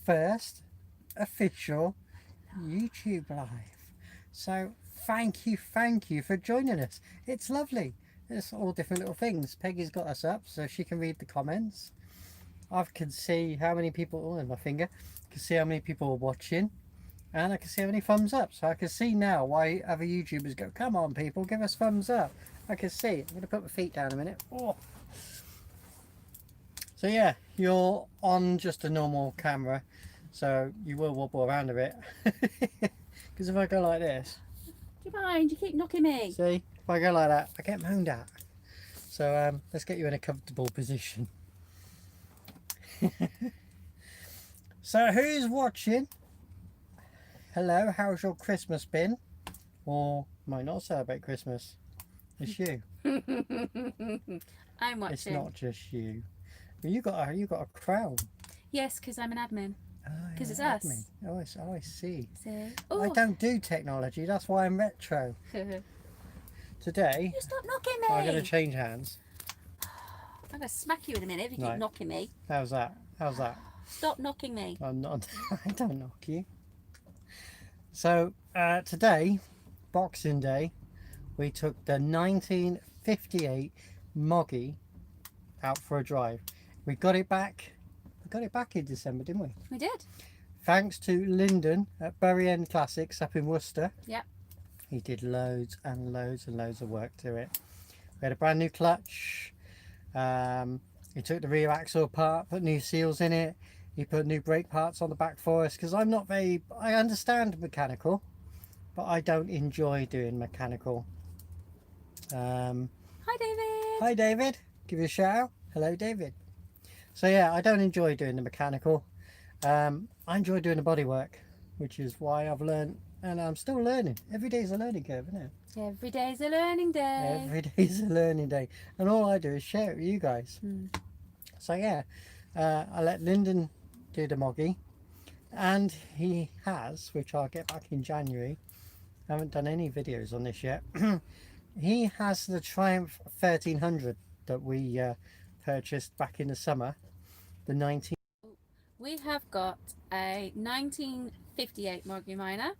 first official YouTube live. So thank you for joining us. It's lovely. It's all different little things. Peggy's got us up so she can read the comments. I can see how many people, oh, my finger, I can see how many people are watching, and I can see how many thumbs up. So I can see now why other YouTubers go, come on people, give us thumbs up. I can see. I'm going to put my feet down a minute. Oh. So yeah, you're on just a normal camera, so you will wobble around a bit. Because if I go like this, do you mind? You keep knocking me. see, if I go like that, I get moaned at. So let's get you in a comfortable position. So who's watching? Hello, how's your Christmas been? Or might not celebrate Christmas. It's you. I'm watching. It's not just you. You got a crown. Yes, because I'm an admin. Because it's admin. us. Oh, I see. So, I don't do technology. That's why I'm retro. Today, you stop knocking me. I'm going to change hands. I'm going to smack you in a minute if you keep knocking me. How's that? How's that? Stop knocking me. I'm not. I don't knock you. So today, Boxing Day, we took the 1958 Moggy out for a drive. We got it back. We got it back in December, didn't we? We did. Thanks to Lyndon at Bury End Classics up in Worcester. Yep. He did loads and loads and loads of work to it. We had a brand new clutch. He took the rear axle apart, put new seals in it. He put new brake parts on the back for us, because I'm not very, I understand mechanical, but I don't enjoy doing mechanical. Hi David. Hi David. Give you a shout out. Hello David. So yeah, I don't enjoy doing the mechanical. I enjoy doing the bodywork, which is why I've learned, and I'm still learning. Every day's a learning curve, isn't it? Every day's a learning day. Every day's a learning day, and all I do is share it with you guys. So yeah, I let Lyndon do the Moggy, and he has, which I'll get back in January. I haven't done any videos on this yet. He has the Triumph 1300 that we purchased back in the summer. The 19. We have got a 1958 Moggy Minor.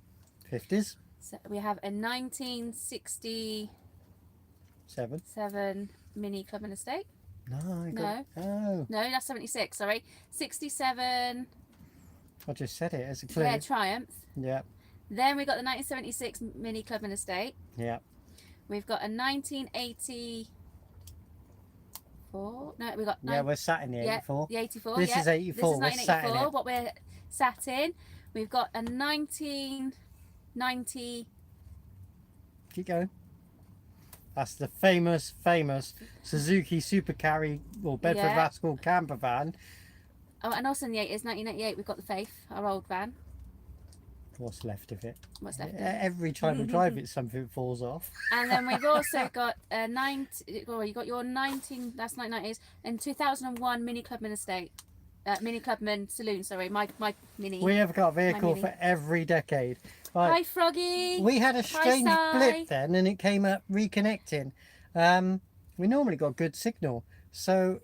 50s. So we have a 1967 Mini Club and Estate. No. No, that's 76. Sorry, 67. I just said it as a clue. Yeah, Triumph. Yeah. Then we got the 1976 Mini Club and Estate. Yeah. We've got a 1984. No, we got. Yeah, we're sat in the 84. The 84. This is 84. This is we're sat in 1984. it. What we're sat in. We've got a 1990. Keep going. That's the famous Suzuki Super Carry or Bedford Rascal camper van. Oh, and also in the 80s, 1998, we've got the Faith, our old van. What's left of it? What's left of it? Every time we drive it, something falls off. And then we've also got a you got your 19, that's 1990s, and 2001 Mini Clubman Estate. Mini Clubman Saloon, sorry, my Mini. We have got a vehicle for every decade. Right. Hi Froggy! We had a strange blip then, and it came up reconnecting. We normally got good signal. So,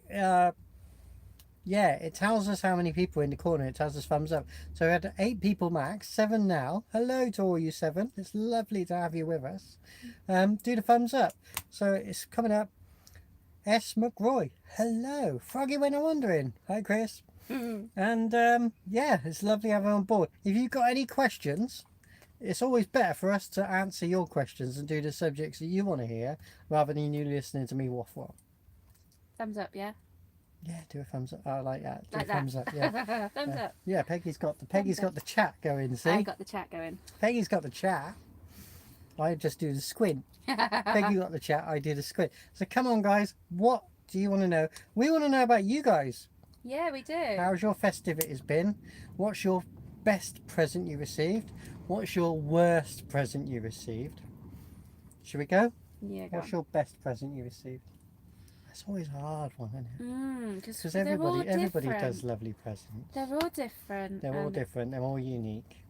yeah, it tells us how many people in the corner. It tells us thumbs up. So we had 8 people max, 7 now. Hello to all you 7. It's lovely to have you with us. Do the thumbs up. So it's coming up. S. McRoy. Hello. Froggy went wandering. Hi, Chris. And yeah, it's lovely having you on board. If you've got any questions, it's always better for us to answer your questions and do the subjects that you want to hear, rather than you listening to me waffle. Thumbs up, yeah. Yeah, do a thumbs up. I like that. Do like a thumbs up. Yeah. Thumbs up. Yeah, Peggy's got the chat going. See, I got the chat going. Peggy's got the chat. I just do the squint. Peggy got the chat. I do the squint. So come on, guys. What do you want to know? We want to know about you guys. Yeah, we do. How's your festivities been? What's your best present you received? What's your worst present you received? Should we go? Yeah, go. What's your best present you received? That's always a hard one, isn't it? Because everybody does lovely presents. They're all different. They're all different. They're all unique.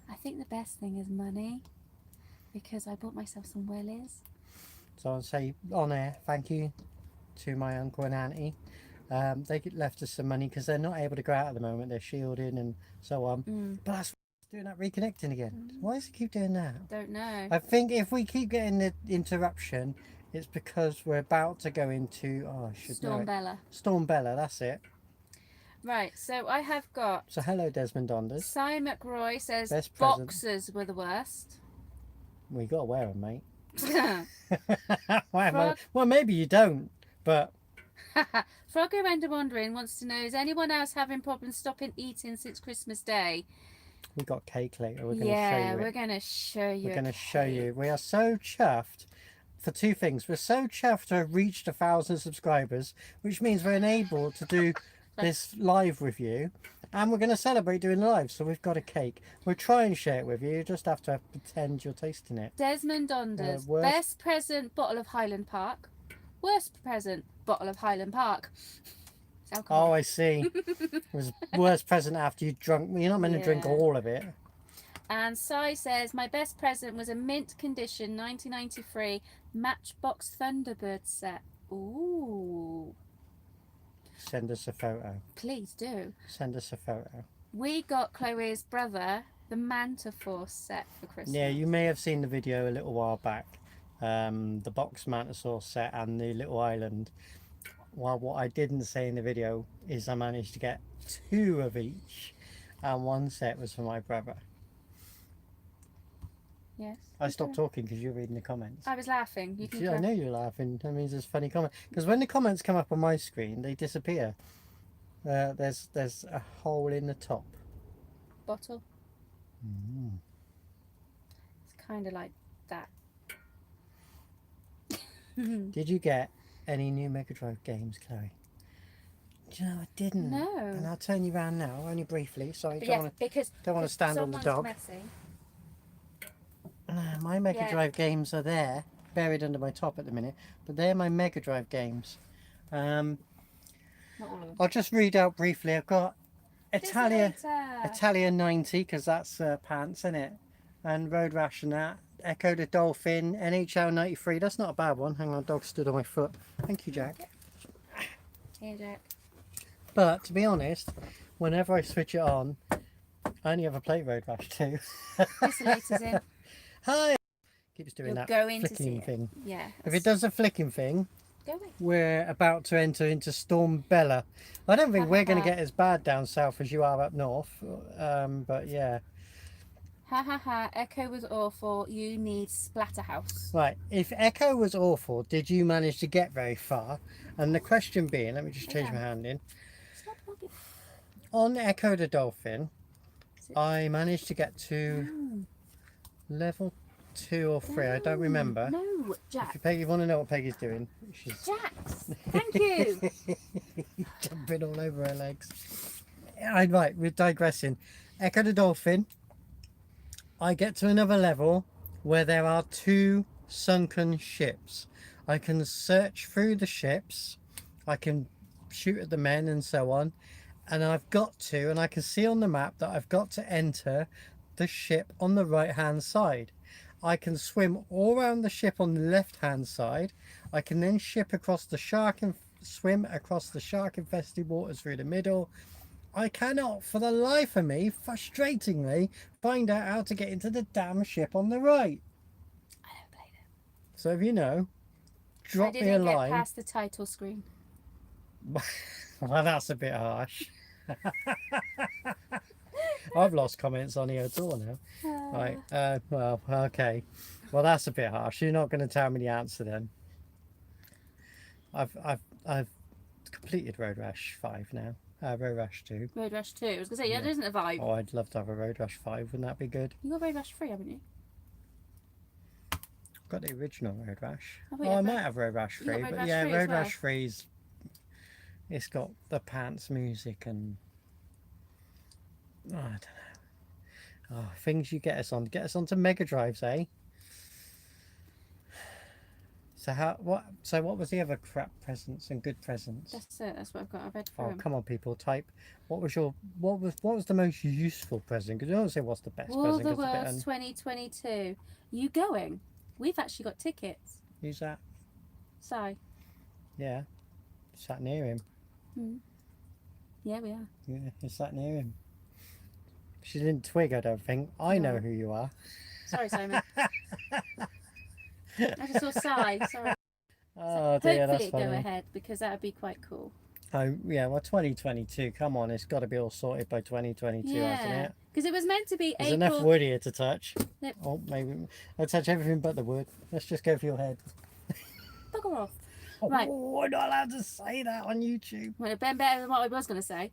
I think the best thing is money, because I bought myself some wellies. So I'll say on air, thank you to my uncle and auntie They left us some money because they're not able to go out at the moment. They're shielding and so on. But that's doing that reconnecting again. Why does it keep doing that? Don't know. I think if we keep getting the interruption, it's because we're about to go into Storm Bella. Storm Bella, that's it. Right, so I have got. So hello, Desmond Donders. Cy McRoy says Best present. boxers were the worst. Well, you got to wear them, mate. Frog. Well, maybe you don't, but Froggo Random Wandering wants to know: is anyone else having problems stopping eating since Christmas Day? we got cake later. We're going to show Yeah, you. we're going to show you. We're going to show you. We are so chuffed for two things. We're so chuffed to have reached 1,000 subscribers, which means we're enabled to do this live with you, and we're going to celebrate doing live. So we've got a cake. We'll try and share it with you. You just have to pretend you're tasting it. Desmond Donders, best present, bottle of Highland Park. Worst present, bottle of Highland Park. It's alcohol. Oh, I see. It was worst present after you drunk. You're not meant to drink all of it. And Cy says, my best present was a mint condition 1993 Matchbox Thunderbird set. Ooh. Send us a photo. Please do. Send us a photo. We got Chloe's brother the Manta Force set for Christmas. Yeah, you may have seen the video a little while back. The box Mantisaur set and the little island. Well, what I didn't say in the video is I managed to get 2 of each, and 1 set was for my brother. Yes. I stopped talking because you're reading the comments. I was laughing. You can Yeah, I know you're laughing. That means there's funny comments. Because when the comments come up on my screen, they disappear. There's a hole in the top. Bottle. It's kind of like that. Did you get any new Mega Drive games, Chloe? Do you know I didn't? No. And I'll turn you around now, only briefly. Sorry, Because don't want to stand on the dog. Messy. My Mega Drive games are there, buried under my top at the minute, but they're my Mega Drive games. Not all of them. I'll just read out briefly. I've got Italia 90, because that's pants, isn't it? And Road Rash and that. Echo the Dolphin, NHL 93. That's not a bad one. Hang on, dog stood on my foot. Thank you, Jack. Here, Jack. But to be honest, whenever I switch it on, I only ever play Road Rash 2. This in. Hi! Keeps doing You're that going to see flicking it. thing. Yeah. If it does a flicking thing, Go away. we're about to enter into Storm Bella. I don't think we're going to get as bad down south as you are up north. But yeah. Ha ha ha, Echo was awful. You need Splatterhouse. Right, if Echo was awful, did you manage to get very far? And the question being, let me just change my hand in. On Echo the Dolphin, I managed to get to level 2 or 3, I don't remember. No, Jack. If Peggy want to know what Peggy's doing, she's Jax, thank you. jumping all over her legs. Right, we're digressing. Echo the Dolphin, I get to another level where there are 2 sunken ships. I can search through the ships, I can shoot at the men and so on, and I've got to, and I can see on the map that I've got to enter the ship on the right hand side. I can swim all around the ship on the left hand side. I can then ship across the shark and swim across the shark infested waters through the middle. I cannot for the life of me, frustratingly, find out how to get into the damn ship on the right. I don't play it. So if you know, drop me a I didn't line. get past the title screen. Well, that's a bit harsh. I've lost comments on here at all now. Right. Well, okay. Well, that's a bit harsh. You're not going to tell me the answer then. I've completed Road Rash 5 now. Road Rash 2. Road Rash 2. I was going to say, yeah, it isn't a vibe. Oh, I'd love to have a Road Rash 5. Wouldn't that be good? You got Road Rash 3, haven't you? I've got the original Road Rash. Oh, wait, I might have Road Rash 3. Road But Rash yeah, 3 as Road well. Rash 3's... It's got the pants music and... Oh, I don't know. Oh, things you get us on. Get us onto Mega Drives, eh? So what was the other crap presents and good presents? That's it. That's what I've got. I read through Oh, 'em. come on, people, type. What was the most useful present? Because you don't say what's the best All present. the 'cause it's a bit worst 2022. You going? We've actually got tickets. Who's that? So, Yeah, sat near him. Yeah, we are. Yeah, you sat near him. She didn't twig, I don't think. I know No. who you are. Sorry, Simon. I just saw sigh. Sorry. Oh dear, that's Hopefully it go funny. ahead because that would be quite cool. Oh yeah, well 2022. Come on, it's got to be all sorted by 2022, hasn't Yeah, it? because it was meant to be There's enough April. wood here to touch. Yep. Oh, maybe I'll touch everything but the wood. Let's just go for your head. Bugger off. Oh, Right. we're not allowed to say that on YouTube. Well, it'd been better than what I was going to say.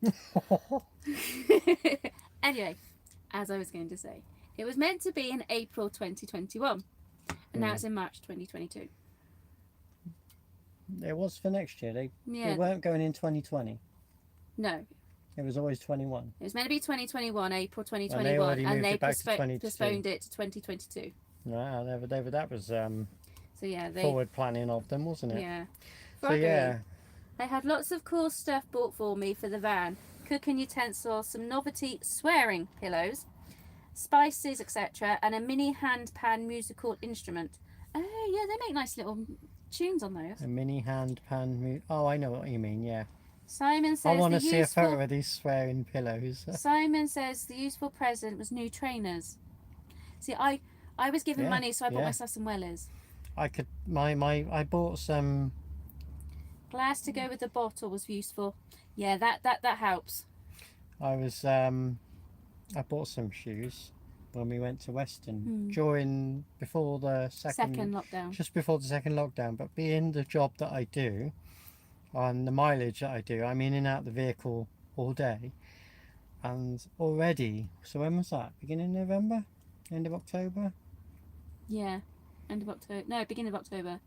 Anyway, as I was going to say, it was meant to be in April 2021, and now it's in March 2022. It was for next year. They Yeah. weren't going in 2020. No, It was always 21. it was meant to be 2021, April 2021, And they already moved it back to postponed 22. it to 2022. Wow, that was So yeah, they forward planning of them, wasn't it? yeah. So Froggy. yeah, They had lots of cool stuff bought for me for the van. Cooking utensils, some novelty swearing pillows, spices, etc., and a mini hand pan musical instrument. Oh yeah, they make nice little tunes on those. a mini hand pan. Oh, I know what you mean. Yeah, Simon says I want to the see useful, a photo of these swearing pillows. Saymon says the useful present was new trainers. See, I was given Yeah, money, so I bought yeah. myself some wellies. I could I bought some. Glass to go with the bottle was useful. Yeah, that helps. I was I bought some shoes when we went to Weston before the Second lockdown. just before the second lockdown. But being the job that I do, and the mileage that I do, I'm in and out the vehicle all day, and already. So when was that? Beginning of November, end of October. Yeah, end of October. No, beginning of October.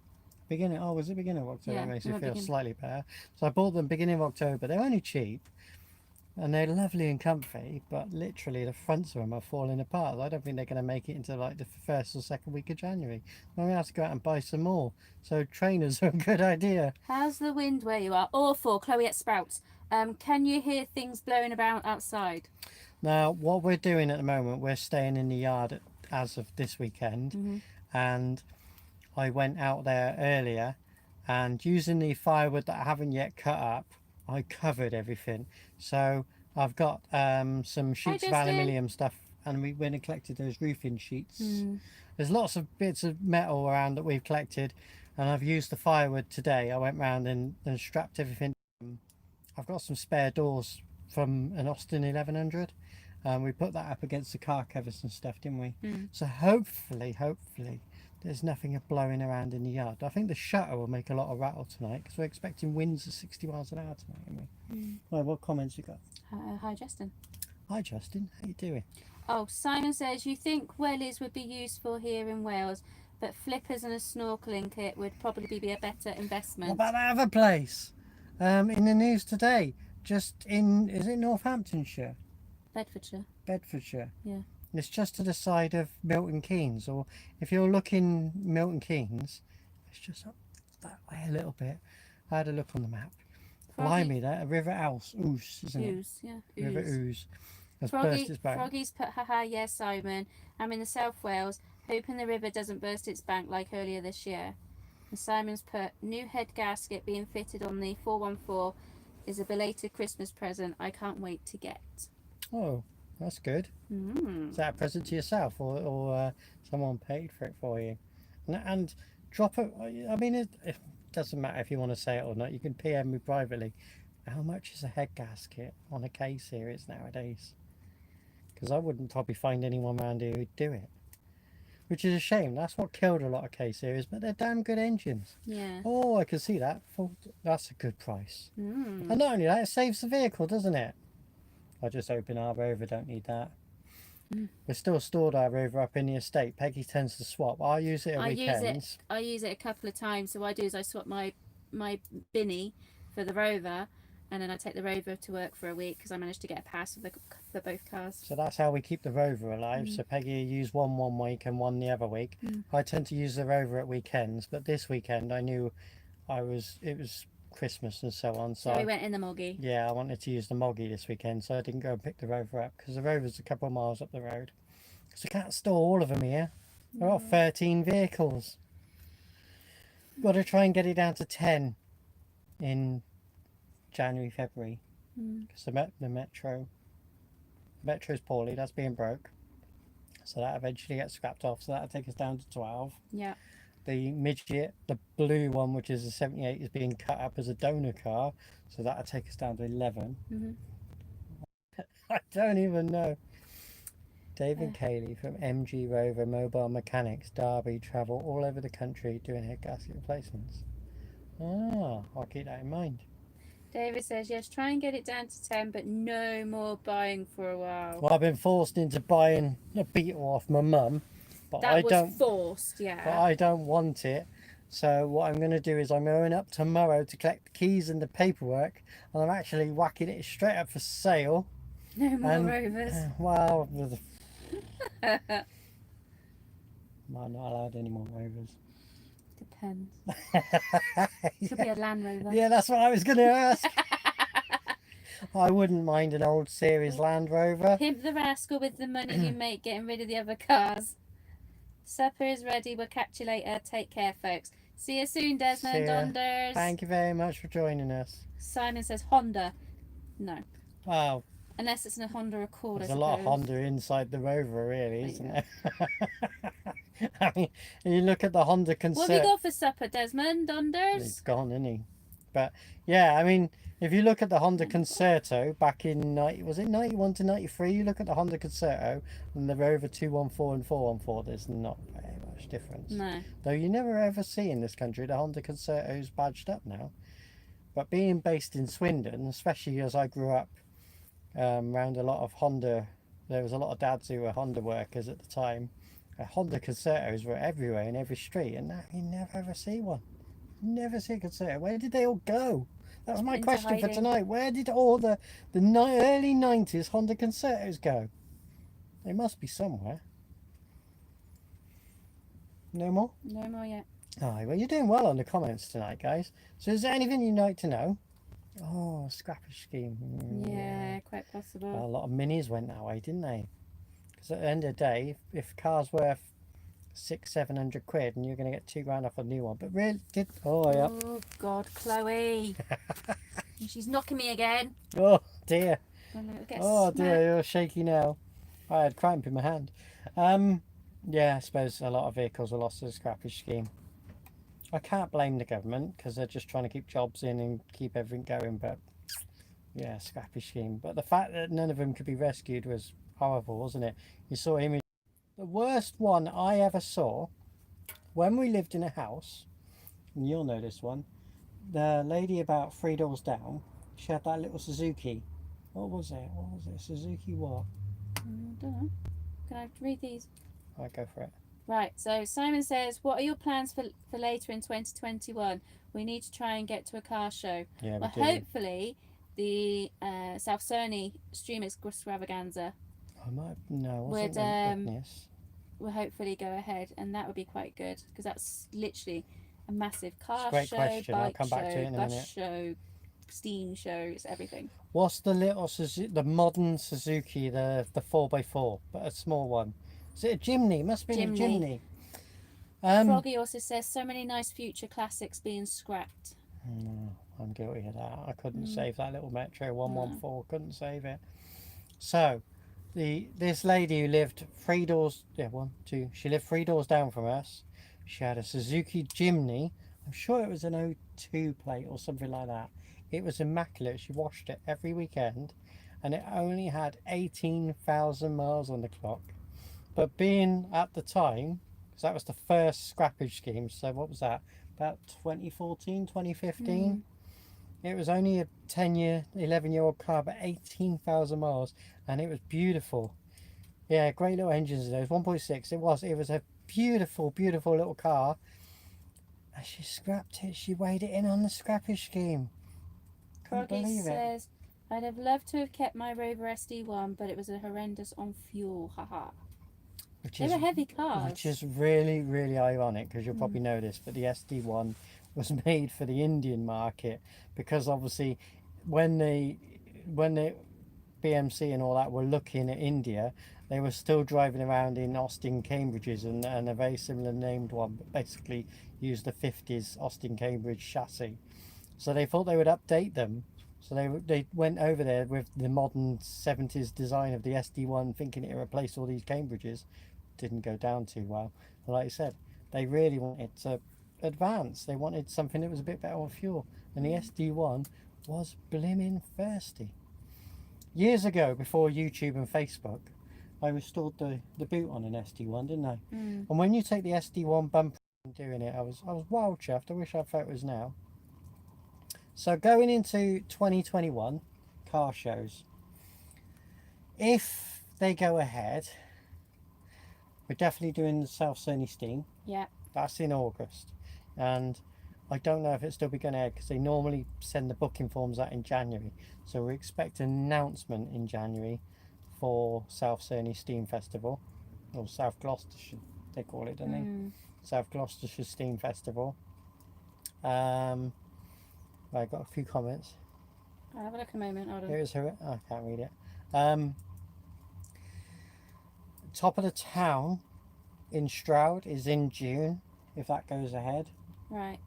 Beginning. Oh, was it beginning of October? Yeah, It makes they me were feel beginning. slightly better. So I bought them beginning of October. They're only cheap, and they're lovely and comfy. But literally, the fronts of them are falling apart. I don't think they're going to make it into like the first or second week of January. I'm going to have to go out and buy some more. So trainers are a good idea. How's the wind where you are? Awful. Chloe at Sprouts. Can you hear things blowing about outside? Now, what we're doing at the moment, we're staying in the yard as of this weekend, and I went out there earlier, and using the firewood that I haven't yet cut up, I covered everything. So I've got some sheets of Justin. aluminium stuff, and we went and collected those roofing sheets. There's lots of bits of metal around that we've collected, and I've used the firewood today. I went round and strapped everything. I've got some spare doors from an Austin 1100. We put that up against the car covers and stuff, didn't we? So hopefully there's nothing blowing around in the yard. I think the shutter will make a lot of rattle tonight because we're expecting winds of 60 miles an hour tonight, aren't we? Well, what comments you got? Hi, Justin. Hi Justin, how you doing? Oh, Simon says you think wellies would be useful here in Wales, but flippers and a snorkeling kit would probably be a better investment. What about that other place? In the news today, just in, is it Northamptonshire? Bedfordshire. Yeah. It's just to the side of Milton Keynes, or if you're looking Milton Keynes, it's just up that way a little bit. I had a look on the map. Blimey, that a River Ouse, isn't it? Ouse, yeah. River Ouse has burst its bank. Froggy's put haha, yes, Simon. I'm in the South Wales, hoping the river doesn't burst its bank like earlier this year. And Simon's put new head gasket being fitted on the 414 is a belated Christmas present I can't wait to get. Oh, that's good. Is that a present to yourself, or someone paid for it for you? And drop it. I mean, it doesn't matter if you want to say it or not. You can PM me privately. How much is a head gasket on a K series nowadays? Because I wouldn't probably find anyone around here who'd do it. Which is a shame. That's what killed a lot of K series, but they're damn good engines. Yeah. Oh, I can see that. That's a good price. And not only that, it saves the vehicle, doesn't it? I just open our Rover, don't need that. We're still stored our Rover up in the estate. Peggy tends to swap. I use it at weekends. I use it a couple of times. So what I do is I swap my Binny for the Rover, and then I take the Rover to work for a week because I managed to get a pass for both cars. So that's how we keep the Rover alive. So Peggy use one week and one the other week. I tend to use the Rover at weekends, but this weekend I knew it was Christmas and so on. So we went in the Moggy. Yeah, I wanted to use the Moggy this weekend, so I didn't go and pick the Rover up because the Rover's a couple of miles up the road. Because I can't store all of them here. I've got 13 vehicles. Got to try and get it down to 10 in January, February. Because the metro's poorly, that's being broke. So that eventually gets scrapped off. So that'll take us down to 12. Yeah. The midget, the blue one, which is a 78, is being cut up as a donor car. So that'll take us down to 11. I don't even know. Dave and Kaylee from MG Rover Mobile Mechanics, Derby, travel all over the country doing head gasket replacements. Ah, I'll keep that in mind. David says, yes, try and get it down to 10, but no more buying for a while. Well, I've been forced into buying a Beetle off my mum, but That was forced, yeah. But I don't want it. So what I'm going to do is I'm going up tomorrow to collect the keys and the paperwork, and I'm actually whacking it straight up for sale. No more Rovers. Well, I'm not allowed any more Rovers. Depends. Could be a Land Rover. Yeah, that's what I was going to ask. I wouldn't mind an old series Land Rover. Pimp the rascal with the money you make getting rid of the other cars. Supper is ready. We'll catch you later. Take care, folks. See you soon, Desmond Donders. Thank you very much for joining us. Simon says Honda. No. Wow. Unless it's a Honda Accord. There's a lot of Honda inside the Rover, really, isn't there? I mean, you look at the Honda Concerto. What have you got for supper, Desmond Donders? He's gone, isn't he? But yeah, I mean, if you look at the Honda Concerto back in was it 91 to 93? You look at the Honda Concerto and the Rover 214 and 414. There's not very much difference. No. Though you never ever see in this country the Honda Concerto's badged up now. But being based in Swindon, especially as I grew up around a lot of Honda, there was a lot of dads who were Honda workers at the time. Honda Concertos were everywhere in every street, and now you never ever see one. You never see a Concerto. Where did they all go? That's my question for tonight. Where did all the early 90s Honda Concertos go? They must be somewhere. No more? No more yet. Alright, well, you're doing well on the comments tonight, guys. So is there anything you'd like to know? Oh, scrappage scheme. Yeah, quite possible. Well, a lot of minis went that way, didn't they? Because at the end of the day, if a car's worth 600-700 quid and you're going to get £2,000 off a new one, but really did... Oh, yeah. Oh, God, Chloe. She's knocking me again. Oh, dear. Oh, dear, you're shaky now. I had cramp in my hand. Yeah, I suppose a lot of vehicles were lost to the scrappage scheme. I can't blame the government because they're just trying to keep jobs in and keep everything going, but yeah, scrappage scheme. But the fact that none of them could be rescued was horrible, wasn't it? You saw images. The worst one I ever saw, when we lived in a house, and you'll know this one, the lady about 3 doors down, she had that little Suzuki. What was it? Suzuki what? I don't know. Can I read these? Alright, go for it. Right, so Simon says, what are your plans for later in 2021? We need to try and get to a car show. Yeah, well, hopefully the South Cerny Stream Extravaganza will hopefully go ahead, and that would be quite good because that's literally a massive car show, bike I'll come back to it in a bus minute. show, steam show, it's everything. What's the little Suzuki, the modern Suzuki, the 4x4, but a small one? Is it a Jimny? It must be a Jimny. Froggy also says so many nice future classics being scrapped. No, I'm guilty of that. I couldn't save that little Metro 114. Couldn't save it. So, this lady who lived 3 doors, she lived 3 doors down from us. She had a Suzuki Jimny. I'm sure it was an 02 plate or something like that. It was immaculate. She washed it every weekend, and it only had 18,000 miles on the clock. But being at the time, because that was the first scrappage scheme, so what was that? About 2014, 2015? It was only a 11-year-old car, but 18,000 miles, and it was beautiful. Yeah, great little engines. Those 1.6. It was a beautiful, beautiful little car. And she scrapped it. She weighed it in on the scrappage scheme. Couldn't believe it. Says, I'd have loved to have kept my Rover SD1, but it was a horrendous on fuel. Haha. They were heavy cars. Which is really, really ironic, because you'll probably know this, but the SD1 was made for the Indian market, because obviously when the BMC and all that were looking at India, they were still driving around in Austin Cambridges and a very similar named one, but basically used the 50s Austin Cambridge chassis. So they thought they would update them So they went over there with the modern 70s design of the SD1, thinking it would replace all these Cambridges. Didn't go down too well. And like I said, they really wanted to advance. They wanted something that was a bit better on fuel. And the SD1 was blimmin' thirsty. Years ago, before YouTube and Facebook, I installed the boot on an SD1, didn't I? Mm. And when you take the SD1 bumper and doing it, I was wild chuffed. I wish I felt it was now. So going into 2021 car shows, if they go ahead, we're definitely doing the South Cerny Steam. Yeah. That's in August. And I don't know if it's still be going ahead because they normally send the booking forms out in January. So we expect an announcement in January for South Cerny Steam Festival, or South Gloucestershire they call it, don't they? South Gloucestershire Steam Festival. I got a few comments. I'll have a look a moment. Hold on. Here's her. Oh, I can't read it. Top of the Town in Stroud is in June, if that goes ahead. Right.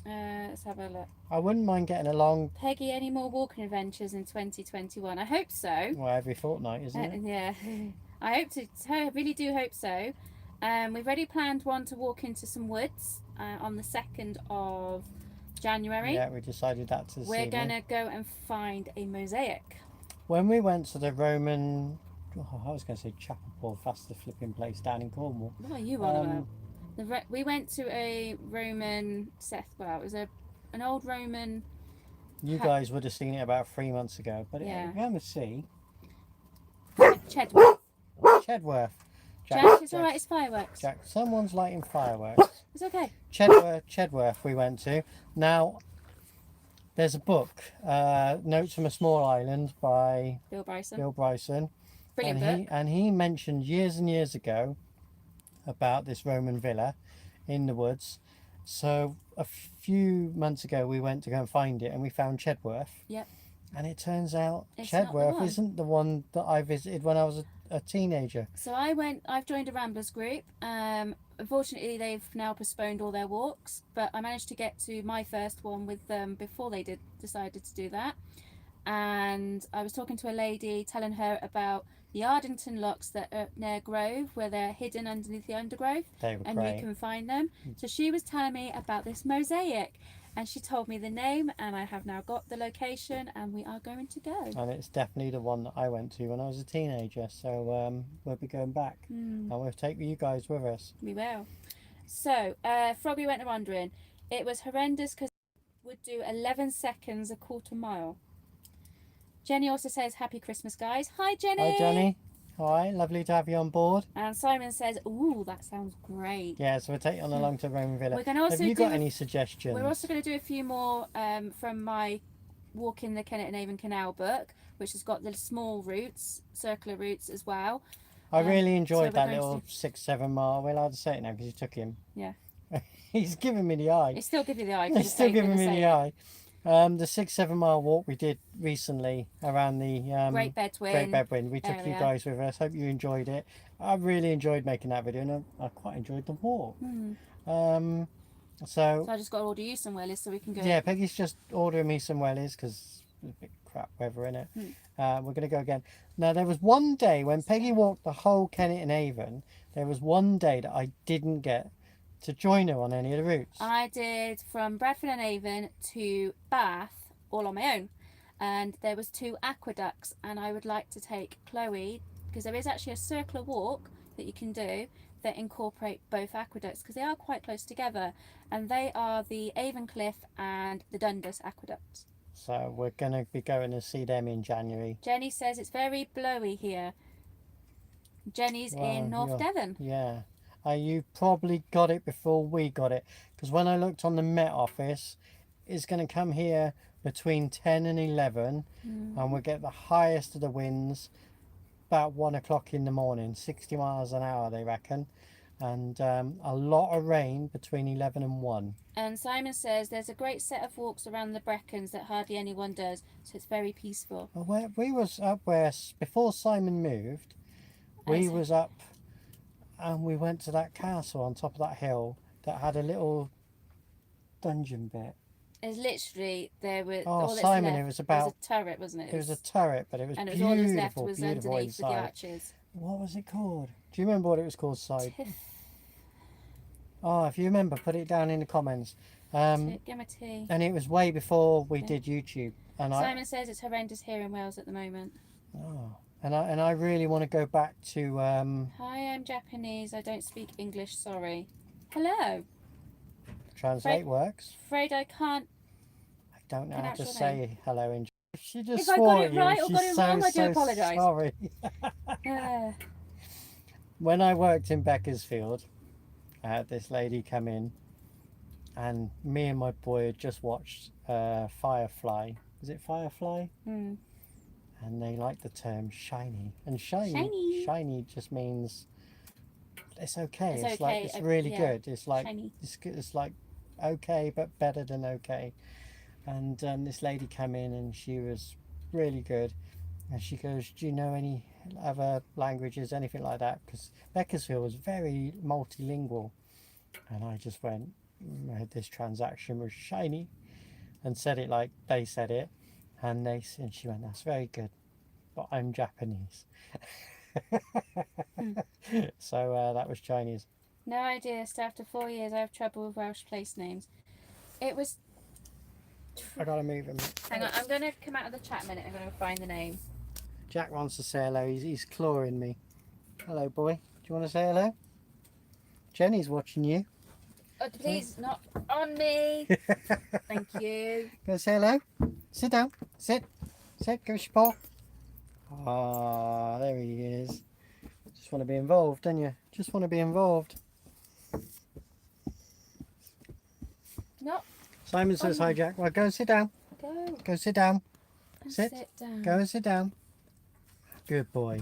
Let's have a look. I wouldn't mind getting along. Peggy, any more walking adventures in 2021? I hope so. Well, every fortnight, isn't it? Yeah. I hope to. I really do hope so. We've already planned one to walk into some woods on the 2nd of January. Yeah, we decided that to We're going to go and find a mosaic. When we went to the Roman, I was going to say Chapel Paul, that's the flipping place down in Cornwall. What are you on about? We went to a Roman well, it was an old Roman. You guys would have seen it about 3 months ago, but Yeah. if you haven't seen Chedworth. Chedworth. Jack, it's alright, it's fireworks. Jack, someone's lighting fireworks. It's okay. Chedworth we went to. Now, there's a book, Notes from a Small Island by Bill Bryson. Brilliant book. And he mentioned years and years ago about this Roman villa in the woods. So a few months ago we went to go and find it and we found Chedworth. Yep. And it turns out It's Chedworth isn't the one that I visited when I was a teenager. So I've joined a Ramblers group. Unfortunately, they've now postponed all their walks, but I managed to get to my first one with them before they decided to do that. And I was talking to a lady, telling her about the Ardington locks that are near Grove, where they're hidden underneath the undergrowth, and great. you can find them. So she was telling me about this mosaic, and she told me the name, and I have now got the location, and we are going to go. And it's definitely the one that I went to when I was a teenager. So we'll be going back, and we'll take you guys with us. We will. So Froggy went wandering. It was horrendous because it would do 11 seconds a quarter mile. Jenny also says, "Happy Christmas, guys." Hi, Jenny. Hi, Jenny. Hi, lovely to have you on board. And Simon says, "Ooh, that sounds great." Yeah, so we'll take you on along to Roman Villa. We're gonna also have you got any suggestions? We're also going to do a few more from my Walking the Kennet and Avon Canal book, which has got the small routes, circular routes as well. I really enjoyed so that little 6-7 mile. We're allowed to say it now because you took him. Yeah. He's giving me the eye. He's still giving you the eye. He's still giving me the eye. The 6-7 mile walk we did recently around the Great Bedwin. Great Bedwin. We took you guys with us. Hope you enjoyed it. I really enjoyed making that video, and I quite enjoyed the walk. So I just got to order you some wellies so we can go. Yeah, Peggy's just ordering me some wellies because there's a bit crap weather in it. We're going to go again. Now, there was one day when Peggy walked the whole Kennet and Avon, there was one day that I didn't get to join her on any of the routes. I did from Bradford and Avon to Bath all on my own, and there was 2 aqueducts, and I would like to take Chloe because there is actually a circular walk that you can do that incorporate both aqueducts because they are quite close together, and they are the Avon Cliff and the Dundas aqueduct. So we're going to be going to see them in January. Jenny says it's very blowy here. Jenny's in North Devon. Yeah. You probably got it before we got it, because when I looked on the Met Office, it's going to come here between 10 and 11, and we'll get the highest of the winds about 1 o'clock in the morning, 60 miles an hour they reckon, and a lot of rain between 11 and 1. And Simon says there's a great set of walks around the Brecons that hardly anyone does, so it's very peaceful. Well, we was up where, before Simon moved, we was up and we went to that castle on top of that hill that had a little dungeon bit. It's literally there were Oh, all that's Simon, left it was about. was a turret, wasn't it? It was a turret, but it was and it was all that was left beautiful, was beautiful underneath with the inside. arches. What was it called? Do you remember what it was called, Side? Tiff, Oh, if you remember, put it down in the comments. give me tea. And it was way before we Yeah. did YouTube. And Simon says it's horrendous here in Wales at the moment. I really want to go back to. Hi, I'm Japanese. I don't speak English. Sorry. Hello. Translate works. Afraid I can't. I don't know how to pronounce your say hello in. She just If I swore got at it you. right or She got it wrong, I do apologise. Sorry. Uh, When I worked in Beaconsfield, I had this lady come in, and me and my boy had just watched Firefly. Is it Firefly? hmm. And they like the term shiny. And shiny just means it's okay. It's like it's really good. It's like shiny. it's like okay, but better than okay. And this lady came in and she was really good. And she goes, "Do you know any other languages, anything like that?" Because Beaconsfield was very multilingual. And I just went, "This transaction was shiny," and said it like they said it. And she went, "That's very good, but I'm Japanese." So that was Chinese. No idea. So after 4 years, I have trouble with Welsh place names. It was. I gotta move him. Hang on, I'm going to come out of the chat a minute. I'm going to find the name. Jack wants to say hello. He's clawing me. Hello, boy. Do you want to say hello? Jenny's watching you. Oh, please, not on me. Thank you. Go say hello. Sit down. Sit. Give us your paw. Ah, there he is. Just want to be involved, don't you? Just want to be involved. No. Simon says hi, Jack. Well, go and sit down. Go sit down. Sit down. Go and sit down. Good boy.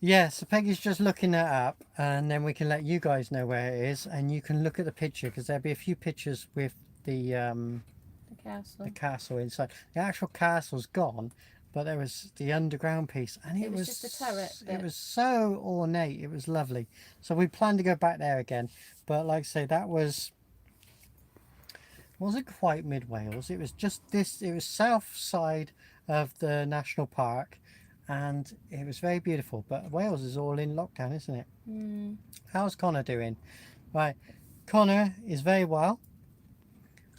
Yeah, so Peggy's just looking that up, and then we can let you guys know where it is, and you can look at the picture, because there'll be a few pictures with the castle inside. The actual castle's gone, but there was the underground piece, and it was just a turret. It was so ornate. It was lovely. So we plan to go back there again, but like I say, that wasn't quite mid Wales. It was just this. It was south side of the national park, and it was very beautiful. But Wales is all in lockdown, isn't it? Mm. How's Connor doing? Right, Connor is very well.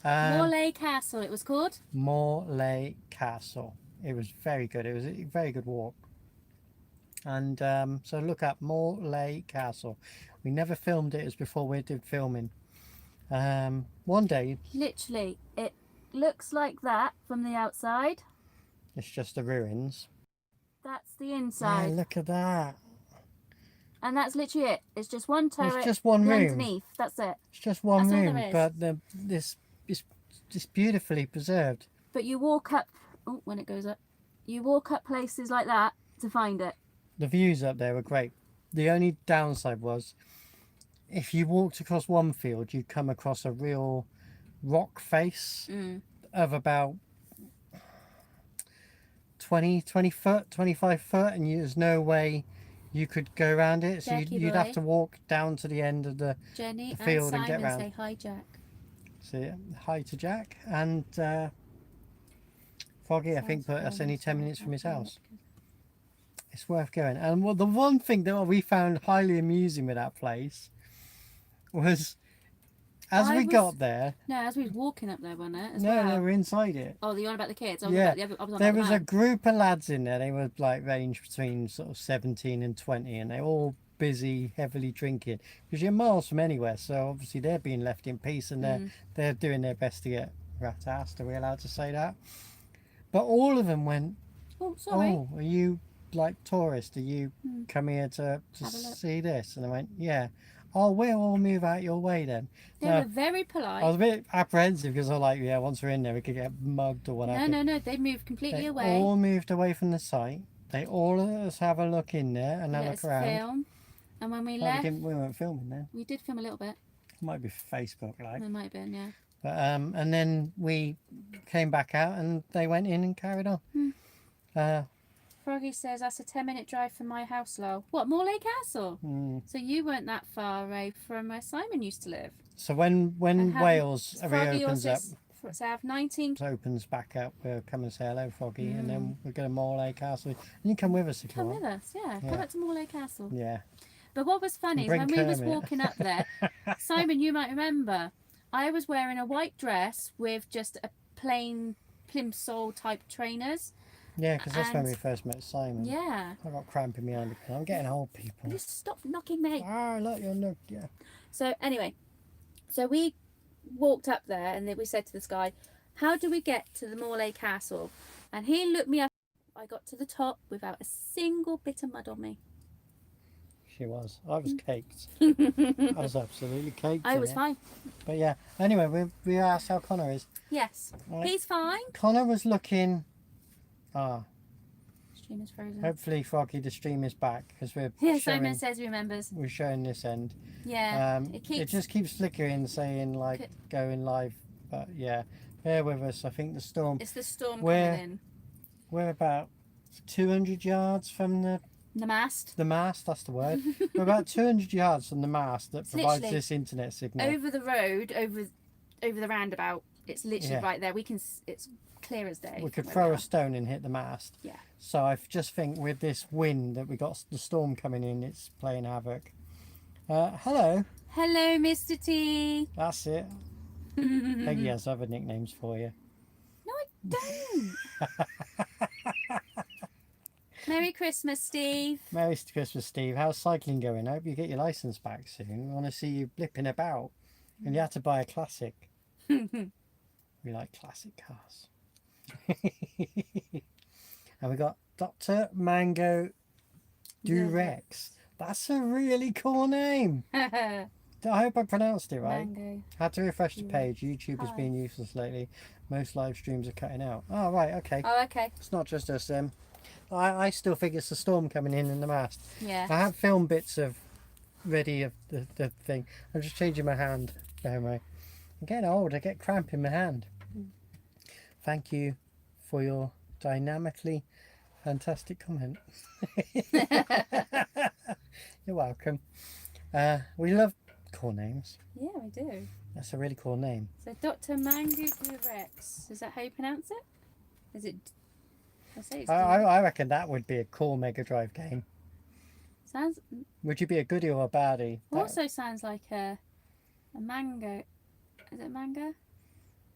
Morlaix Castle, it was called. Morlaix Castle. It was very good. It was a very good walk. And so look up Morlaix Castle. We never filmed it as before we did filming. One day. Literally, it looks like that from the outside. It's just the ruins. That's the inside. Yeah, look at that. And that's literally it. It's just one turret. It's just one room. Underneath. That's it. It's just one That's all room, there is. but it's beautifully preserved. But you walk up. Oh, when it goes up, you walk up places like that to find it. The views up there were great. The only downside was, if you walked across one field, you'd come across a real rock face of about 20 foot, 25 foot, and there's no way you could go around it. So you'd have to walk down to the end of the field and get round. Say hi, Jack. So hi to Jack, and Foggy, I think, put us only 10 minutes from his house. It's worth going. And the one thing that we found highly amusing with that place was, as we got there. No, as we was walking up there, wasn't it? No, they were inside it. Oh, you're on about the kids? Yeah, there was a group of lads in there. They were like range between sort of 17 and 20, and they were all busy, heavily drinking, because you're miles from anywhere. So obviously they're being left in peace, and they're doing their best to get rat-assed. Are we allowed to say that? But all of them went, "Oh, sorry. Oh, are you like tourists? Are you come here to see this?" And I went, "Yeah." "Oh, we'll all move out your way then." They were very polite. I was a bit apprehensive, because I was like, yeah, once we're in there, we could get mugged or whatever. No. They moved completely away. They all moved away from the site. They all let us have a look in there and have a look around. Film. And when we left, we weren't filming then. We did film a little bit. Might be Facebook, like. It might have been, yeah. But and then we came back out, and they went in and carried on. Froggy says that's a 10-minute drive from my house, lol. What, Morlaix Castle? So you weren't that far away from where Simon used to live? So when And have- Wales Froggy reopens also up, have 19. opens back up, we'll come and say hello, Froggy, and Mm. then we'll go to Morlaix Castle. And you come with us if you Come want. with us, yeah. Yeah. Come up to Morlaix Castle. Yeah. But what was funny is Bring when we was Kermit. walking up there, Simon, you might remember, I was wearing a white dress with just a plain plimsoll type trainers. Yeah, because that's when And- we first met Simon. Yeah. I got cramp in my hand because I'm getting old, people. Just stop knocking me. Ah, look, you're not. Yeah. So anyway, so we walked up there and then we said to this guy, how do we get to the Morlaix Castle? And he looked me up. I got to the top without a single bit of mud on me. She was. I was caked. I was absolutely caked. I in was it. fine. But yeah. Anyway, we asked how Connor is. Yes. Right. He's fine. Connor was looking. Stream is frozen. Hopefully, Froggy, the stream is back because we're Yeah, showing. Simon says he remembers. We're showing this end. Yeah. It just keeps flickering, saying like going live. But yeah, bear with us. I think the storm. It's the storm Where- coming in. We're about 200 yards from the The mast. mast. That's the word. We're about 200 yards from the mast that It's provides literally this internet signal. Over the road, over the roundabout. It's literally Yeah. right there. We can. It's clear as day. We could where throw we a are. stone and hit the mast. Yeah. So I just think with this wind that we got the storm coming in, it's playing havoc. Hello. Hello, Mr. T. That's it. Peggy has other nicknames for you. No, I don't. Merry Christmas, Steve. Merry Christmas, Steve. How's cycling going? I hope you get your license back soon. We want to see you blipping about. And you had to buy a classic. We like classic cars. And we got Dr. Mango Durex. That's a really cool name. I hope I pronounced it right. Mango. Had to refresh the page. YouTube has Hi. been useless lately. Most live streams are cutting out. Oh, right, okay. Oh, okay. It's not just us. I still think it's the storm coming in the mast. Yeah. I have filmed bits of ready of the thing. I'm just changing my hand. Anyway, I'm getting old. I get cramp in my hand. Thank you for your dynamically fantastic comment. You're welcome. We love cool names. Yeah, we do. That's a really cool name. So, Dr. Mango Durex. Is that how you pronounce it? Is it? I say it's. I reckon that would be a cool Mega Drive game. Sounds. Would you be a goodie or a baddie? That- Also sounds like a mango. Is it mango?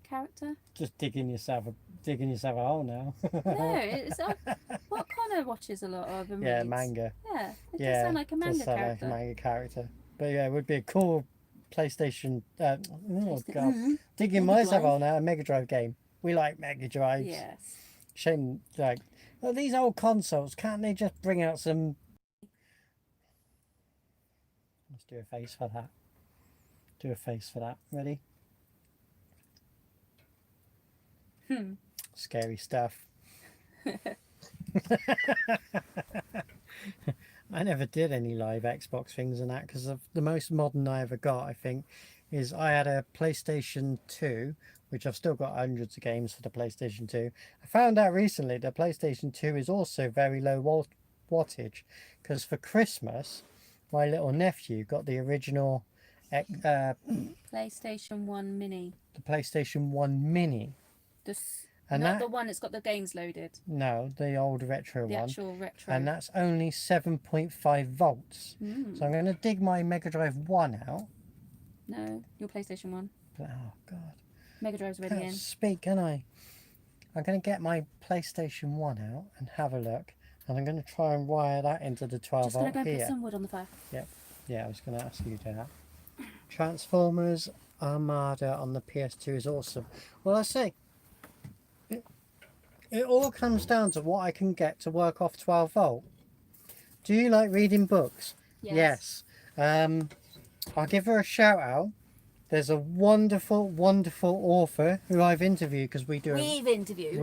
Character? Just digging yourself a hole now. No, it's what Connor watches a lot of. And Yeah, reads. manga. Yeah, it Yeah, does sound like a manga Just sound character. like a manga character. But yeah, it would be a cool PlayStation. Oh god, digging Mega myself Drive. hole now. A Mega Drive game. We like Mega Drives. Yes. Shame, like, well, these old consoles. Can't they just bring out some? Let's do a face for that. Do a face for that. Ready? Scary stuff. I never did any live Xbox things and that because the most modern I ever got, I think, is I had a PlayStation 2, which I've still got hundreds of games for the PlayStation 2. I found out recently the PlayStation 2 is also very low wattage because for Christmas, my little nephew got the original PlayStation 1 Mini. the PlayStation 1 Mini. And Not that, the one that's got the games loaded. no, the old retro The one. actual retro. And that's only 7.5 volts. Mm. So I'm going to dig my Mega Drive 1 out. No, your PlayStation 1. Oh, God. Mega Drive's already Can't in. speak, can I? I'm going to get my PlayStation 1 out and have a look. And I'm going to try and wire that into the 12 Just gonna volt go put here. some wood on the fire. Yeah, I was going to ask you to do that. Transformers Armada on the PS2 is awesome. Well, I say, it all comes down to what I can get to work off 12 volt. Do you like reading books? Yes. I'll give her a shout out. There's a wonderful, wonderful author who I've interviewed because we do We've interviewed.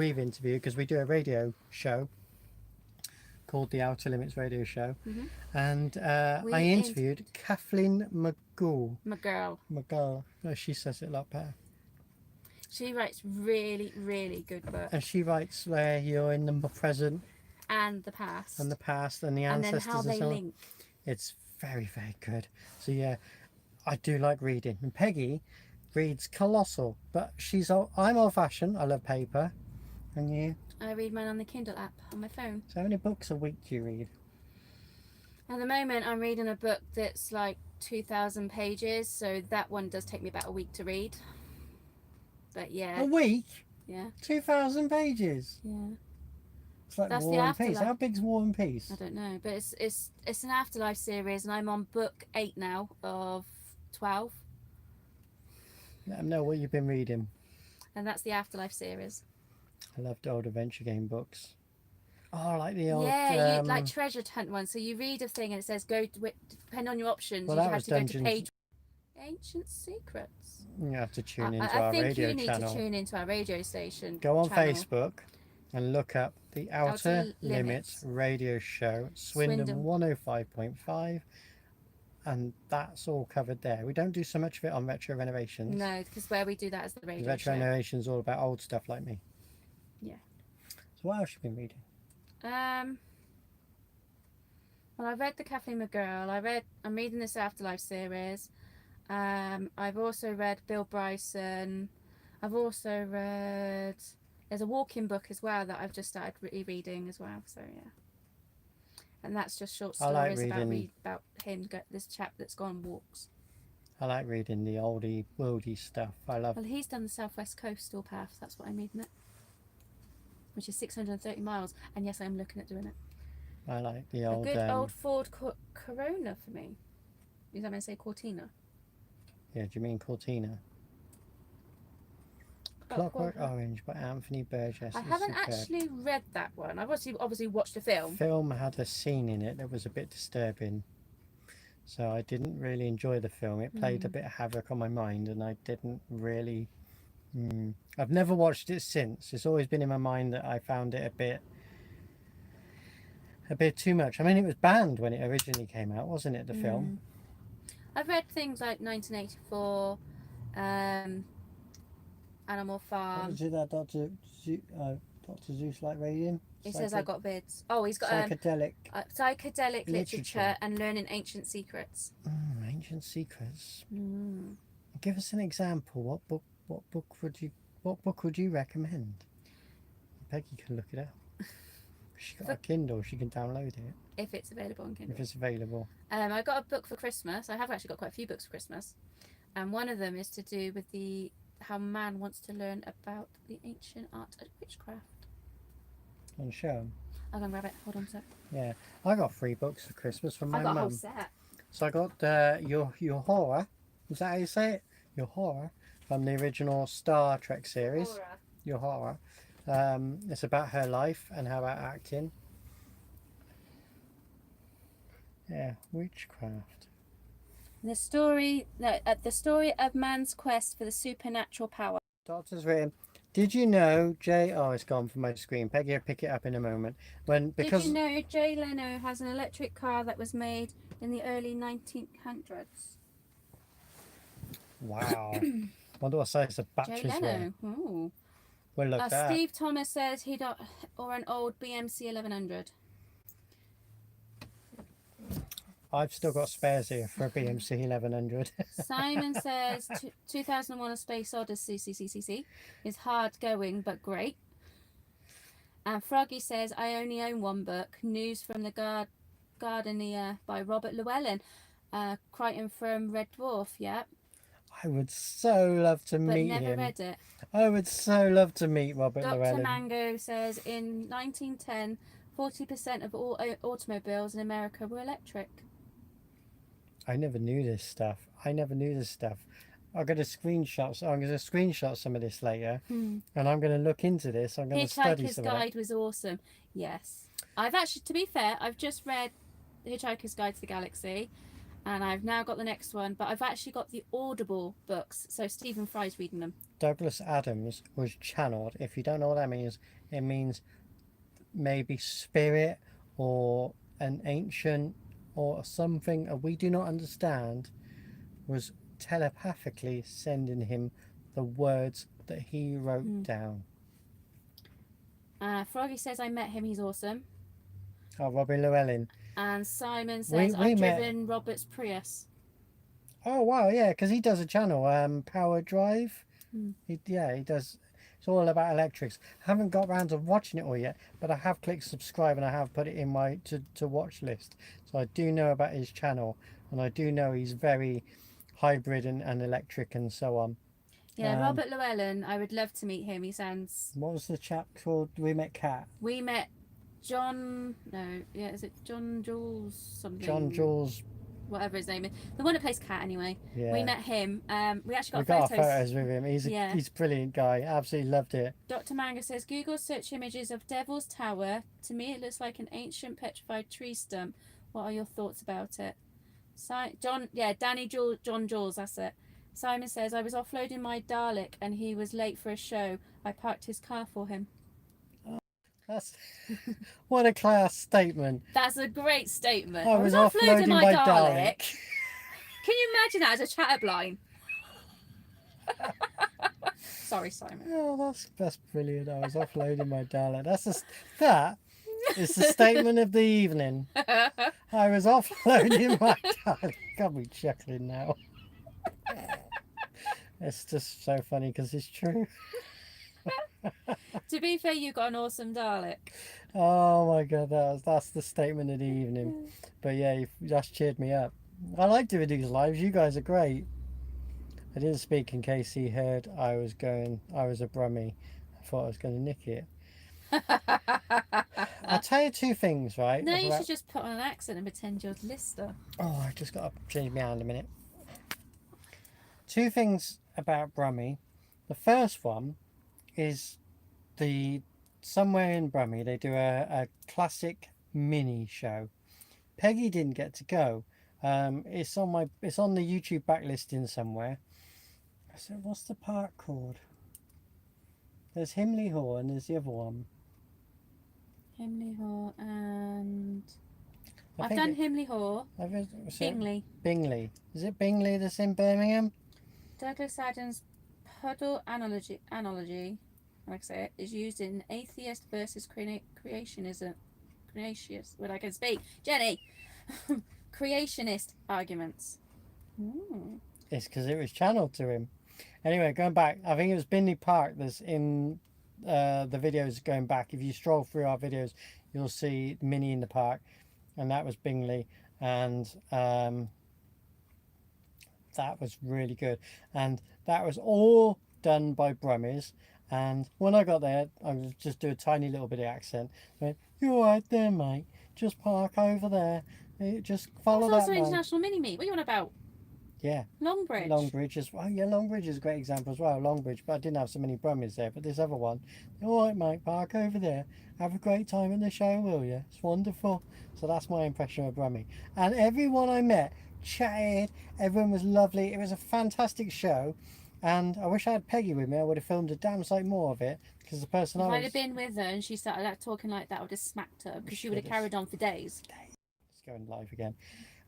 we do a radio show called the Outer Limits Radio Show, and I interviewed Kathleen McGirl. McGill. No, she says it a lot better. She writes really, really good books. And she writes where you're in the present And the past. and the past and the and then ancestors how and they so on. link. It's very, very good. So yeah, I do like reading. And Peggy reads colossal, but I'm old-fashioned. I love paper. And you? I read mine on the Kindle app on my phone. So how many books a week do you read? At the moment, I'm reading a book that's like 2,000 pages, so that one does take me about a week to read. But yeah. A week? Yeah. 2,000 pages? Yeah. It's like That's War the and Peace. Afterlife. How big's War and Peace? I don't know, but it's an Afterlife series, and I'm on book 8 now of 12. Let them know what you've been reading. And that's the Afterlife series. I loved old adventure game books. Oh, like the old... Yeah, like treasure hunt one. So you read a thing and it says depending on your options, Well, you that have was to go to Dungeons. page... Ancient Secrets. You have to tune into I our think radio you need channel. to tune into our radio station. Go on channel. Facebook and look up the Outer Limits radio show, Swindon 105.5, and that's all covered there. We don't do so much of it on Retro Renovations. No, because where we do that is the radio Retro show. Renovations all about old stuff like me. Yeah. So what else have you been reading? Well, I read The Kathleen McGirl. I'm reading this Afterlife series. I've also read Bill Bryson. I've also read... There's a walking book as well that I've just started rereading as well. So yeah, and that's just short stories about him, this chap that's gone walks. I like reading the oldie worldy stuff. I love. Well, he's done the Southwest Coastal Path. That's what I'm reading it, which is 630 miles. And yes, I'm looking at doing it. I like the old. A good old Ford Corona for me. Is that meant to say Cortina? Yeah, do you mean Cortina? Clockwork Orange by Anthony Burgess. I haven't actually read that one. I've obviously watched the film. The film had a scene in it that was a bit disturbing, so I didn't really enjoy the film. It played a bit of havoc on my mind, and I didn't really. I've never watched it since. It's always been in my mind that I found it a bit too much. I mean, it was banned when it originally came out, wasn't it? The film. I've read things like 1984. Animal Farm. What was it that Dr. Zeus like reading? He says I got vids. Oh, he's got psychedelic literature and learning ancient secrets. Ancient secrets. Give us an example. What book would you recommend? Peggy can look it up. She's got a Kindle. She can download it if it's available on Kindle. If it's available. I got a book for Christmas. I have actually got quite a few books for Christmas, and one of them is to do with how man wants to learn about the ancient art of witchcraft. On show 'em. I'll go and grab it. Hold on a sec. Yeah, I got 3 books for Christmas from my mum. I got a whole set. So I got your horror. Is that how you say it? Your horror from the original Star Trek series. Your horror. It's about her life and how about acting. Yeah, witchcraft. The story of man's quest for the supernatural power. Doctor's written. Did you know it's gone from my screen. Peggy will pick it up in a moment. Did you know Jay Leno has an electric car that was made in the early 1900s? Wow. Wonder what size the batteries Jay Leno. were. Ooh. Well, look that. Steve Thomas says or an old BMC 1100. I've still got spares here for a BMC 1100. Simon says 2001 A Space Odyssey CCCC is hard going but great. And Froggy says I only own 1 book, News from the Gardenia by Robert Llewellyn. Crichton from Red Dwarf, yeah. I would so love to meet him. But never read it. I would so love to meet Robert Llewellyn. Dr. Mango says in 1910, 40% of all automobiles in America were electric. I never knew this stuff. I'm going to screenshot some of this later, and I'm going to look into this. I'm going to study some of it. Hitchhiker's Guide was awesome. Yes. I've actually, to be fair, I've just read Hitchhiker's Guide to the Galaxy, and I've now got the next one, but I've actually got the Audible books, so Stephen Fry's reading them. Douglas Adams was channeled. If you don't know what that means, it means maybe spirit or an ancient or something we do not understand was telepathically sending him the words that he wrote down. Froggy says I met him, he's awesome. Oh, Robin Llewellyn. And Simon says I've driven Robert's Prius. Oh wow, yeah, because he does a channel, Power Drive. Hmm. He does. It's all about electrics. Haven't got round to watching it all yet, but I have clicked subscribe and I have put it in my to watch list. So I do know about his channel, and I do know he's very hybrid and electric and so on. Yeah, Robert Llewellyn. I would love to meet him. He sounds. What was the chap called? We met Cat. We met John. No, yeah, is it John Jules something? John Jules. Whatever his name is, the one that plays Cat anyway. Yeah. We met him. We actually We got got our photos with him. He's a brilliant guy. Absolutely loved it. Dr. Manga says Google search images of Devil's Tower. To me, it looks like an ancient petrified tree stump. What are your thoughts about it? John Jules, that's it. Simon says I was offloading my Dalek and he was late for a show. I parked his car for him. That's what a class statement. That's a great statement. I was offloading my Dalek. Can you imagine that as a chatterblind? Sorry, Simon. Oh, that's brilliant. I was offloading my Dalek. That is the statement of the evening. I was offloading my Dalek. Got me chuckling now. It's just so funny because it's true. To be fair, you got an awesome Dalek. Oh my god, that's the statement of the evening. But yeah, you've just cheered me up. I like doing these lives. You guys are great. I didn't speak in case he heard I was a brummie. I thought I was going to nick it. I'll tell you two things, right? No, you should just put on an accent and pretend you're Lister. Oh, I just got to change my hand a minute. Two things about Brummie. The first one is somewhere in Brummie they do a classic mini show. Peggy didn't get to go. It's on the YouTube backlisting somewhere. So what's the park called? There's Himley Hall and there's the other one. Himley Hall and I've done Himley Hall. Bingley. Bingley. Is it Bingley that's in Birmingham? Douglas Adams' puddle analogy, like I say it, is used in atheist versus creationism. When I can speak, Jenny. Creationist arguments. Ooh. It's because it was channeled to him. Anyway, going back, I think it was Bingley Park that's in the videos going back. If you stroll through our videos, you'll see Minnie in the park, and that was Bingley, and that was really good, and that was all done by Brummies. And when I got there, I was just do a tiny little bit of accent. I went, "You all right there, mate? Just park over there. Just follow that." It's also International Mini Meet. What are you on about? Yeah. Longbridge. Longbridge is, oh yeah, Longbridge is a great example as well. Longbridge, but I didn't have so many Brummies there. But this other one, all right, mate, park over there. Have a great time in the show, will you? It's wonderful. So that's my impression of Brummie. And everyone I met chatted. Everyone was lovely. It was a fantastic show. And I wish I had Peggy with me. I would have filmed a damn sight more of it because the person if I'd have been with her and she started talking like that, I would have smacked her because she would have carried on for days. It's going live again.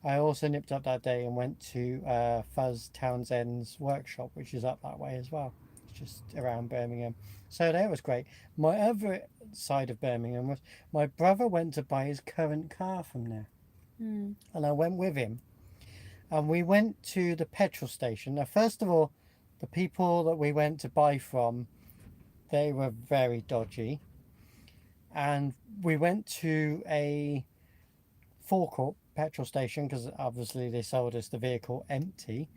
I also nipped up that day and went to Fuzz Townsend's workshop, which is up that way as well. It's just around Birmingham. So that was great. My other side of Birmingham was my brother went to buy his current car from there. And I went with him. And we went to the petrol station. Now, first of all, the people that we went to buy from, they were very dodgy. And we went to a forecourt petrol station because obviously they sold us the vehicle empty.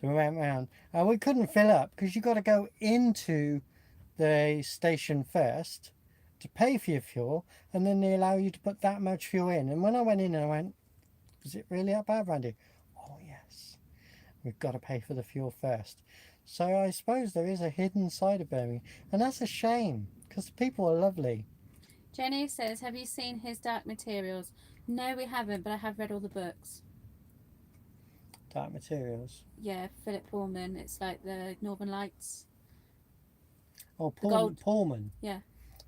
So we went around and we couldn't fill up because you got to go into the station first to pay for your fuel, and then they allow you to put that much fuel in. And when I went in, I went, "Was it really that bad, Randy?" "Oh yes, we've got to pay for the fuel first." So I suppose there is a hidden side of Birmingham, and that's a shame because the people are lovely. Jenny says, have you seen his Dark Materials? No, we haven't, but I have read all the books. Dark Materials. Yeah, Philip Pullman. It's like the Northern Lights. Oh, Pullman. Yeah.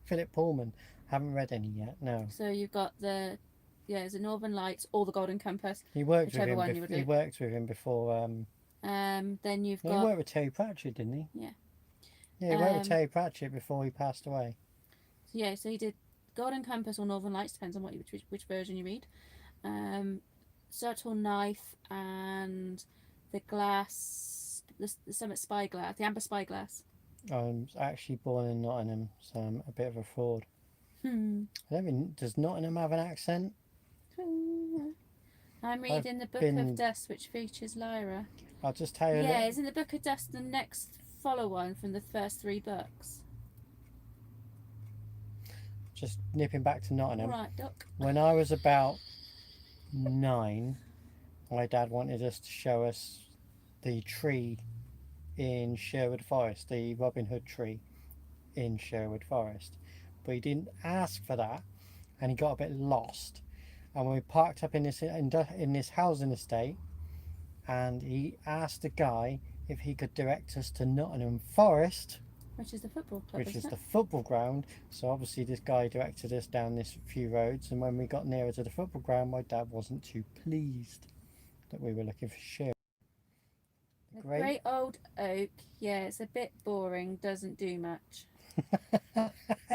Philip Pullman. Haven't read any yet, no. So you've got there's the Northern Lights or the Golden Compass. He worked with him. One you would do. He worked with him before. Then you've got. He worked with Terry Pratchett, didn't he? Yeah. Yeah, he worked with Terry Pratchett before he passed away. Yeah, so he did Golden Compass or Northern Lights, depends on which version you read. Subtle Knife and the glass, the Summit Spyglass, the amber spyglass. I'm actually born in Nottingham, so I'm a bit of a fraud. Hmm. Does Nottingham have an accent? I'm reading the Book of Dust, which features Lyra. I'll just tell you. Yeah, isn't the Book of Dust the next follow-on from the first 3 books? Just nipping back to Nottingham. Right, Doc. When I was about 9, my dad wanted us to show us the tree in Sherwood Forest, the Robin Hood tree in Sherwood Forest. But he didn't ask for that, and he got a bit lost. And we parked up in this housing estate, and he asked the guy if he could direct us to Nottingham Forest, Which is the football club, which is isn't the it? football ground. So obviously this guy directed us down this few roads, and when we got nearer to the football ground, my dad wasn't too pleased that we were looking for Sherwood. The great old oak, yeah, it's a bit boring, doesn't do much.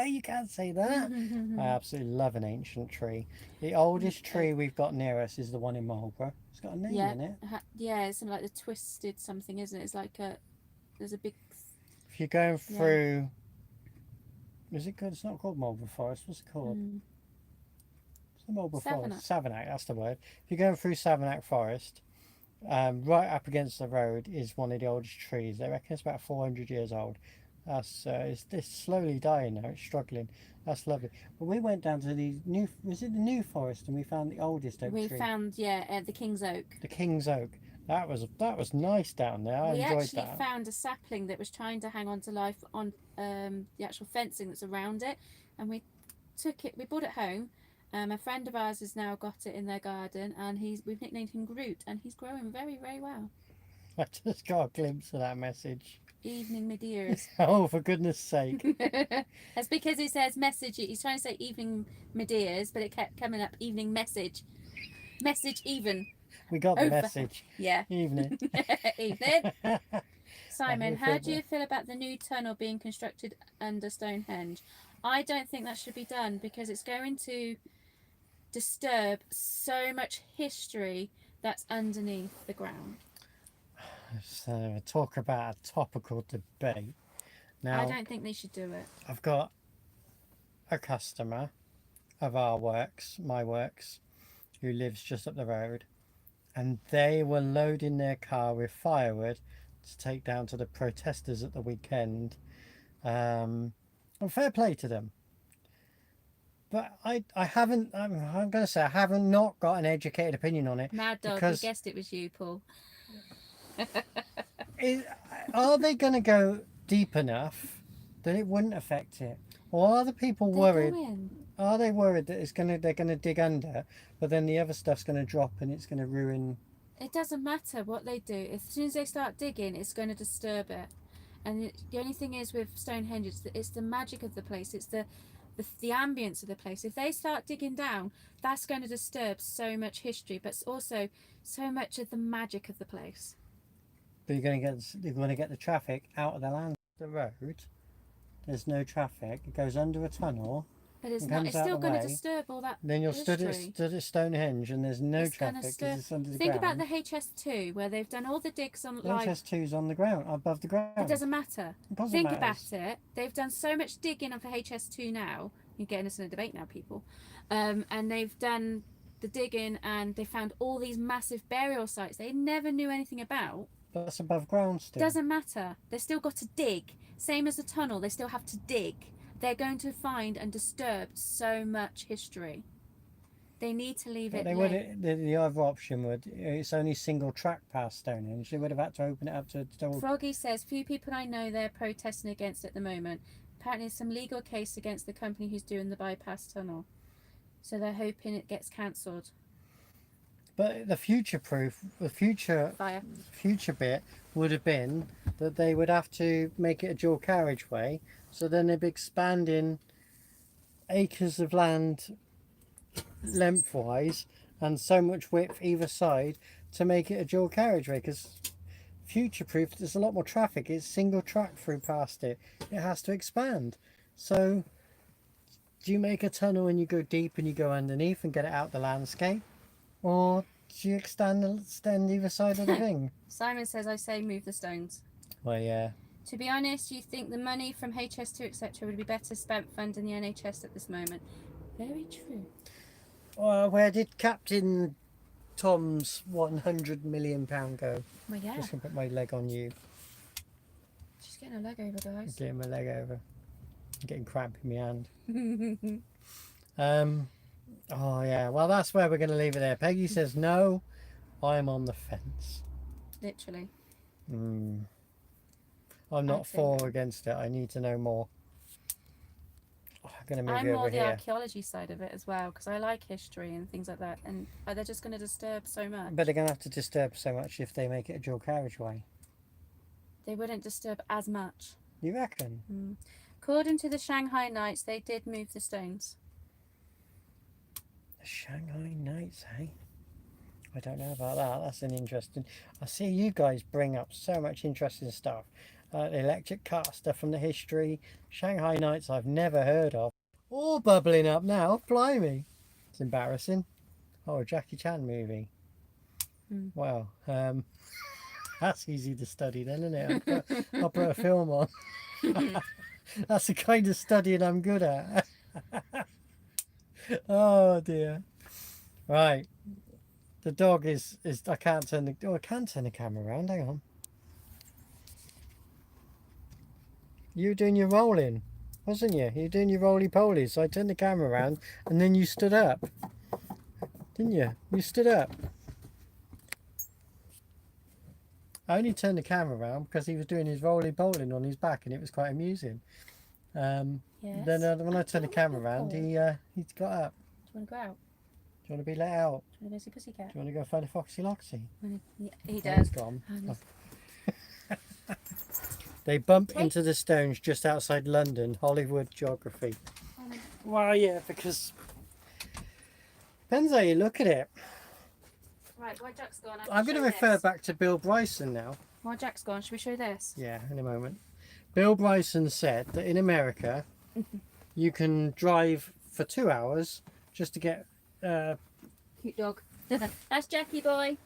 You can't say that. I absolutely love an ancient tree. The oldest tree we've got near us is the one in Marlborough. It's got a name in it. Yeah, it's something like the twisted something, isn't it? It's like there's a big... If you're going through... Is it good? It's not called Marlborough Forest. What's it called? It's the Marlborough Forest. Savernake, that's the word. If you're going through Savernake Forest, right up against the road is one of the oldest trees. They reckon it's about 400 years old. That's it's slowly dying now. It's struggling. That's lovely. But we went down to the new. Was it the New Forest? And we found the oldest oak tree. We found the King's Oak. The King's Oak. That was nice down there. I enjoyed that. We actually found a sapling that was trying to hang on to life on the actual fencing that's around it, and we took it. We brought it home. A friend of ours has now got it in their garden, and we've nicknamed him Groot, and he's growing very, very well. I just got a glimpse of that message. Evening, my dears. Oh, for goodness sake. That's because he says message. He's trying to say evening, my dears, but it kept coming up evening message. Message even. We got the message. Yeah. Evening. Evening. Simon, how do you feel about the new tunnel being constructed under Stonehenge? I don't think that should be done because it's going to disturb so much history that's underneath the ground. So talk about a topical debate. Now, I don't think they should do it. I've got a customer of my works, who lives just up the road, and they were loading their car with firewood to take down to the protesters at the weekend. And fair play to them. But I haven't, I'm going to say I haven't not got an educated opinion on it. Mad dog, you guessed it was you, Paul. Are they going to go deep enough that it wouldn't affect it, or are the people worried? Are they worried that they're going to dig under, but then the other stuff's going to drop and it's going to ruin? It doesn't matter what they do. As soon as they start digging, it's going to disturb it. And the only thing is with Stonehenge, it's the magic of the place. It's the ambience of the place. If they start digging down, that's going to disturb so much history, but it's also so much of the magic of the place. But you're going to get the traffic out of the road. There's no traffic. It goes under a tunnel. But it's still going to disturb all that. Then you're stood at Stonehenge and there's no traffic because it's under the ground. Think about the HS2 where they've done all the digs on. The HS2's on the ground, above the ground. It doesn't matter. Think about it. They've done so much digging of the HS2 now. You're getting us in a debate now, people. And they've done the digging and they found all these massive burial sites they never knew anything about. But that's above ground still. Doesn't matter. They've still got to dig. Same as the tunnel, they still have to dig. They're going to find and disturb so much history. They need to leave it. The other option it's only single track past Stonehenge. They would have had to open it up to. Froggy says, few people I know they're protesting against it at the moment. Apparently there's some legal case against the company who's doing the bypass tunnel. So they're hoping it gets cancelled. But the future bit would have been that they would have to make it a dual carriageway. So then they'd be expanding acres of land lengthwise and so much width either side to make it a dual carriageway, because future proof, there's a lot more traffic. It's single track through past it. It has to expand. So do you make a tunnel and you go deep and you go underneath and get it out the landscape, or do you extend either side of the thing? Simon says, I say move the stones. Well, yeah. To be honest, you think the money from HS2 etc. would be better spent funding the NHS at this moment. Very true. Where did Captain Tom's £100 million go? Well, yeah. Just gonna put my leg on you. She's getting her leg over, guys. Getting my leg over. I'm getting cramp in my hand. Oh yeah. Well, that's where we're going to leave it there. Peggy says no. I'm on the fence. Literally. I'm not for or against it. I need to know more. I'm going to move I'm you more over the here. archaeology side of it as well, because I like history and things like that, and they're just going to disturb so much. But they're going to have to disturb so much if they make it a dual carriageway. They wouldn't disturb as much. You reckon? According to the Shanghai Knights, they did move the stones. The Shanghai Knights, eh? I don't know about that. That's an interesting... I see you guys bring up so much interesting stuff. Electric car stuff from the history. Shanghai Knights I've never heard of. All bubbling up now. Blimey. It's embarrassing. Oh, a Jackie Chan movie. Well, that's easy to study then, isn't it? I'll put a film on. That's the kind of studying I'm good at. Oh dear. Right. The dog is I can't turn the... Oh, I can turn the camera around. Hang on. You were doing your rolling, wasn't you? You were doing your roly-poly. So I turned the camera around and then you stood up. Didn't you? You stood up. I only turned the camera around because he was doing his roly-poling on his back and it was quite amusing. Yes. Then when I turned the camera around, he got up. Do you want to go out? Do you want to be let out? Do you want to go see Pussycat? Do you want to go find a Foxy Loxy? Yeah, he Oh, does. he's gone. They bump into the stones just outside London. Hollywood geography. Well, yeah, because depends how you look at it. Right, while Jack's gone, I'm going to refer back to Bill Bryson now. While Jack's gone, should we show this? Yeah, in a moment. Bill Bryson said that in America, you can drive for 2 hours just to get... Cute dog. That's Jackie boy.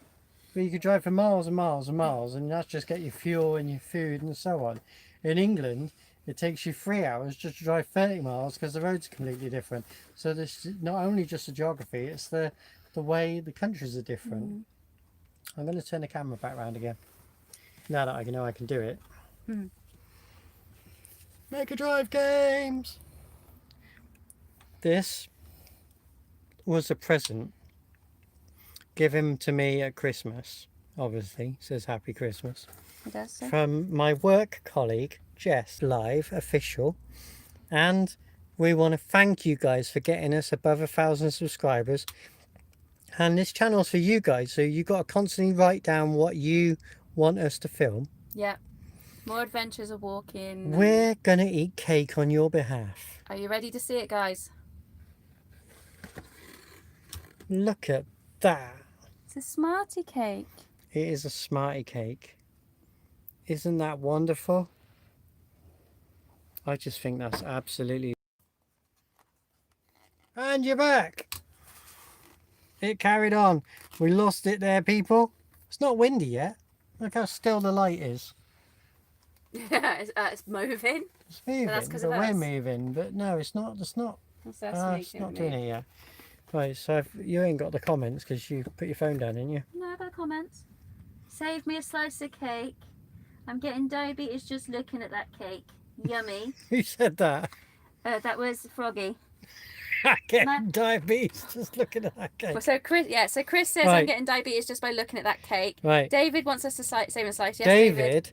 But you could drive for miles and miles and miles, and that's just get your fuel and your food and so on. In England, it takes you 3 hours just to drive 30 miles because the roads are completely different. So this is not only just the geography, it's the way the countries are different. I'm going to turn the camera back round again. Now that I know I can do it. Mega Drive games! This was a present given to me at Christmas, obviously, says Happy Christmas, It does, so. from my work colleague, Jess, live, official, and we want to thank you guys for getting us above 1,000 subscribers, and this channel's for you guys, so you got to constantly write down what you want us to film. Yeah. More adventures of walking. We're going to eat cake on your behalf. Are you ready to see it, guys? Look at that. It's a Smartie cake. It is a Smartie cake. Isn't that wonderful? I just think that's absolutely... And you're back. It carried on. We lost it there, people. It's not windy yet. Look how still the light is. Yeah, it's moving. It's moving, that's 'cause but of we're us. moving. But no, it's not. It's not. It's It's not doing it yet. Right, so you ain't got the comments because you put your phone down, didn't you? No, I got comments. Save me a slice of cake. I'm getting diabetes just looking at that cake. Yummy. Who said that? That was Froggy. I get No. diabetes just looking at that cake. Well, so Chris says I'm Right. getting diabetes just by looking at that cake. Right. David wants us to save him a slice. Yes, David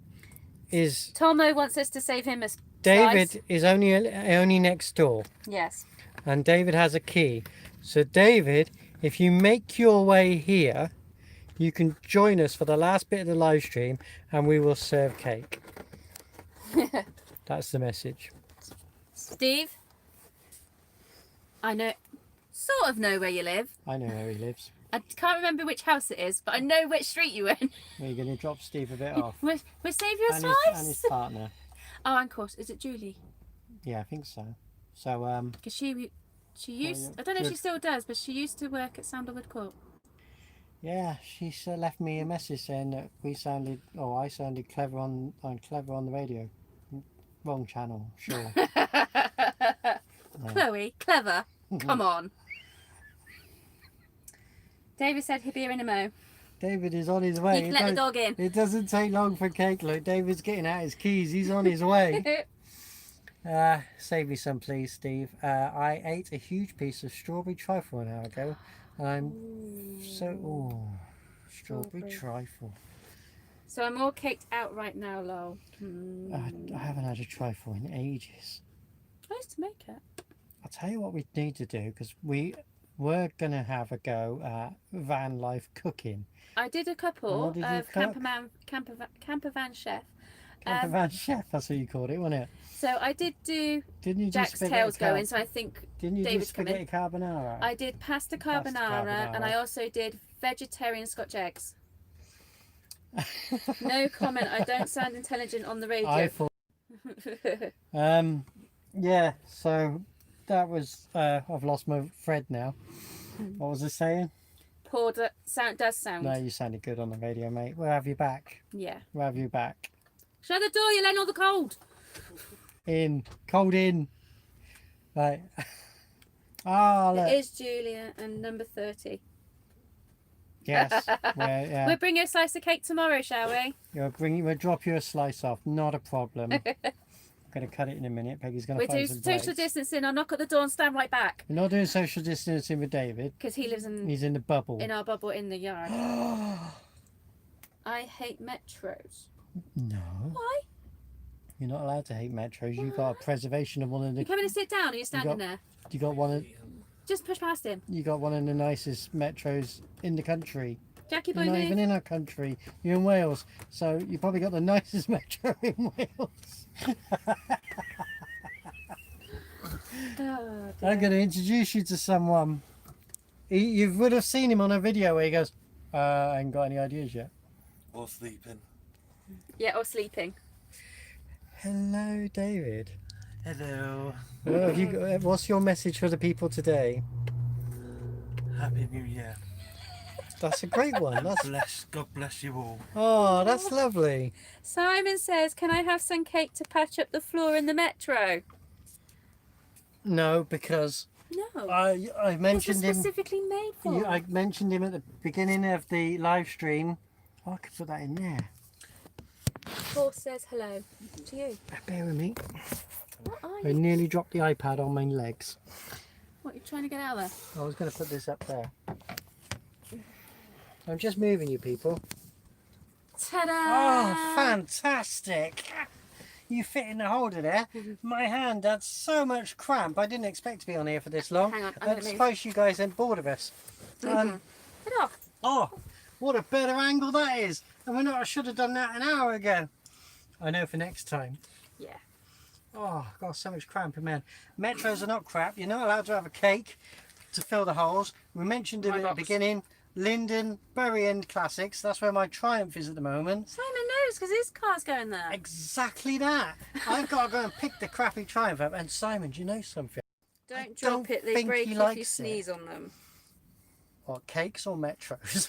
is Tomo wants us to save him a slice. David is only next door, Yes. and David has a key. So David, if you make your way here, you can join us for the last bit of the live stream, and we will serve cake. That's the message. Steve, I sort of know where you live. I know where he lives. I can't remember which house it is, but I know which street you're in. Are you going to drop Steve a bit off? We'll save you a And slice. his partner. Oh, and of course, is it Julie? Yeah, I think so. So Because she used, yeah. I don't know if she Good. still does, but she used to work at Sandalwood Court. Yeah, she left me a message saying that I sounded clever on the radio. Wrong channel, sure. Chloe, clever. Come on. David said he'd be here in a mo. David is on his way. You can let the dog in. It doesn't take long for cake. Look, David's getting out his keys. He's on his way. Save me some, please, Steve. I ate a huge piece of strawberry trifle an hour ago. Strawberry trifle. So I'm all caked out right now, lol. I haven't had a trifle in ages. I used to make it. I'll tell you what we need to do, because we're going to have a go at van life cooking. I did a couple What did you of cook? camper van chef. Camper van chef, that's what you called it, wasn't it? So I did do Didn't you do Jack's tails going, so I think Didn't you David's do spaghetti carbonara? I did pasta carbonara, and I also did vegetarian Scotch eggs. No comment. I don't sound intelligent on the radio. I thought. Yeah. So that was. I've lost my thread now. What was I saying? Does sound. No, you sounded good on the radio, mate. We'll have you back. Yeah. We'll have you back. Shut the door. You're letting all the cold. Cold in. Right. Look. It is Julia and number 30. Yes. Yeah. We'll bring you a slice of cake tomorrow, shall we? We'll drop you a slice off. Not a problem. I'm going to cut it in a minute. Peggy's going to find some social plates. distancing. I'll knock at the door and stand right back. We're not doing social distancing with David. Because he lives in... He's in the bubble. In our bubble in the yard. I hate metros. No. Why? You're not allowed to hate metros. You've got a preservation of one of the... You coming to sit down or are you standing there? You got one of... Just push past him. You got one of the nicest metros in the country. Jackie boy, You're not move. even in our country. You're in Wales. So you probably got the nicest metro in Wales. Oh, I'm going to introduce you to someone. You would have seen him on a video where he goes, I ain't got any ideas yet. Or sleeping. Yeah, or sleeping. Hello, David. Hello. What's your message for the people today? Happy New Year. That's a great one. God bless you all. Oh, that's lovely. Simon says, can I have some cake to patch up the floor in the metro? No, because No. I mentioned this was him. specifically made for. I mentioned him at the beginning of the live stream. Oh, I could put that in there. Paul says hello to you. Bear with me. What are I you? nearly dropped the iPad on my legs. What are you trying to get out of there? I was going to put this up there. I'm just moving you people. Ta-da! Oh, fantastic! You fit in the holder there. My hand had so much cramp. I didn't expect to be on here for this long. Hang on, I'm I gonna move. suppose you guys ain't bored of us. Get off. Oh, what a better angle that is. And I should have done that an hour ago. I know for next time. Yeah. Oh, I've got so much cramp in man. Metros are not crap. You're not allowed to have a cake to fill the holes. We mentioned it My at the box. beginning. Linden, Bury End Classics. That's where my Triumph is at the moment. Simon knows because his car's going there. Exactly that. I've got to go and pick the crappy Triumph up. And Simon, do you know something? Don't don't drop it. They think break he if you likes it. sneeze on them. What, cakes or Metros?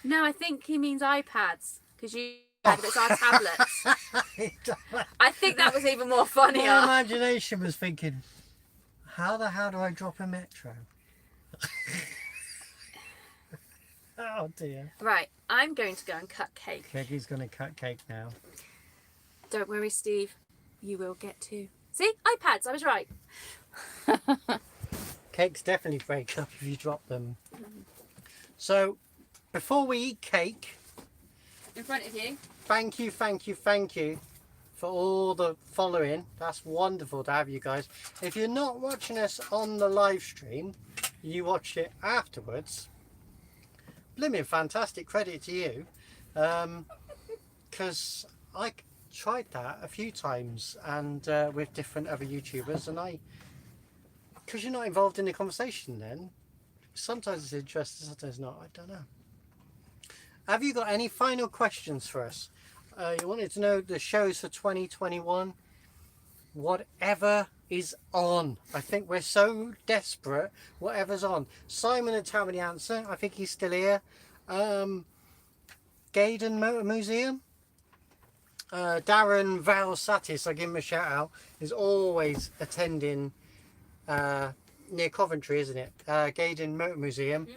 No, I think he means iPads because it's our tablets. I think that was even more My funnier. imagination was thinking, how the hell do I drop a Metro? Oh dear. Right, I'm going to go and cut cake. Peggy's going to cut cake now. Don't worry, Steve. You will get to. See? iPads, I was right. Cakes definitely break up if you drop them. So, before we eat cake, In front of you. thank you for all the following. That's wonderful to have you guys. If you're not watching us on the live stream, you watched it afterwards. Blimmin' fantastic credit to you. Because I tried that a few times and with different other YouTubers, and because you're not involved in the conversation then, sometimes it's interesting, sometimes not, I don't know. Have you got any final questions for us? You wanted to know the shows for 2021, whatever is on. I think we're so desperate. Whatever's on. Simon will tell me the answer. I think he's still here. Gaydon Motor Museum. Darren Valsatis, I give him a shout out, is always attending near Coventry, isn't it? Gaydon Motor Museum.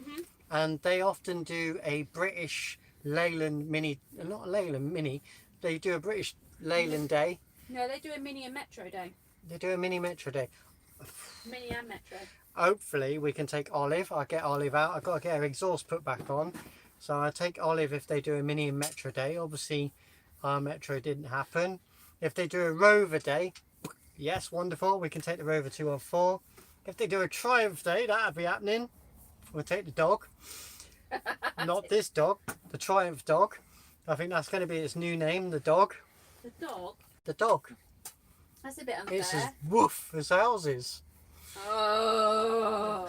And they often do a British Leyland Mini, not a Leyland Mini, they do a British Leyland Day. No, they do a mini and metro day. They do a mini metro day. Mini and metro. Hopefully we can take Olive. I'll get Olive out. I've got to get her exhaust put back on. So I'll take Olive if they do a mini and metro day. Obviously our metro didn't happen. If they do a Rover day, yes, wonderful. We can take the Rover 214. If they do a Triumph day, that'll be happening. We'll take the dog. Not this dog, the Triumph dog. I think that's going to be its new name, the dog. The dog? The dog. That's a bit unfair. It's as woof as ours is. Oh.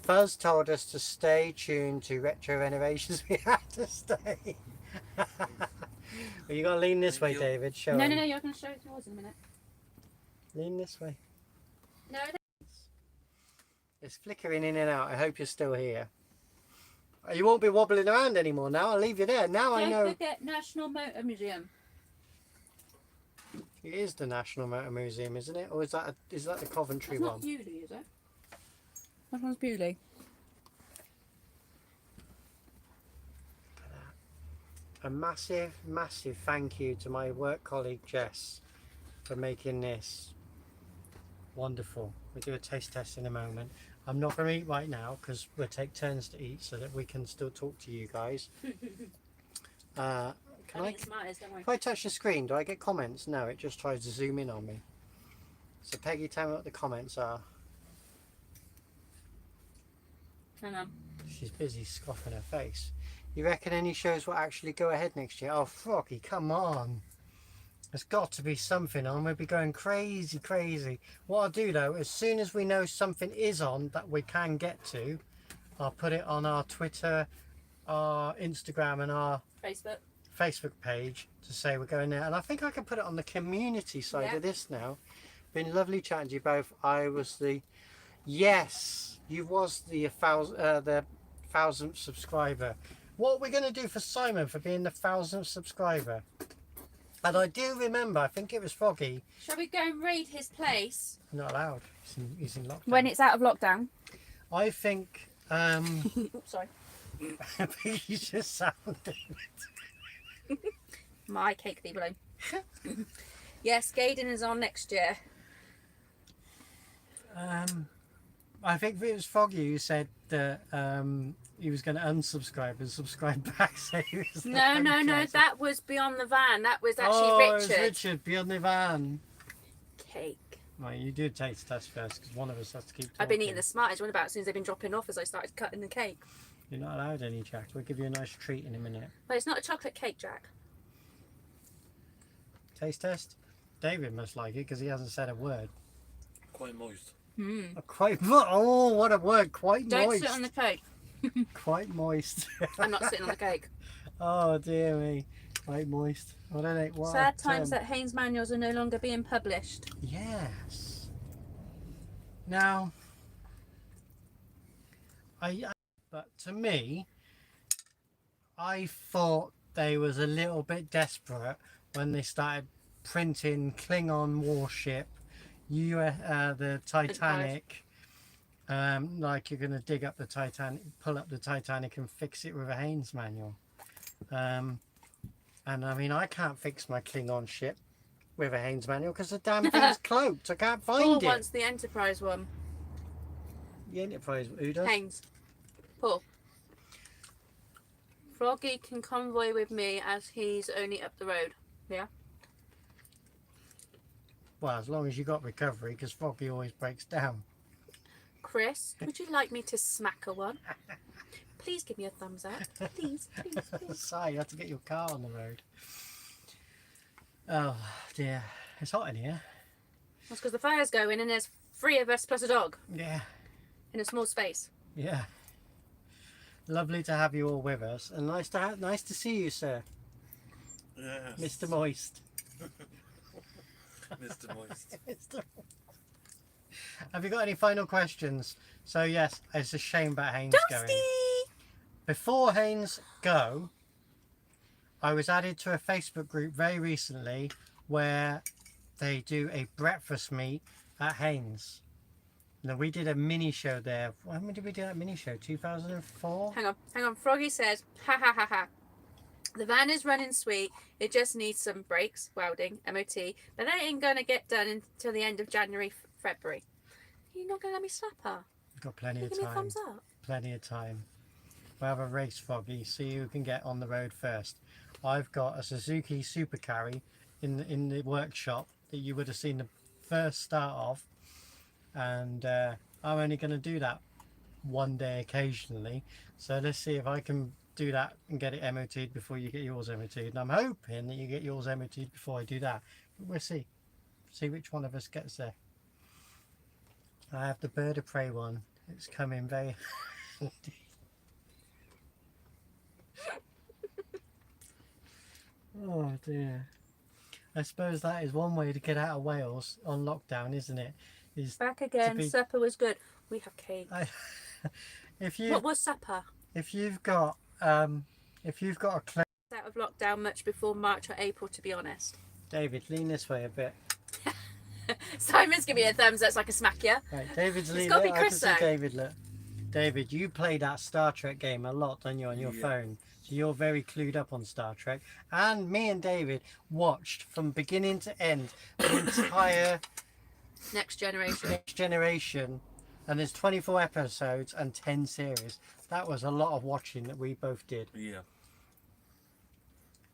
Fuzz told us to stay tuned to Retro Renovations. We have to stay. Well, you got to lean this way, David. Show No, him. you're going to show yours in a minute. Lean this way. No, It's flickering in and out. I hope you're still here. You won't be wobbling around anymore now. I'll leave you there. Now I know. Don't forget National Motor Museum. It is the National Motor Museum, isn't it? Or is that the Coventry That's one? not Bewley, is it? Which one's Bewley? A massive, massive thank you to my work colleague Jess for making this wonderful. We'll do a taste test in a moment. I'm not going to eat right now because we'll take turns to eat so that we can still talk to you guys. If I touch the screen, do I get comments? No, it just tries to zoom in on me. So Peggy, tell me what the comments are. Hang on. She's busy scoffing her face. You reckon any shows will actually go ahead next year? Oh, Froggy, come on. There's got to be something on. We'll be going crazy, crazy. What I'll do though, as soon as we know something is on that we can get to, I'll put it on our Twitter, our Instagram and our Facebook page to say we're going there. And I think I can put it on the community side of this now. Been lovely chatting to you both. I was the... Yes, you was the 1,000th subscriber. What are we going to do for Simon for being the 1,000th subscriber? And I do remember, I think it was Froggy. Shall we go and raid his place? Not allowed. He's in lockdown. When it's out of lockdown. I think... Oops, sorry. you just sounded... My cake the balloon. Yes, Gaydon is on next year. I think it was Foggy who said that he was going to unsubscribe and subscribe back. So he was No, that was Beyond the Van. That was actually Richard. Richard. It was Richard, beyond the van. Cake. Right, you do taste test first because one of us has to keep talking. I've been eating the smartest one about as soon as they've been dropping off as I started cutting the cake. You're not allowed any, Jack. We'll give you a nice treat in a minute. But it's not a chocolate cake, Jack. Taste test? David must like it because he hasn't said a word. Quite moist. Quite... Oh, what a word. Quite Don't moist. sit on the cake. Quite moist. I'm not sitting on the cake. Oh, dear me. Quite moist. I don't know what. Sad times that Haynes manuals are no longer being published. Yes. Now, but to me, I thought they was a little bit desperate when they started printing Klingon warship, the Titanic, like you're going to dig up the Titanic, pull up the Titanic and fix it with a Haynes manual. And I mean, I can't fix my Klingon ship with a Haynes manual because the damn thing's cloaked. I can't find it. Paul wants the Enterprise one. The Enterprise, who does? Haynes. Paul. Froggy can convoy with me as he's only up the road. Yeah? Well, as long as you got recovery, because Froggy always breaks down. Chris, would you like me to smack a one? Please give me a thumbs up. Please, please, please. Sorry, you have to get your car on the road. Oh, dear. It's hot in here. That's because the fire's going and there's 3 of us plus a dog Yeah, in a small space. yeah. Lovely to have you all with us, and nice to see you, sir, Yes. Mr. Moist. Mr. Moist. Have you got any final questions? So yes, it's a shame about Haynes going. Toasty! Before Haynes go, I was added to a Facebook group very recently where they do a breakfast meet at Haynes. Now we did a mini show there. When did we do that mini show? 2004? Hang on. Froggy says, ha ha ha ha. The van is running sweet. It just needs some brakes, welding, MOT, but that ain't gonna get done until the end of January, February. You're not gonna let me slap her? We've got plenty of Give me a time. thumbs up. Plenty of time. We'll have a race, Foggy. See who can get on the road first. I've got a Suzuki Super Carry in the workshop that you would have seen the first start of, and I'm only going to do that one day occasionally. So let's see if I can do that and get it MOT'd before you get yours MOT'd. And I'm hoping that you get yours MOT'd before I do that. But we'll see. See which one of us gets there. I have the bird of prey one. It's coming very. Oh dear. I suppose that is one way to get out of Wales on lockdown, isn't it? Is Back again. be- Supper was good. We have cake. if you What was supper? if you've got a close. Out of lockdown much before March or April, to be honest. David, lean this way a bit. Simon's giving me a thumbs up so I can smack you. Right, David's leaning. gotta be I can Chris, see though. David. Look, David, you play that Star Trek game a lot, don't you, on your Yeah. phone? So you're very clued up on Star Trek. And me and David watched from beginning to end the entire Next generation. Next Generation, and there's 24 episodes and 10 series. That was a lot of watching that we both did. Yeah.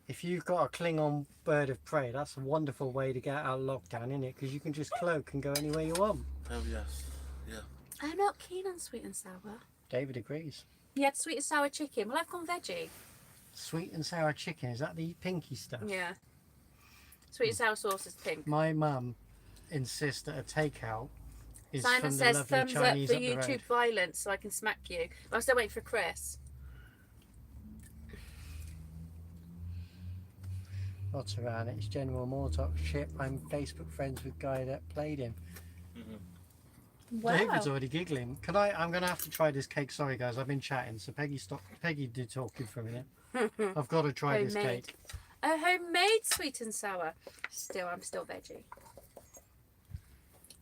If you've got a Klingon bird of prey, that's a wonderful way to get out of lockdown, isn't it? Because you can just cloak and go anywhere you want. Oh yes. Yeah. I'm not keen on sweet and sour. David agrees. You had sweet and sour chicken. Well, I've gone veggie. Sweet and sour chicken, is that the pinky stuff? Yeah. Sweet and sour sauce is pink. My mum insists that a takeout is Simon from the says lovely thumbs Chinese up for up the YouTube road. violence so I can smack you. But I'm still waiting for Chris. Not around, it's General Mortock ship. I'm Facebook friends with guy that played him. Wow. David's already giggling. I'm gonna have to try this cake. Sorry guys, I've been chatting, so Peggy did talking for a minute. I've got to try this Homemade. cake. A homemade sweet and sour. I'm still veggie.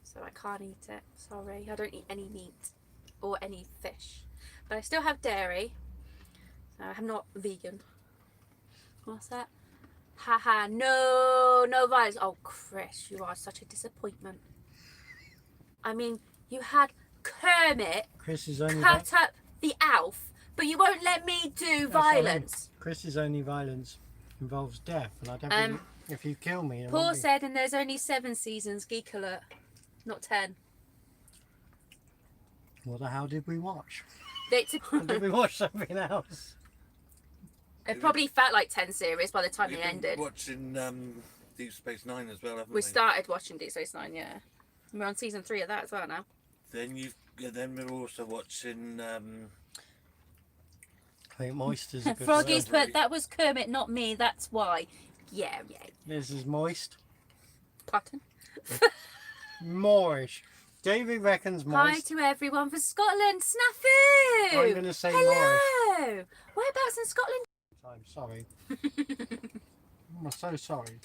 So I can't eat it. Sorry. I don't eat any meat or any fish. But I still have dairy. So I'm not vegan. What's that? Haha, no violence. Oh, Chris, you are such a disappointment. I mean, you had Kermit Chris is only cut up the Alf, but you won't let me do violence. Chris's only violence involves death, and I don't think if you kill me, it Paul won't be. said, and there's only 7 seasons, geek alert. Not 10. What the hell did we watch? It Did we watch something else? probably felt like 10 series by the time We've they been ended. watching Deep Space Nine as well, haven't We started watching Deep Space Nine, yeah. We're on season 3 of that as well now. Then we're also watching I think Moist is a good Froggy's word. put, that was Kermit, not me, that's why. Yeah. This is Moist. Pardon? Moorish. David reckons Hi Moist. to everyone for Scotland. Snafu! I'm going to say Moorish. Hello! Whereabouts in Scotland? I'm sorry. I'm so sorry.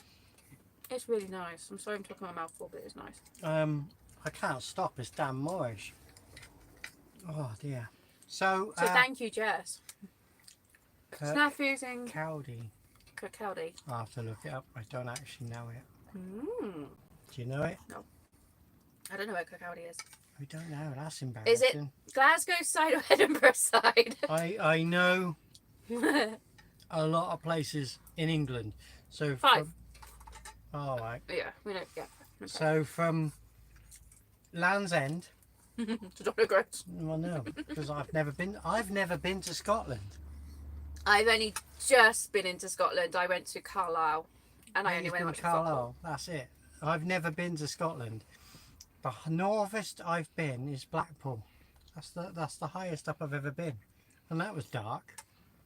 It's really nice. I'm sorry I'm talking my mouth full, but it's nice. I can't stop. It's damn Moorish. Oh dear. So, So thank you, Jess. Snafu's in Cowdy. Kirkcaldy. I'll have to look it up. I don't actually know it. Mm. Do you know it? I don't know where Kirkcaldy is. We don't know. That's embarrassing. Is it Glasgow side or Edinburgh side? I know a lot of places in England. So 5. All right. Yeah, we know. Yeah. So from Land's End. To Dr. Gross. Well, no, because I've never been to Scotland. I've only just been into Scotland. I went to Carlisle, and I only You've went been to to football. Carlisle. That's it. I've never been to Scotland. The northest I've been is Blackpool. That's the highest up I've ever been, and that was dark.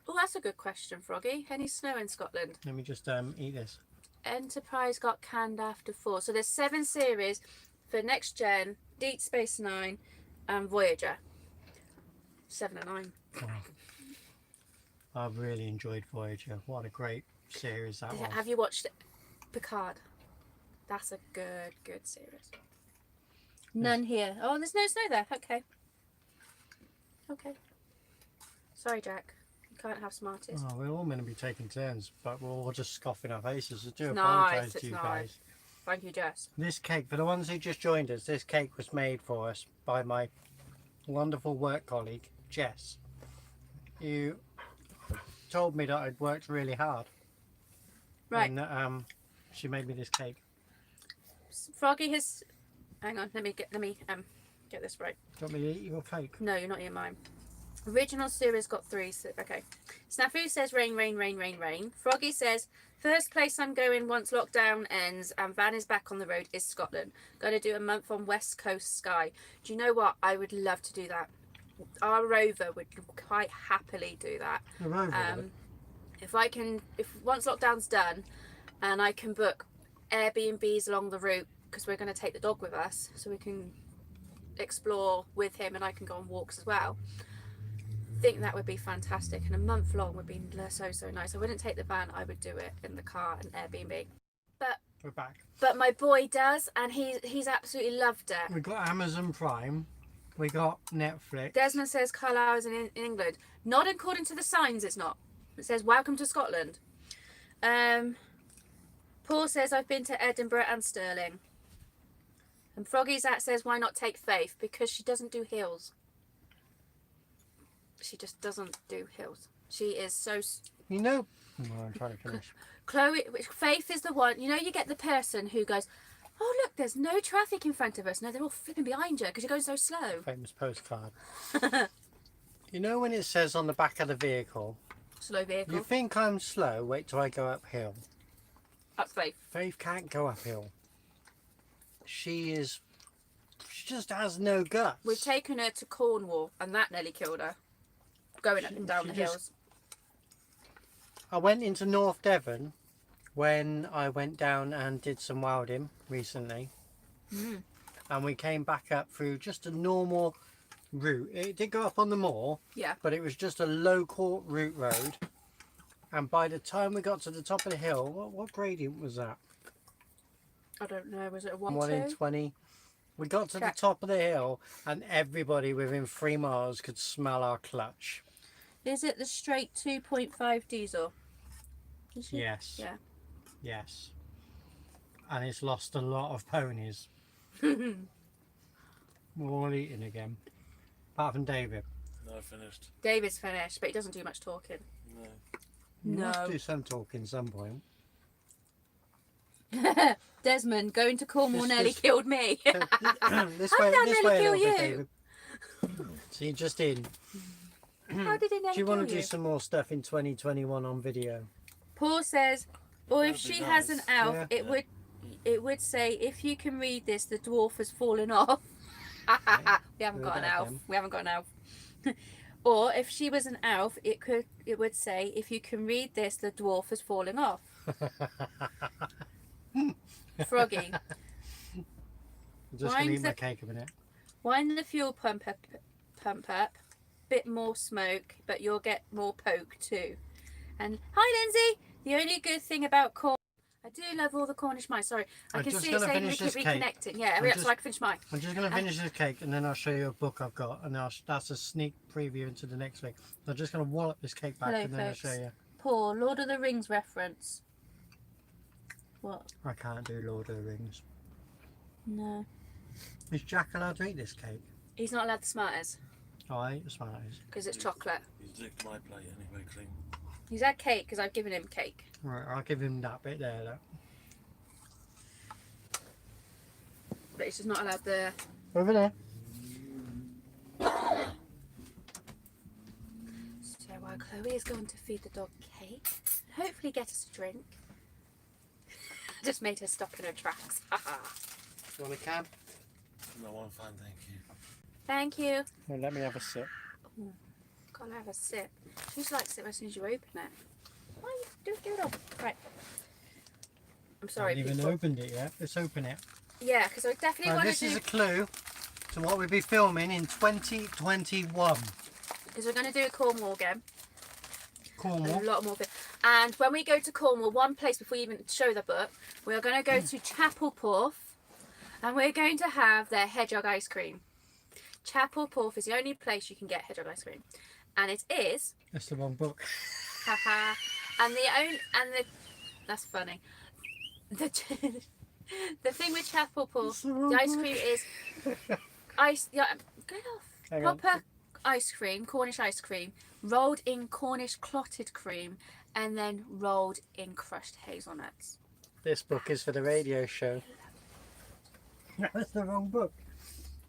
Oh, that's a good question, Froggy. Any snow in Scotland? Let me just eat this. Enterprise got canned after 4. So there's 7 series for Next Gen, Deep Space Nine, and Voyager. 7 and 9. Oh, I've really enjoyed Voyager. What a great series that was. Have you watched Picard? That's a good series. None here. Oh, there's no snow there. Okay. Okay. Sorry, Jack. You can't have Smarties. Oh, we're all meant to be taking turns, but we're all just scoffing our faces. I do It's apologise nice, to it's you nice. guys. Thank you, Jess. This cake, for the ones who just joined us, this cake was made for us by my wonderful work colleague, Jess, who told me that I'd worked really hard. Right. And she made me this cake. Froggy has... Hang on, let me get this right. Do you want me to eat your cake? No, you're not eating mine. Original series got 3. So, okay. Snafu says rain, rain, rain, rain, rain. Froggy says first place I'm going once lockdown ends and van is back on the road is Scotland. Going to do a month on West Coast Sky. Do you know what? I would love to do that. Our rover would quite happily do that. The rover, If once lockdown's done and I can book Airbnbs along the route, because we're going to take the dog with us so we can explore with him and I can go on walks as well. I think that would be fantastic, and a month long would be so nice. I wouldn't take the van, I would do it in the car and Airbnb. But we're back. But my boy does, and he's absolutely loved it. We got Amazon Prime. We got Netflix. Desmond says Carlisle is in England. Not according to the signs, it's not. It says welcome to Scotland. Paul says I've been to Edinburgh and Stirling. And Froggy's at says why not take Faith, because she doesn't do hills. She just doesn't do hills. She is so... You know... No, I'm trying to finish. Faith is the one... You know, you get the person who goes, oh, look, there's no traffic in front of us. No, they're all flipping behind you because you're going so slow. Famous postcard. You know when it says on the back of the vehicle... Slow vehicle. You think I'm slow? Wait till I go uphill. That's Faith. Faith can't go uphill. She just has no guts. We've taken her to Cornwall and that nearly killed her. Going up and down the hills. I went into North Devon when I went down and did some wilding recently. And we came back up through just a normal route. It did go up on the moor, yeah, but it was just a local route road. And by the time we got to the top of the hill, what gradient was that? I don't know, was it a 1 in 20? We got to the top of the hill and everybody within 3 miles could smell our clutch. Is it the straight 2.5 diesel? Yes. Yeah. Yes. And it's lost a lot of ponies. We're all eating again. Apart from David. No, finished. David's finished, but he doesn't do much talking. No. You No. must do some talking at some point. Desmond, going to Cornwall nearly killed me. This way, this way a kill little bit, you? David. So you're just in. How did he nearly Do you want to kill do some more stuff in 2021 on video? Paul says, or if That'd be she has an nice. elf, Yeah. it would say, if you can read this, the dwarf has fallen off. We haven't got an that elf. again. We haven't got an elf. Or if she was an elf, it would say, if you can read this, the dwarf has fallen off. Froggy. I'm just going to eat my cake a minute. Wind the fuel pump up, bit more smoke, but you'll get more poke too. And hi Lindsay, the only good thing about Corn, I do love all the Cornish mice. Sorry, I I'm can just see it gonna saying finish this cake. reconnecting. Yeah, hurry up so I can finish mine. I'm just going to finish this cake and then I'll show you a book I've got, and that's a sneak preview into the next week. I'm just going to wallop this cake back Hello, and then folks. I'll show you. Paul, Lord of the Rings reference. What? I can't do Lord of the Rings. No. Is Jack allowed to eat this cake? He's not allowed the Smarties Oh, I eat the Smarties. because it's chocolate. He's licked my plate anyway, clean. He's had cake because I've given him cake. Right, I'll give him that bit there. Look. But he's just not allowed the... Over there. So while Chloe is going to feed the dog cake, hopefully get us a drink. Just made her stop in her tracks. You want a can? No, I'm fine, thank you. Thank you. Well, let me have a sip. Gotta have a sip. She just likes it as soon as you open it. Why you do it all? Right. I'm sorry, I haven't even people. opened it yet. Let's open it. Yeah, because I definitely want This to do. is a clue to what we'll be filming in 2021. Because we're going to do a Cornwall again. Cornwall. A lot more. And when we go to Cornwall, one place before we even show the book, we are going to go to Chapel Porth, and we're going to have their hedgehog ice cream. Chapel Porth is the only place you can get hedgehog ice cream, and it is. That's the wrong book. Haha. That's funny. The the thing with Chapel Porth, the ice cream is ice. Yeah, get off. Hang on. Proper ice cream, Cornish ice cream, rolled in Cornish clotted cream, and then rolled in crushed hazelnuts. This book is for the radio show. That's the wrong book.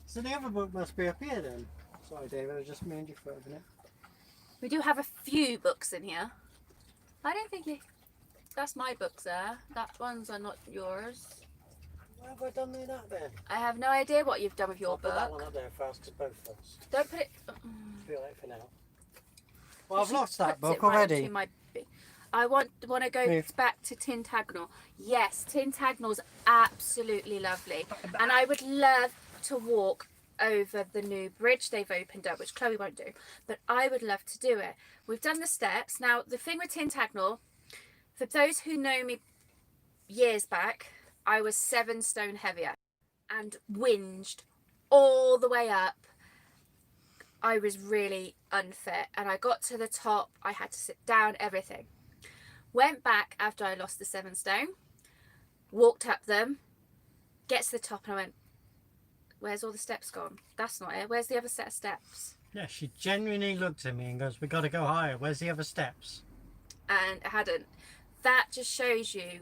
So the other book must be up here then. Sorry, David, I just made you for open it. We do have a few books in here. I don't think you. That's my books there. That ones are not yours. What have I done with that then? I have no idea what you've done with your I'll put that book. one up there first, because both of us. Don't put it. Feel like for now. Well, I've She lost that puts book it right already. into my I want to go Move. back to Tintagel. Yes, Tintagel's absolutely lovely, and I would love to walk over the new bridge they've opened up, which Chloe won't do, but I would love to do it. We've done the steps. Now, the thing with Tintagel, for those who know me years back, I was 7 stone heavier and whinged all the way up. I was really unfit, and I got to the top. I had to sit down, everything. Went back after I lost the 7 stone, walked up them, get to the top, and I went, where's all the steps gone? That's not it. Where's the other set of steps? Yeah, she genuinely looked at me and goes, we got to go higher. Where's the other steps? And I hadn't. That just shows you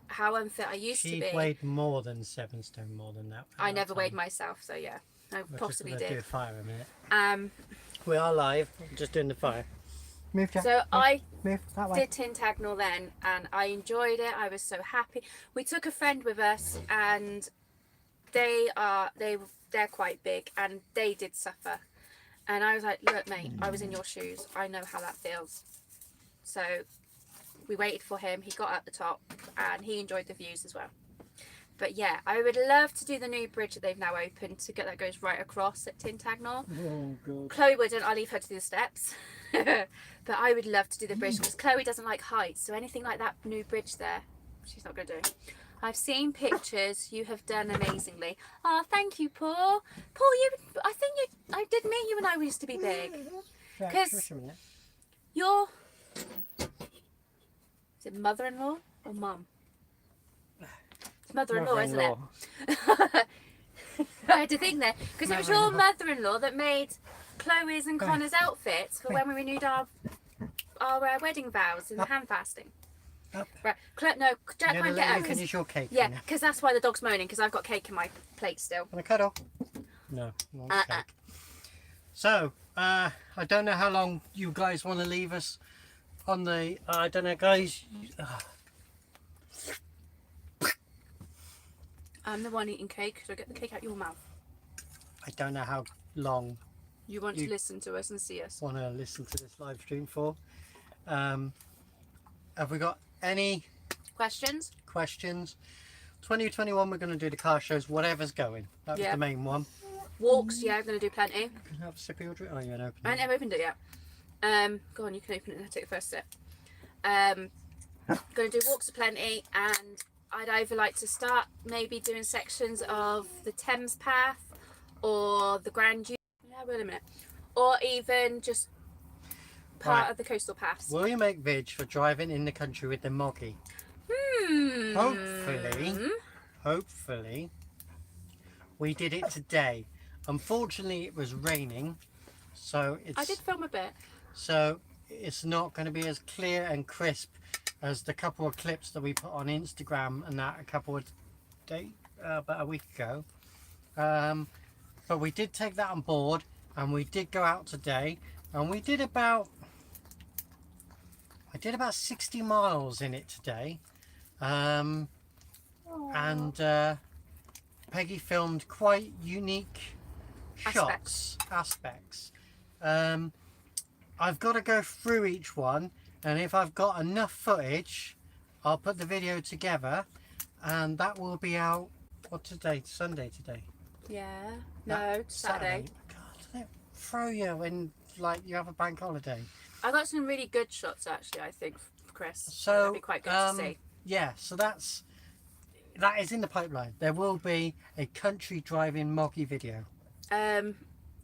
how unfit I used to She be. weighed more than 7 stone, more than that. I never weighed myself, so yeah, I possibly Let's do did. a fire a minute. Um, We are live. I'm just doing the fire. Move, Jack. so I Move that way. did Tintagel then, and I enjoyed it. I was so happy. We took a friend with us, and they're quite big, and they did suffer. And I was like, look, mate, I was in your shoes. I know how that feels. So we waited for him. He got up the top, and he enjoyed the views as well. But yeah, I would love to do the new bridge that they've now opened to get that goes right across at Tintagel. Oh, God. Chloe wouldn't. I'll leave her to do the steps. But I would love to do the bridge because Chloe doesn't like heights. So anything like that new bridge there, she's not going to do. I've seen pictures. You have done amazingly. Oh, thank you, Paul. Paul, I did meet you when I used to be big. Jack, 'Cause- shush a minute. You're, is it mother-in-law or mum? It's mother-in-law, isn't it? I had to think there because it was your mother-in-law that made Chloe's and Connor's outfits for when we renewed our wedding vows and hand fasting. Up. Right, no, Jack, You're can't gonna get let out. me 'Cause- finish your cake. yeah, because that's why the dog's moaning because I've got cake in my plate still. Want a cuddle? No, you want cake. So, I don't know how long you guys want to leave us on the. I don't know, guys. I'm the one eating cake, so get the cake out your mouth. I don't know how long You want You- to listen to us and see us. want to listen to this live stream for. Have we got any Questions? questions? 2021, we're going to do the car shows, whatever's going. That was Yeah. the main one. Walks, yeah, I'm going to do plenty. Can I have a sip of your drink? Oh, you ain't open I it. never opened it yet. Go on, you can open it and I'll take the first sip. Going to do walks aplenty, and I'd either like to start maybe doing sections of the Thames Path or the Grand Union. Yeah, wait a minute. Or even just part Right. of the coastal paths. Will you make vid for driving in the country with the moggy? Hopefully, we did it today. Unfortunately, it was raining, so I did film a bit. it's not going to be as clear and crisp as the couple of clips that we put on Instagram and that a couple of days, about a week ago. But we did take that on board, and we did go out today, and I did about 60 miles in it today. And Peggy filmed quite unique aspects. I've got to go through each one, and if I've got enough footage, I'll put the video together. and that will be out. What today? Sunday today. Yeah. That- No, Saturday. God, they throw you when like you have a bank holiday. I got some really good shots actually. I think, Chris. So that'd be quite good to see. yeah, so that is in the pipeline. There will be a country driving moggy video.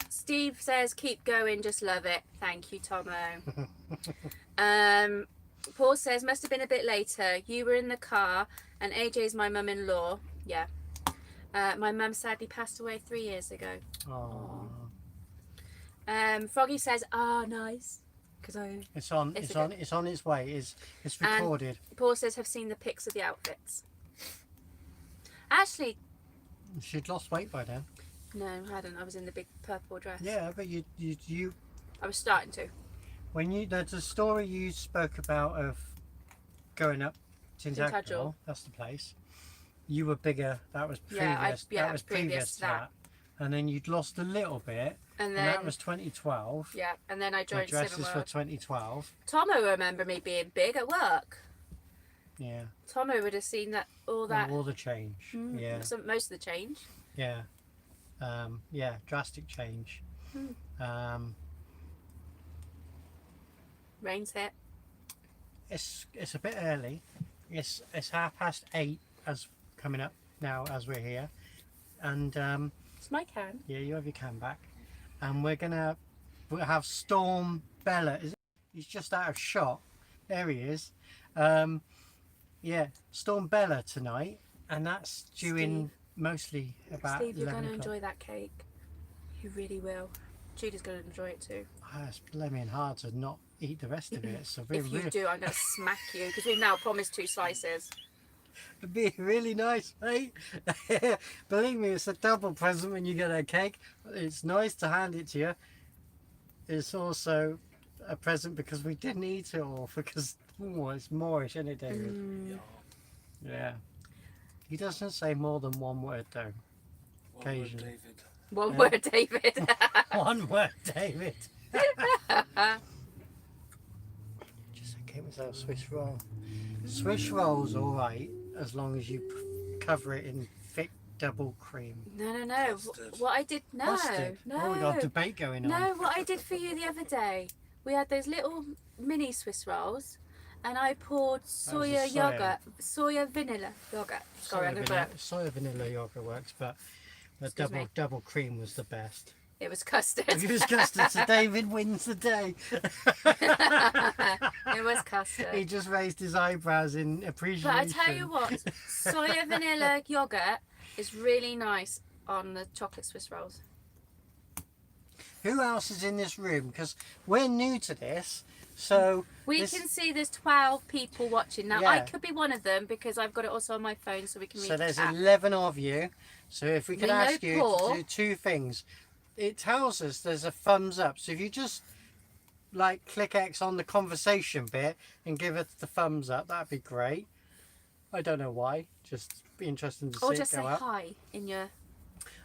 Steve says, "Keep going, just love it." Thank you, Tomo. Paul says, "Must have been a bit later. You were in the car, and AJ's my mum-in-law." Yeah. My mum sadly passed away 3 years ago. Oh. Froggy says, "Ah, nice," because It's on its way. It's And- recorded. Paul says, "Have seen the pics of the outfits." Actually, She'd lost weight by then. no, I hadn't. I was in the big purple dress. Yeah, but you I was starting to. when there's a story you spoke about of going up Tintagel. Tintagel. That's the place. You were bigger. That was previous. Yeah, that was previous to that. And then you'd lost a little bit. And And that then, was 2012. yeah, and then I The joined dresses Cinema for World. 2012. Tomo remember me being big at work. Yeah. Tomo would have seen that all that. All the change. Mm, Yeah. most of the change. Yeah. Yeah. Drastic change. Rain's hit. It's a bit early. It's 8:30 as coming up now as we're here, and It's my can. yeah, you have your can back, and we'll have Storm Bella. He's just out of shot. There he is. Yeah, Storm Bella tonight, and that's due in mostly about Steve, you're 11 going to o'clock. enjoy that cake. You really will. Judy's going to enjoy it too. It's blooming hard to not eat the rest of it. So If you do, I'm going to smack you because we've now promised 2 slices. It'd be really nice, mate. Believe me, it's a double present when you get a cake. It's nice to hand it to you. It's also a present because we didn't eat it all because it's Moorish, isn't it, David? Yeah. He doesn't say more than one word though. One word, Occasionally. David. One Yeah. word, David. One word, David. Just get myself a Swiss roll. Swiss roll's alright as long as you cover it in thick double cream. No. Custard. What I did, no, Mustard. no. Oh, we got a debate going on. No, what I did for you the other day, we had those little mini Swiss rolls, and I poured soya soya. yogurt, soya vanilla yogurt. Sorry, I'm going to put it. Soya vanilla yogurt works, but the Excuse me. double cream was the best. It was custard. It was custard, so David wins the day. It was custard. He just raised his eyebrows in appreciation. But I tell you what, soya vanilla yogurt is really nice on the chocolate Swiss rolls. Who else is in this room? Because we're new to this, so We this- can see there's 12 people watching. Now, Yeah. I could be one of them because I've got it also on my phone so we can read So the there's chat. 11 of you. So if we could We know ask you Paul. to do 2 things. It tells us there's a thumbs up. So if you just like click X on the conversation bit and give us the thumbs up, that'd be great. I don't know why. Just be interesting to see Or it just say go up. hi in your...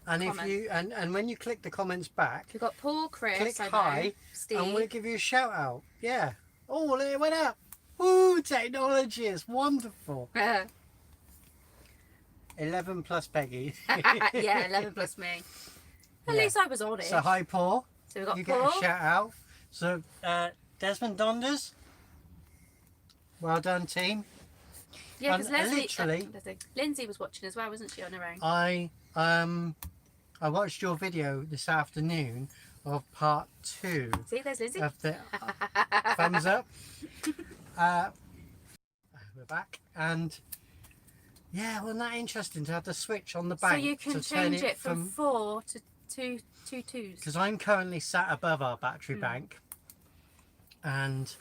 And if comment. you and when you click the comments back, We've got Paul, Chris, click I know, hi, Steve. and we'll give you a shout out. Yeah. Oh, it went up. Woo, technology is wonderful. 11 plus Peggy. Yeah, 11 plus me. At Yeah. least I was on it. So hi Paul. So we've got You Paul. get a shout out. So Desmond Donders. Well done, team. Yeah, because and Leslie, literally- Lindsay was watching as well, wasn't she, on her own? I watched your video this afternoon of part 2 See, there's Lindsay. of the thumbs up. We're back, and yeah, wasn't that interesting to have the switch on the So bank you can to turn change it from 4 to 2 twos. because I'm currently sat above our battery Hmm. bank, and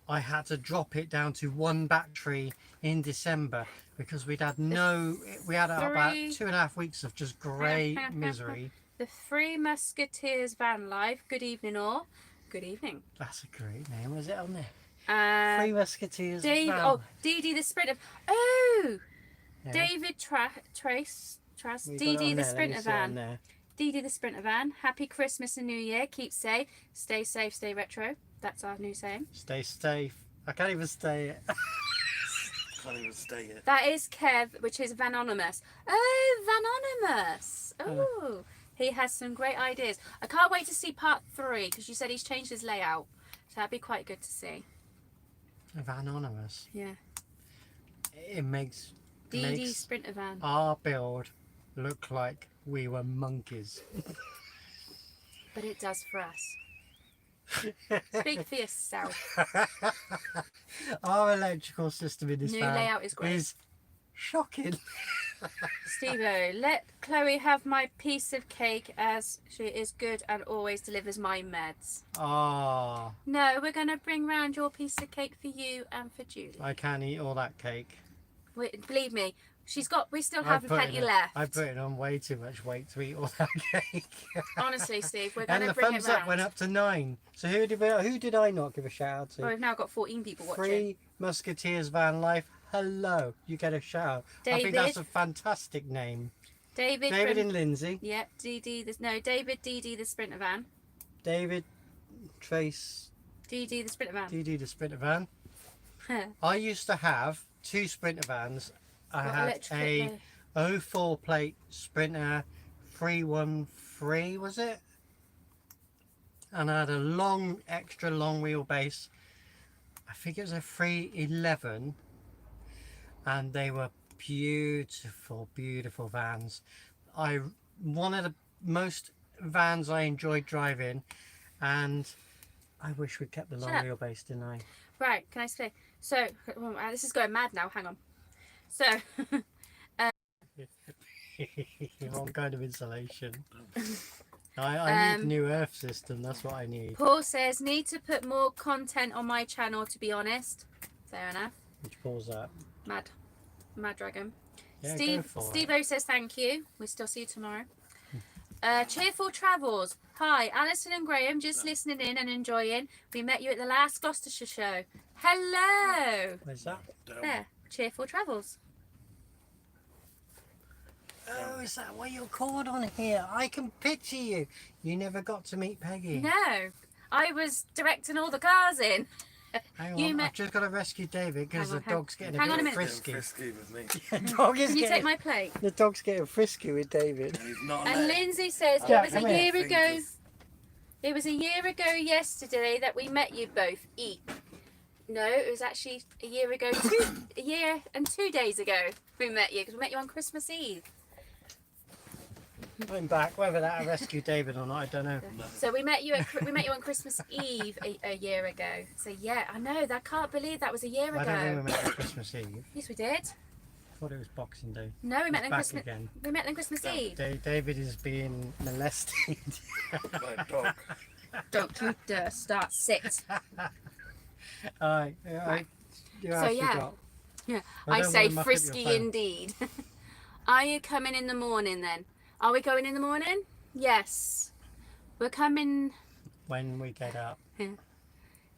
I had to drop it down to 1 battery in December because we had about 2.5 weeks of just great misery. The Three Musketeers van life. Good evening, all. Good evening. That's a great name. Was it on there? Uh, Three Musketeers. Dave. van. Oh, Dee Dee the Sprinter. Oh, Yeah. David Trace. We got Dee it Dee on the there, let me Sprinter see it on van. there. Dee Dee the Sprinter van. Happy Christmas and New Year. Keep safe. Stay safe. Stay retro. That's our new saying. Stay safe. I can't even stay it. can't even state it. That is Kev, which is Vanonymous. Oh, Vanonymous. Oh, he has some great ideas. I can't wait to see part 3 because you said he's changed his layout. So that'd be quite good to see. Vanonymous. Yeah. It makes DD Sprinter van. our build look like we were monkeys. But it does for us. Speak for yourself. Our electrical system in this New van layout is great. is shocking. Steve-O, let Chloe have my piece of cake as she is good and always delivers my meds. Ah, No, we're going to bring round your piece of cake for you and for Julie. I can't eat all that cake. Believe me, we still have plenty left. I put it on way too much weight to eat all that cake. Honestly, Steve, we're And going to the bring it thumbs up round. went up to 9. So who did I not give a shout out to? Well, we've now got 14 people watching. Free Musketeers Van Life. Hello, you get a shout out. I think that's a fantastic name. David and Lindsay. Yep, David DD the Sprinter van. David, Trace, DD the Sprinter van. DD the Sprinter Van. I used to have 2 Sprinter vans. I had a 04 plate Sprinter 313, was it? And I had a extra long wheelbase. I think it was a 311. And they were beautiful, beautiful vans. One of the most vans I enjoyed driving, and I wish we'd kept the long wheelbase, didn't I? Right, can I say? So, this is going mad now, hang on. So, What kind of insulation? I need a new earth system, that's what I need. Paul says, need to put more content on my channel, to be honest. Fair enough. Which pulls that? Mad Dragon. Yeah, go for it. Steve-O says thank you. We'll still see you tomorrow. Cheerful Travels. Hi, Alison and Graham, just listening in and enjoying. We met you at the last Gloucestershire show. Hello. Where's that? There, Cheerful Travels. Oh, is that what you're called on here? I can picture you. You never got to meet Peggy. No, I was directing all the cars in. Hang on, I've just got to rescue David because the dog's getting a bit frisky. Frisky with me. Can you take my plate? The dog's getting frisky with David. And he's not And allowed. Lindsay says Yeah, it was a come here. year ago. Fingers. It was a year ago yesterday that we met you both. No, it was actually a year ago. A year and 2 days ago we met you because we met you on Christmas Eve. I'm back. Whether that rescued David or not, I don't know. So we met you on Christmas Eve a year ago. So yeah, I know. I can't believe that was a year I don't think we ago. met on Christmas Eve. Yes, we did. I thought it was Boxing Day. No, we met He's on back Christmas. again. We met on Christmas Eve. David is being molested. My dog. Don't you dare start. Sit. Right. So yeah. I say frisky indeed. Are you coming in the morning then? Are we going in the morning? Yes. We're coming. When we get up.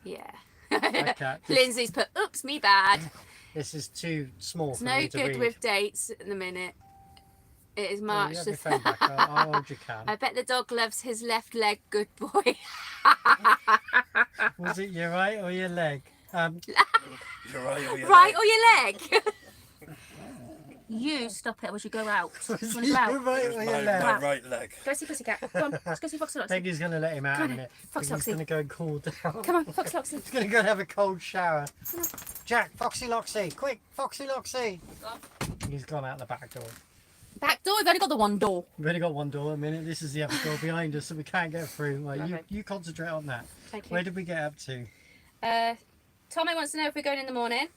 Yeah. Okay, Lindsay's put, oops, me bad. this is too small It's for no me to good read. with dates at the minute. It is Oh, March you have the your phone back. I'll hold your can. I bet the dog loves his left leg, good boy. Was it your right or your leg? You're right. Or you're Right left. or your leg? You stop it, or you go out. Was You it wanna go out? your right or My, your my left? right leg. Go see Pussycat. Come on, let's go see Foxy Loxy. Peggy's going to let him out in a Come on, minute. Foxy He's Loxy. going to go and cool down. Come on, Foxy Loxy. He's going to go and have a cold shower. Jack, Foxy Loxy, quick, Foxy Loxy. He's gone out the back door. Back door, we've only got the one door. We've only got one door a minute. This is the other door behind us, so we can't get through. Right, Okay. you concentrate on that. Thank you. Where did we get up to? Tommy wants to know if we're going in the morning.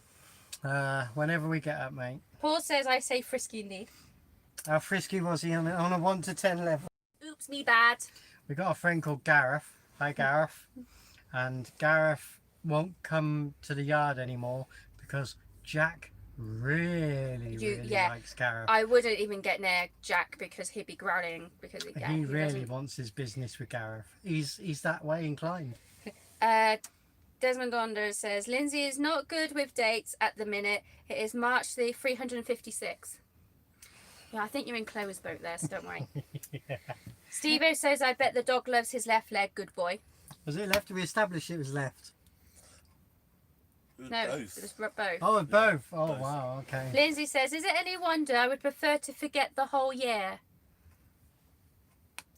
Whenever we get up, mate. Paul says I say frisky indeed. How frisky was he on a 1 to 10 level? Oops, me bad. We got a friend called Gareth. Hi, Gareth. And Gareth won't come to the yard anymore because Jack really likes Gareth. I wouldn't even get near Jack because he'd be growling because he really doesn't. wants his business with Gareth. He's that way inclined. Desmond Gonder says Lindsay is not good with dates at the minute. It is March the 356. Yeah, I think you're in Chloe's boat there, so don't worry. Yeah. Steve-O says I bet the dog loves his left leg, good boy. Was it left? We established it was left. No, Both. it was both. Oh, both. Oh, Both. wow. Okay. Lindsay says, is it any wonder I would prefer to forget the whole year?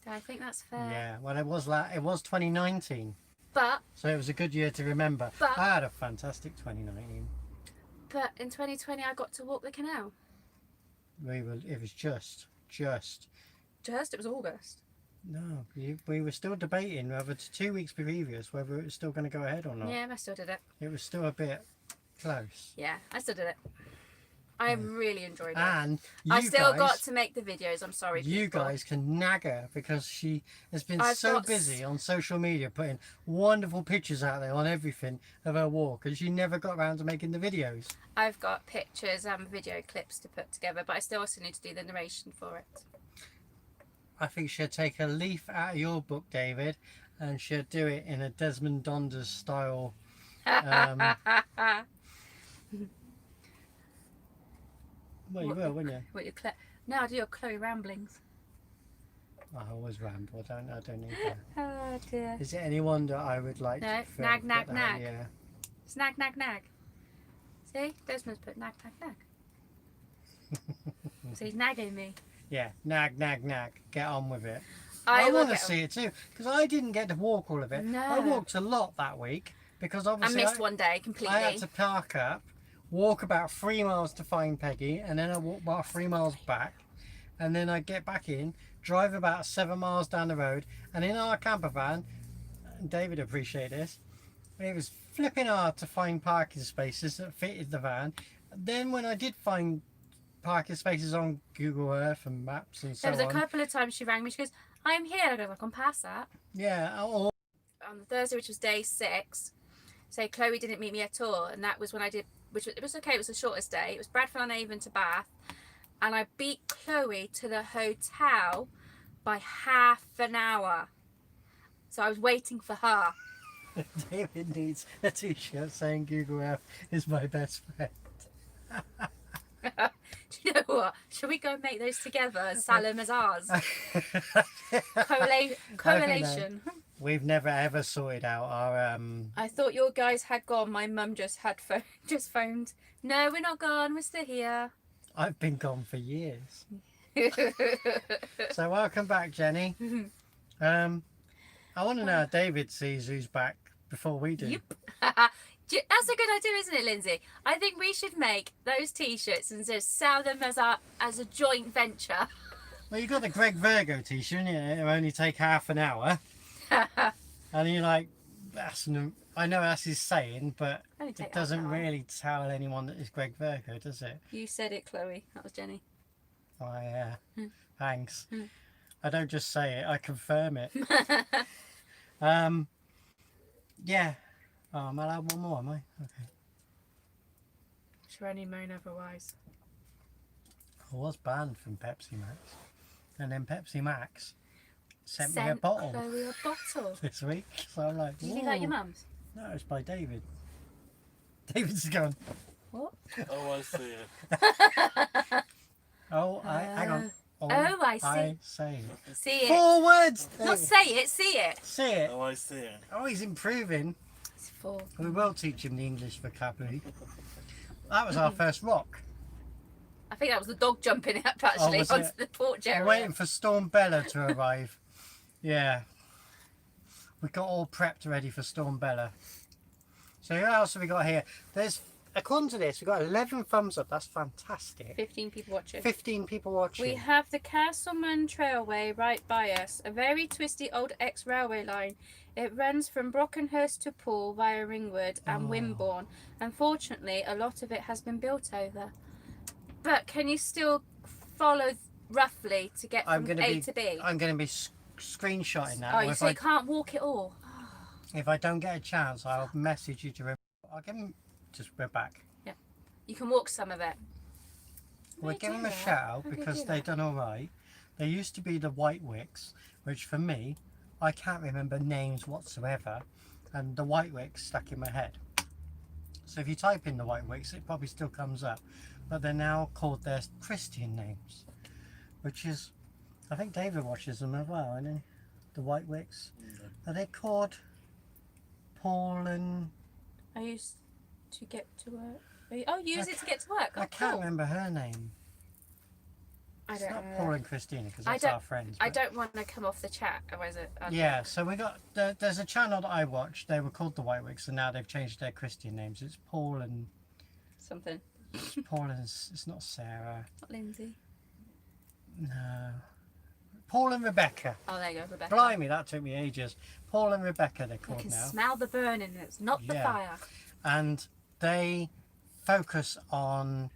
I think that's fair. Yeah. Well, it was 2019, But so it was a good year to remember. But- I had a fantastic 2019. in 2020 I got to walk the canal. It was just. It was August. No, we were still debating whether 2 weeks previous whether it was still going to go ahead or not. Yeah, I still did it. It was still a bit close. Yeah, I still did it. I really enjoyed it. And I you still guys, got to make the videos. I'm sorry. you people. guys can nag her because she has been I've so got busy on social media putting wonderful pictures out there on everything of her walk, and she never got around to making the videos. I've got pictures and video clips to put together, but I still also need to do the narration for it. I think she'll take a leaf out of your book, David, and she'll do it in a Desmond Donders style. Well, you will, won't you? What your now do your Chloe ramblings. I always ramble, I don't need that. Oh dear. Is it any wonder I would like No, to fill- nag, put nag, that- nag. Yeah. Snag, nag, nag. See, Desmond's put nag, nag, nag. So he's nagging me. Yeah, nag, nag, nag. Get on with it. I will want to get on. see it too, because I didn't get to walk all of it. No. I walked a lot that week, because I obviously missed one day completely. I had to park up, walk about 3 miles to find Peggy, and then I walk about 3 miles back, and then I get back in, drive about 7 miles down the road, and in our camper van, and David appreciated this, it was flipping hard to find parking spaces that fitted the van. Then when I did find parking spaces on Google Earth and maps and so There was a on, couple of times she rang me. She goes, "I'm here." I go, "I've gone past that." yeah, or On the Thursday, which was day 6, so Chloe didn't meet me at all, and that was when I did. It was okay. It was the shortest day. It was Bradford on Avon to Bath, and I beat Chloe to the hotel by half an hour. So I was waiting for her. David needs a t-shirt saying Google Earth is my best friend. Do you know what? Shall we go and make those together? Salam as ours. Correlation. We've never ever sorted out our I thought your guys had gone. My mum just phoned. No, we're not gone. We're still here. I've been gone for years. So welcome back, Jenny. I want to know how David sees who's back before we do. Yep. That's a good idea, isn't it, Lindsay? I think we should make those T-shirts and just sell them as a joint venture. Well, you got the Greg Virgo t-shirt, and it'll only take half an hour. And you're like, I know that's his saying, but Only take it doesn't half an hour. really tell anyone that it's Greg Virgo, does it? You said it, Chloe. That was Jenny. Oh yeah, thanks. Hmm. I don't just say it, I confirm it. Yeah. Oh, am I allowed one more, am I? Okay. Should only moan otherwise. I was banned from Pepsi Max. And then Pepsi Max sent me a bottle Chloe a bottle. this week. So I'm like, Did you leave that at your "Whoa." mum's? No, it's by David. David's gone. What? Oh, I see it. Oh, hang on. Oh, I see. I say. See it. 4 words! Not say it, see it. See it. Oh, I see it. Oh, he's improving. It's 4. We will teach him the English vocabulary. That was our first rock. I think that was the dog jumping up actually was onto it? the porch area. We're waiting for Storm Bella to arrive. Yeah. We got all prepped ready for Storm Bella. So what else have we got here? There's, according to this, we've got 11 thumbs up. That's fantastic. 15 people watching. 15 people watching. We have the Castleman Trailway right by us, a very twisty old ex-railway line. It runs from Brockenhurst to Poole via Ringwood and Wimborne. Unfortunately, a lot of it has been built over. But can you still follow roughly to get from A to B? I'm going to be screenshotting that. Oh, or you say you can't walk it all? if I don't get a chance, I'll message you to. I'll give him. Just we're back. Yeah. You can walk some of it. We'll give them a shout out because they've done all right. There used to be the White Wicks, which for me, I can't remember names whatsoever, and the White Wicks stuck in my head. So if you type in the White Wicks, it probably still comes up, but they're now called their Christian names, which is, I think David watches them as well, isn't he? The White Wicks. Are they called Paul and? I used. to get to work. Oh, use it to get to work. Oh, I can't cool. remember her name. I It's don't not know. Paul and Christina because I that's don't- our friends. I but- don't want to come off the chat. Or is it? Yeah, so we got there's a channel that I watched. They were called the White Wicks, and now they've changed their Christian names. It's Paul and Something. it's not Sarah. Not Lindsay. No, Paul and Rebecca. Oh, there you go, Rebecca. Blimey, that took me ages. Paul and Rebecca, they're I called can now, smell the burning. It's not the Yeah. fire. and they focus on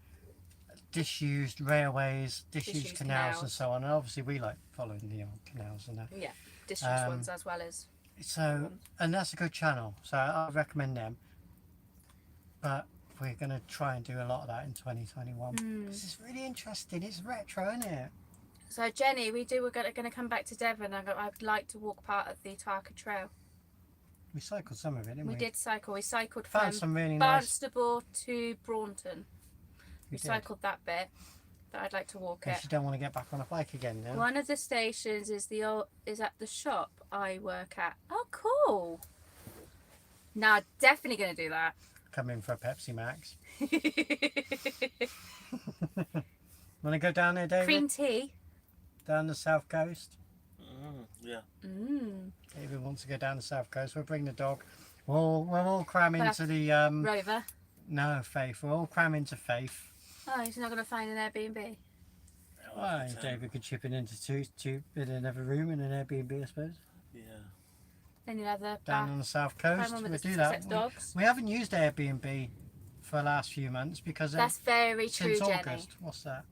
disused railways, disused Disused canals, and canals. so on. And obviously, we like following the old canals and that. Yeah, disused Um, ones as well as. So, and that's a good channel. So I recommend them. But we're going to try and do a lot of that in 2021. This is really interesting. It's retro, isn't it? So Jenny, we're going to come back to Devon. I'd like to walk part of the Tarka Trail. We cycled some of it, didn't we? We did cycle. We cycled Found from some really nice. Barnstable to Braunton. We We did. cycled that bit, but I'd like to walk Because it. you don't want to get back on a bike again now. One of the stations is at the shop I work at. Oh, cool! Now, definitely going to do that. Come in for a Pepsi Max. Want to go down there, David? Cream tea. Down the south coast? Yeah. David wants to go down the south coast. We'll bring the dog. We'll all cram Well, into the... Rover. No, Faith. We'll all cram into Faith. Oh, he's not going to find an Airbnb. Well, David could chip it into two in another room in an Airbnb, I suppose. Yeah. Then you'll have the Down on the south coast. one with We'll the do six that. dogs. We haven't used Airbnb for the last few months because That's very true, since Jenny. August. What's that?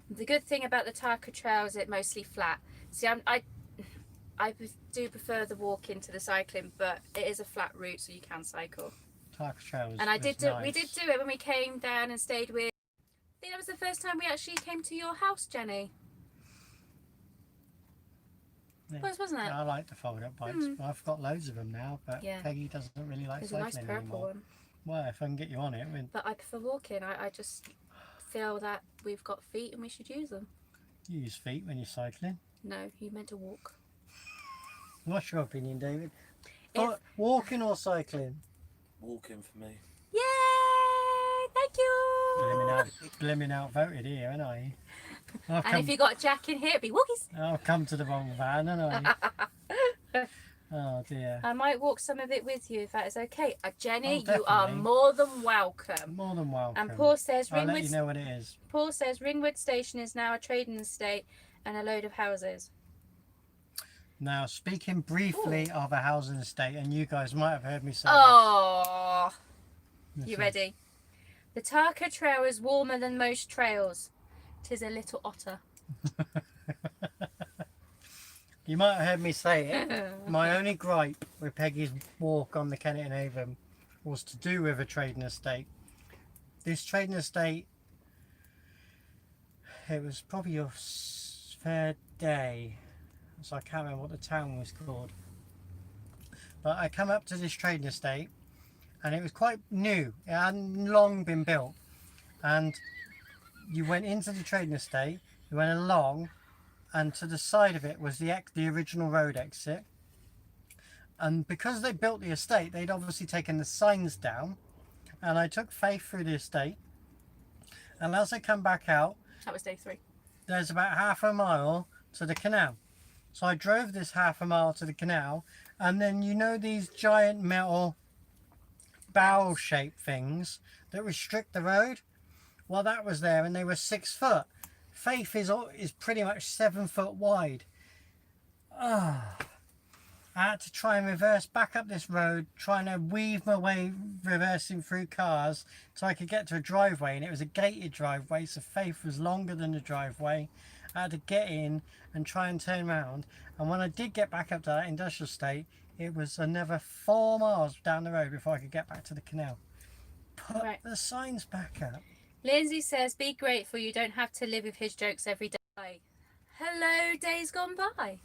The good thing about the Tarka Trail is it's mostly flat. See, I do prefer the walking to the cycling, but it is a flat route, so you can cycle. Tarka Trail was, And we did do nice. it when we came down and stayed with. I think that was the first time we actually came to your house, Jenny. Yeah. Was, wasn't it? I like the fold-up bikes. Well, I've got loads of them now, but Yeah. Peggy doesn't really like There's a nice cycling purple anymore. one. Well, if I can get you on it, But I prefer walking. I just feel that we've got feet and we should use them. you use feet when you're cycling. No, you meant to walk. What's your opinion, David? If- Walking or cycling? Walking for me. Yay! Thank you! Blimmin' outvoted here, ain't I? I've And if you got Jack in here, it'd be walkies. I've come to the wrong van, haven't I? Oh dear. I might walk some of it with you if that is okay. Jenny, Oh, you are definitely. more than welcome. More than welcome. And Paul says I'll let Ringwood. you know what it is. Paul says Ringwood Station is now a trading estate and a load of houses. Now, speaking briefly of a housing estate, and you guys might have heard me say Oh, this. you ready? The Tarka Trail is warmer than most trails. 'Tis a little otter. You might have heard me say it. My only gripe with Peggy's walk on the Kennet and Avon was to do with a trading estate. This trading estate, it was probably your third day, so I can't remember what the town was called. But I come up to this trading estate, and it was quite new. It hadn't long been built, and you went into the trading estate, you went along, and to the side of it was the original road exit. And because they built the estate, they'd obviously taken the signs down, and I took Faith through the estate, and as I come back out, That was day 3. there's about half a mile to the canal. So I drove this half a mile to the canal, and then you know these giant metal barrel shaped things that restrict the road? Well, that was there, and they were 6 foot. Faith is pretty much 7 foot wide. I had to try and reverse back up this road, trying to weave my way reversing through cars so I could get to a driveway, and it was a gated driveway, so Faith was longer than the driveway. I had to get in and try and turn around, and when I did get back up to that industrial estate, it was another 4 miles down the road before I could get back to the canal. Put Right. the signs back up. Lindsay says, be grateful you don't have to live with his jokes every day. Hello, days gone by.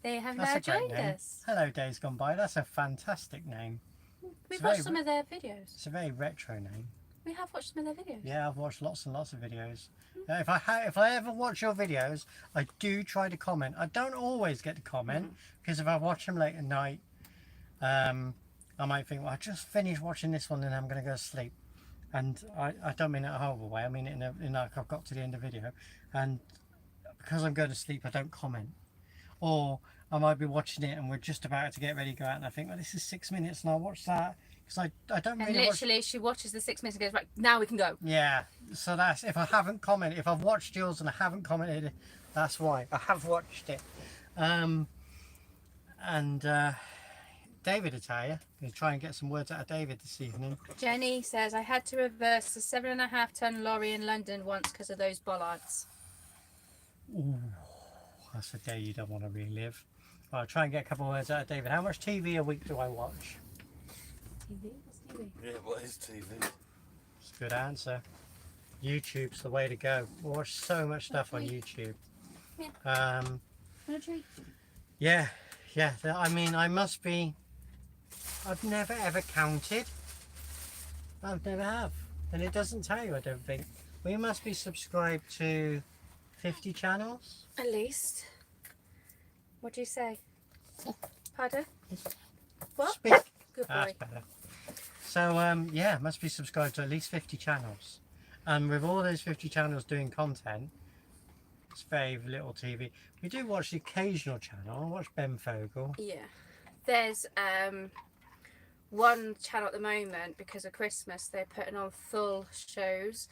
They have That's now a great joined name. us. Hello, Days Gone By. That's a fantastic name. We've very watched some of their videos. It's a very retro name. We have watched some of their videos. Yeah, I've watched lots and lots of videos. If I ever watch your videos, I do try to comment. I don't always get to comment because if I watch them late at night, I might think, well, I just finished watching this one and I'm going to go to sleep. And I don't mean it in a horrible way. I mean it in like I've got to the end of the video. And because I'm going to sleep, I don't comment. Or I might be watching it and we're just about to get ready to go out and I think, well, this is 6 minutes and I'll watch that. Because I don't And really literally, she watches the 6 minutes and goes, right, now we can go. Yeah, so that's, if I haven't commented, if I've watched yours and I haven't commented, that's why. I have watched it. David will tell you. We'll try and get some words out of David this evening. Jenny says, I had to reverse a 7.5-ton lorry in London once because of those bollards. Ooh, that's a day you don't want to relive. I'll try and get a couple of words out of David. How much TV a week do I watch? TV? What's TV? Yeah, what is TV? It's a good answer. YouTube's the way to go. We watch so much stuff on YouTube. Yeah. Want a treat? Yeah. I mean, I've never ever counted. I've never have. And it doesn't tell you, I don't think. We must be subscribed to 50 channels. At least. What do you say? Pardon? What? Speak. Good boy. That's better. So, yeah, must be subscribed to at least 50 channels. And with all those 50 channels doing content, it's very little TV. We do watch the occasional channel. I watch Ben Fogle. Yeah. There's one channel at the moment, because of Christmas, they're putting on full shows.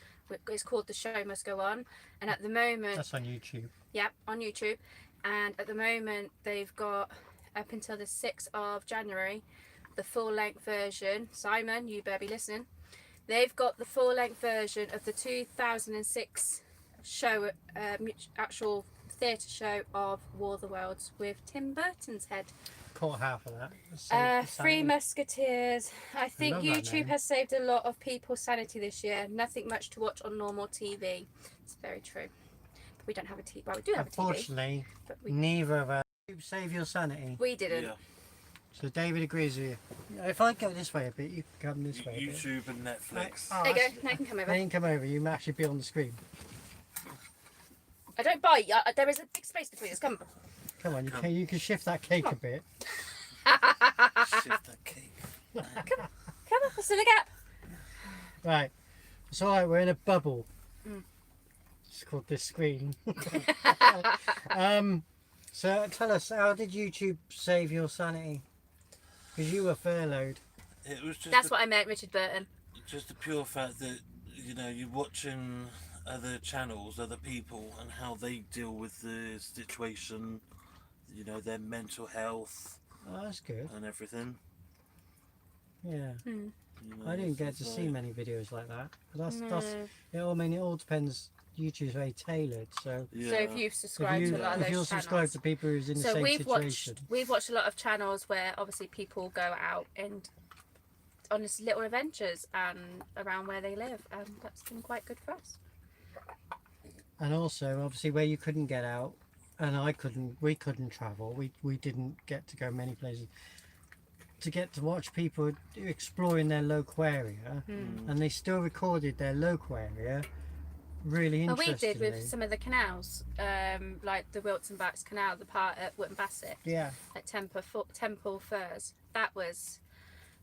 It's called The Show Must Go On. And at the moment... That's on YouTube. Yeah, on YouTube. And at the moment, they've got, up until the 6th of January, the full-length version. Simon, you better be listening. They've got the full-length version of the 2006 show, actual theatre show of War of the Worlds with Tim Burton's head. Caught half of that. Three Musketeers. I think love that YouTube name. has saved a lot of people's sanity this year. Nothing much to watch on normal TV. It's very true. But we don't have a TV. Well, we do have a TV. Unfortunately, But we neither of us. Save your sanity. didn't. Yeah. So David agrees with you. If I go this way a bit, you can come this way a bit. YouTube and Netflix. Oh, There you go. that's- Now you can come over. Now you can come over. You might actually be on the screen. I don't bite. There is a big space between us. Come. Come on, Come. you can shift that cake a bit. Shift that cake. Come on. Let's do the gap. Right. It's alright, we're in a bubble. Mm. It's called this screen. So tell us, how did YouTube save your sanity? Because you were furloughed. It was just That's what I meant, Richard Burton. just the pure fact that, you know, you're watching other channels, other people, and how they deal with the situation, you know, their mental health Oh, that's good. and everything. Yeah. Hmm. You know, I didn't get to it's see like- many videos like that. But that's No. it all depends. YouTube's very tailored, so Yeah. So if you've subscribed if, to a lot of if you're those subscribed channels. to people who's in the So same we've situation, watched a lot of channels where obviously people go out and on this little adventures and around where they live, and that's been quite good for us. and also obviously where you couldn't get out, and we couldn't travel. We didn't get to go many places. To get to watch people exploring their local area, and they still recorded their local area really Well, we interestingly. did with some of the canals, like the Wilton Backs Canal, the part at Wootton Bassett, Yeah, at Temple Firs. That was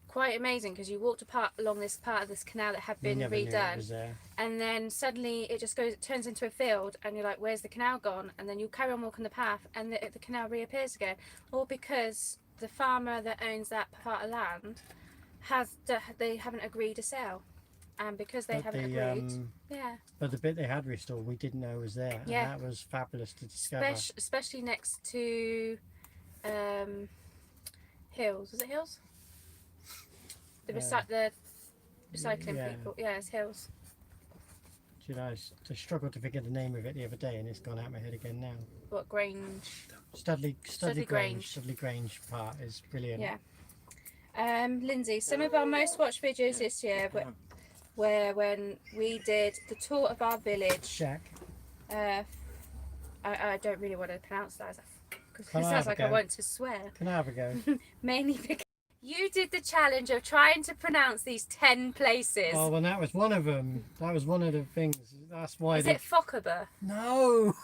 quite amazing because you walked along this part of this canal that had we been never knew it redone, was there. and then suddenly it turns into a field, and you're like, where's the canal gone? And then you carry on walking the path, and the canal reappears again, all because the farmer that owns that part of land they haven't agreed to sell, and because they But haven't agreed, yeah, but the bit they had restored, we didn't know was there, Yeah. and that was fabulous to discover. especially next to Hills. Was it Hills? The recycling yeah. people. Yeah, it's Hills. Do you know, I struggled to figure the name of it the other day, and it's gone out of my head again now. What, Grange? Studley Studley Grange. Grange. Studley Grange part is brilliant. Yeah. Lindsay, some of our most watched videos this year were when we did the tour of our village. Shack. I don't really want to pronounce that because Can it I sounds have a like I go? want to swear. Can I have a go? Mainly because you did the challenge of trying to pronounce these 10 places. Oh, well, that was one of them. That was one of the things. That's why. Is it Fokaba? No.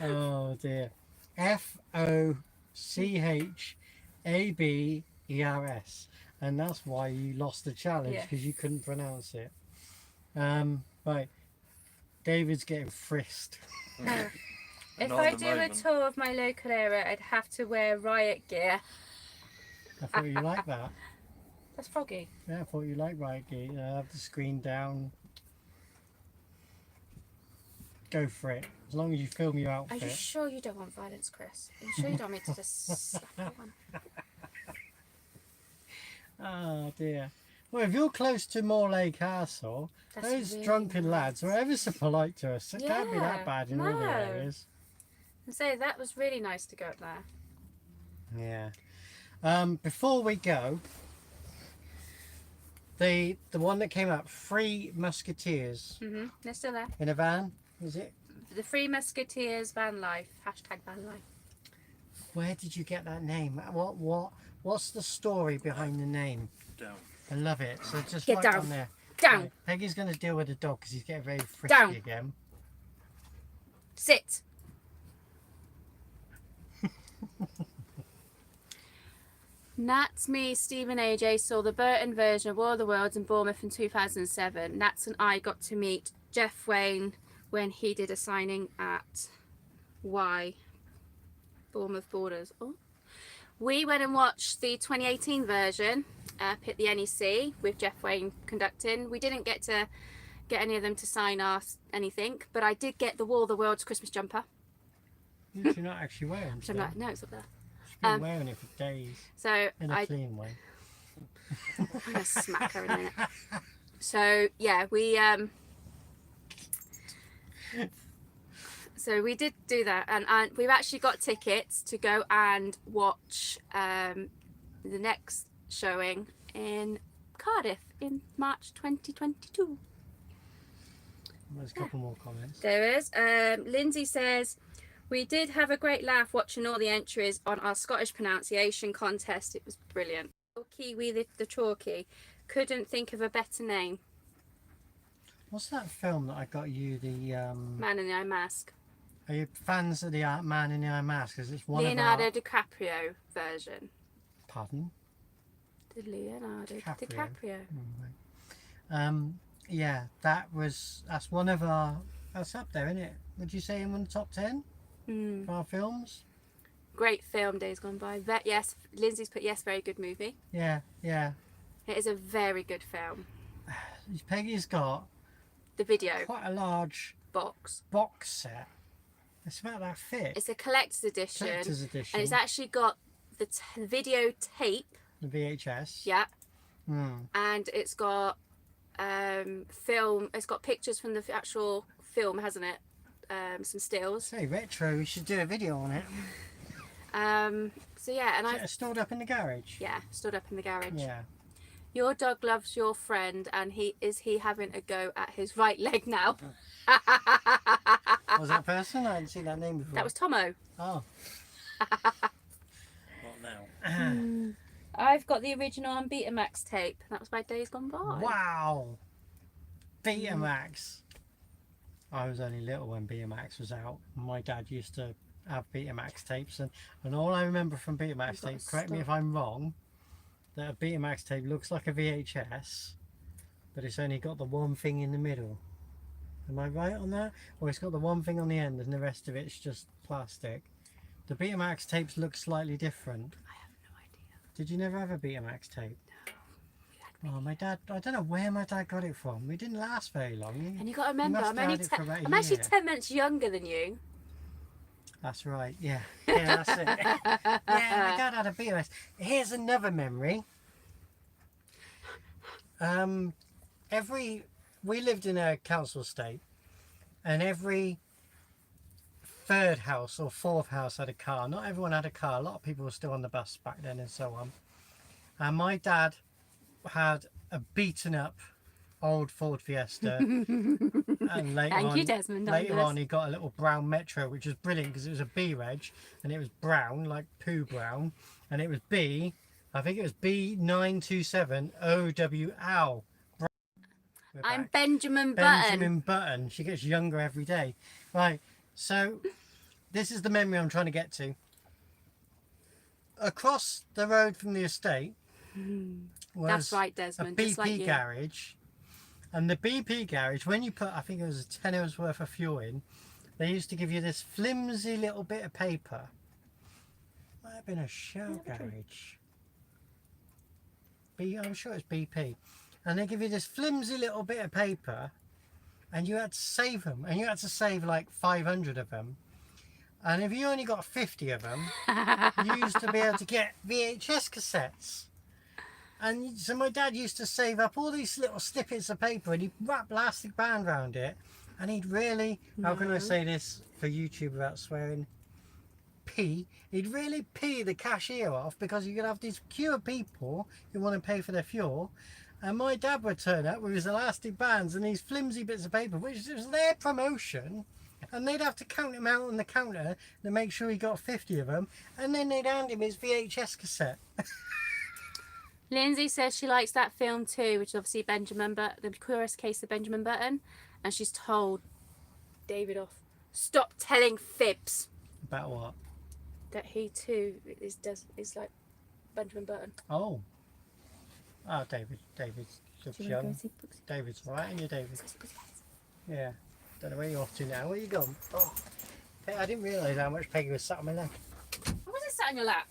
Oh dear. Fochaba. ABERS, and that's why you lost the challenge, because you couldn't pronounce it. Right, David's getting frisked. If Not I at the do a moment. tour of my local area, I'd have to wear riot gear. I thought you liked that. That's Froggy. Yeah, I thought you liked riot gear. Have the screen down. Go for it. As long as you film your Are outfit. you sure you don't want violence, Chris? Are you sure you don't want me to just slap you one? Oh dear. Well, if you're close to Morlaix Castle, That's those really drunken nice. lads are ever so polite to us. It can't be that Yeah, bad in all the no. areas. And so that was really nice to go up there. Yeah. Before we go, the one that came up, Three Musketeers They're still there. in a van, is it? The Three Musketeers van life. Hashtag van life. Where did you get that name? What's the story behind the name? Down. I love it. So just Get right down. on there. Down. Right, Peggy's going to deal with the dog because he's getting very frisky Down. again. Sit. Nats, me, Steve and AJ saw the Burton version of War of the Worlds in Bournemouth in 2007. Nats and I got to meet Jeff Wayne when he did a signing at Bournemouth Borders. Oh. We went and watched the 2018 version up at the NEC with Jeff Wayne conducting. We didn't get to get any of them to sign us anything, but I did get the War of the Worlds Christmas jumper. You're not actually wearing it. Which I'm like, no, it's up there. She's been wearing it for days. So In a clean way. I'm gonna smack her in a minute. So yeah, we so we did do that, and we've actually got tickets to go and watch the next showing in Cardiff in March 2022. There's a couple more comments. There is. Lindsay says, we did have a great laugh watching all the entries on our Scottish pronunciation contest. It was brilliant. Kiwi the Chalky. Couldn't think of a better name. What's that film that I got you? The Man in the Eye Mask. Are you fans of the Man in the Eye Mask? Because it's one Leonardo of our... DiCaprio version. Pardon? The Leonardo DiCaprio. Yeah, that's one of our... That's up there, isn't it? Would you say in one of the top 10 of our films? Great film, Days Gone By. Yes, Lindsay's put yes, very good movie. Yeah, yeah. It is a very good film. Peggy's got The video quite a large box. box set. It's about that fit. It's a collector's edition. Collector's edition. And it's actually got the video tape. The VHS. Yeah. Mm. And it's got film. It's got pictures from the actual film, hasn't it? Some stills. It's very retro. We should do a video on it. So yeah, and It's stored up in the garage. yeah, stood up in the garage. Yeah. Your dog loves your friend, and he having a go at his right leg now. Was that person? I hadn't seen that name before. That was Tomo. Oh. Not now. I've got the original on Betamax tape. That was by Days Gone By. Wow. Betamax. I was only little when Betamax was out. My dad used to have Betamax tapes, and all I remember from Betamax got tapes, correct me if I'm wrong, that a Betamax tape looks like a VHS, but it's only got the one thing in the middle. Am I right on that? Or it's got the one thing on the end and the rest of it's just plastic. The Betamax tapes look slightly different. I have no idea. Did you never have a Betamax tape? Oh, my dad, I don't know where my dad got it from. We didn't last very long. And you got to remember, must have had it for about a I'm actually year. 10 months younger than you. That's right, yeah. Yeah, that's it. Yeah, my dad had a Betamax. Here's another memory. We lived in a council estate, and every third house or fourth house had a car. Not everyone had a car. A lot of people were still on the bus back then and so on. And my dad had a beaten up old Ford Fiesta. And later on he got a little brown Metro, which was brilliant because it was a B reg and it was brown, like poo brown, and it was I think it was B927 OWL. I'm Benjamin Button. Benjamin Button. She gets younger every day. Right, so this is the memory I'm trying to get to. across the road from the estate was That's right, a Desmond. BP Just like you. garage. And the BP garage, when you put, I think it was a tenner's worth of fuel in, they used to give you this flimsy little bit of paper. Might have been a Shell garage. I'm sure it's BP. And they give you this flimsy little bit of paper, and you had to save them. And you had to save like 500 of them. And if you only got 50 of them, you used to be able to get VHS cassettes. And so my dad used to save up all these little snippets of paper, and he'd wrap plastic band around it, and he'd really, how can I say this for YouTube without swearing, he'd really pee the cashier off, because you could have these queue of people who want to pay for their fuel, and my dad would turn up with his elastic bands and these flimsy bits of paper, which was their promotion, and they'd have to count him out on the counter to make sure he got 50 of them, and then they'd hand him his VHS cassette. Lindsay says she likes that film too, which is obviously Benjamin Button, the Curious Case of Benjamin Button, and she's told David off, stop telling fibs. About what? That he too is like Benjamin Button. Oh, David's looks young. David's alright, and you, David? Yeah. Don't know where you're off to now. Where you going? Oh, I didn't realise how much Peggy was sat on my leg. What was it sat on your lap?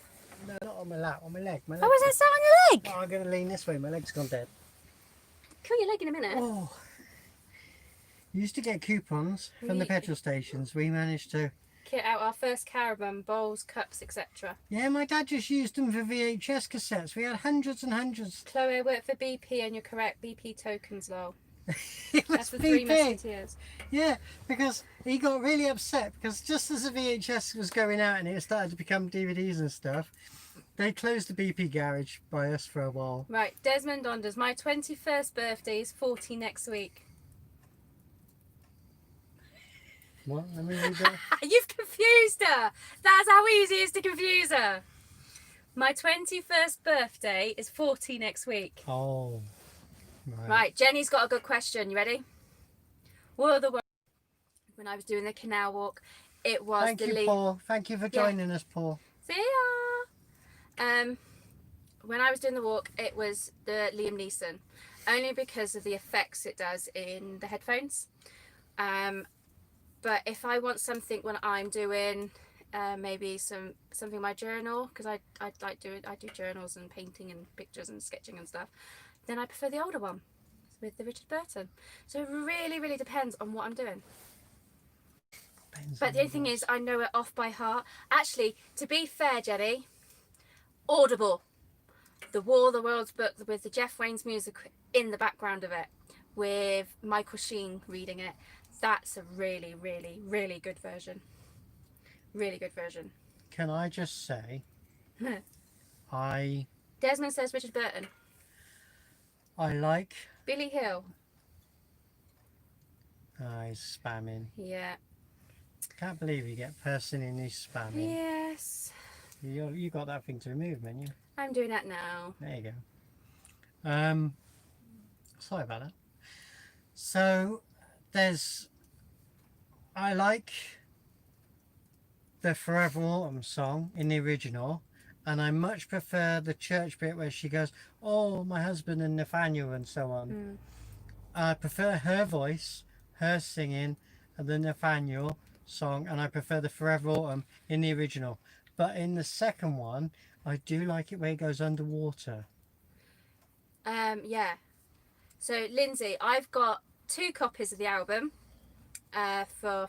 No, not on my lap, on my leg. My leg. Oh, was it sat on your leg? Oh, I'm going to lean this way. My leg's gone dead. Kill your leg in a minute. Oh. You used to get coupons from the petrol stations. We managed to Kit out our first caravan, bowls, cups, etc. Yeah, my dad just used them for VHS cassettes. We had hundreds and hundreds. Chloe, I work for BP and you're correct. BP tokens, lol. It was That's the Three BP. Musketeers. Yeah, because he got really upset because just as the VHS was going out and it started to become DVDs and stuff, they closed the BP garage by us for a while. Right, Desmond Onders, my 21st birthday is 40 next week. What? Let me read that. You've confused her. That's how easy it is to confuse her. My 21st birthday is 40 next week. Oh. Right, Jenny's got a good question. You ready? What are the words? When I was doing the canal walk, it was Thank you, Paul. Thank you for joining us, Paul. See ya. When I was doing the walk, it was the Liam Neeson, only because of the effects it does in the headphones. But if I want something when I'm doing maybe something in my journal, because I do journals and painting and pictures and sketching and stuff, then I prefer the older one with the Richard Burton. So it really, really depends on what I'm doing. But the only thing is, I know it off by heart. Actually, to be fair, Jenny, Audible, The War of the World's book with the Jeff Wayne's music in the background of it, with Michael Sheen reading it. That's a really, really, really good version. Really good version. Can I just say, Desmond says Richard Burton. I like... Billy Hill. He's spamming. Yeah. Can't believe you get person in who's spamming. Yes. You got that thing to remove, haven't you? I'm doing that now. There you go. Sorry about that. So I like the Forever Autumn song in the original, and I much prefer the church bit where she goes, oh, my husband and Nathaniel and so on. I prefer her voice, her singing, and the Nathaniel song, and I prefer the Forever Autumn in the original. But in the second one, I do like it where it goes underwater. Yeah. So Lindsay, I've got 2 copies of the album for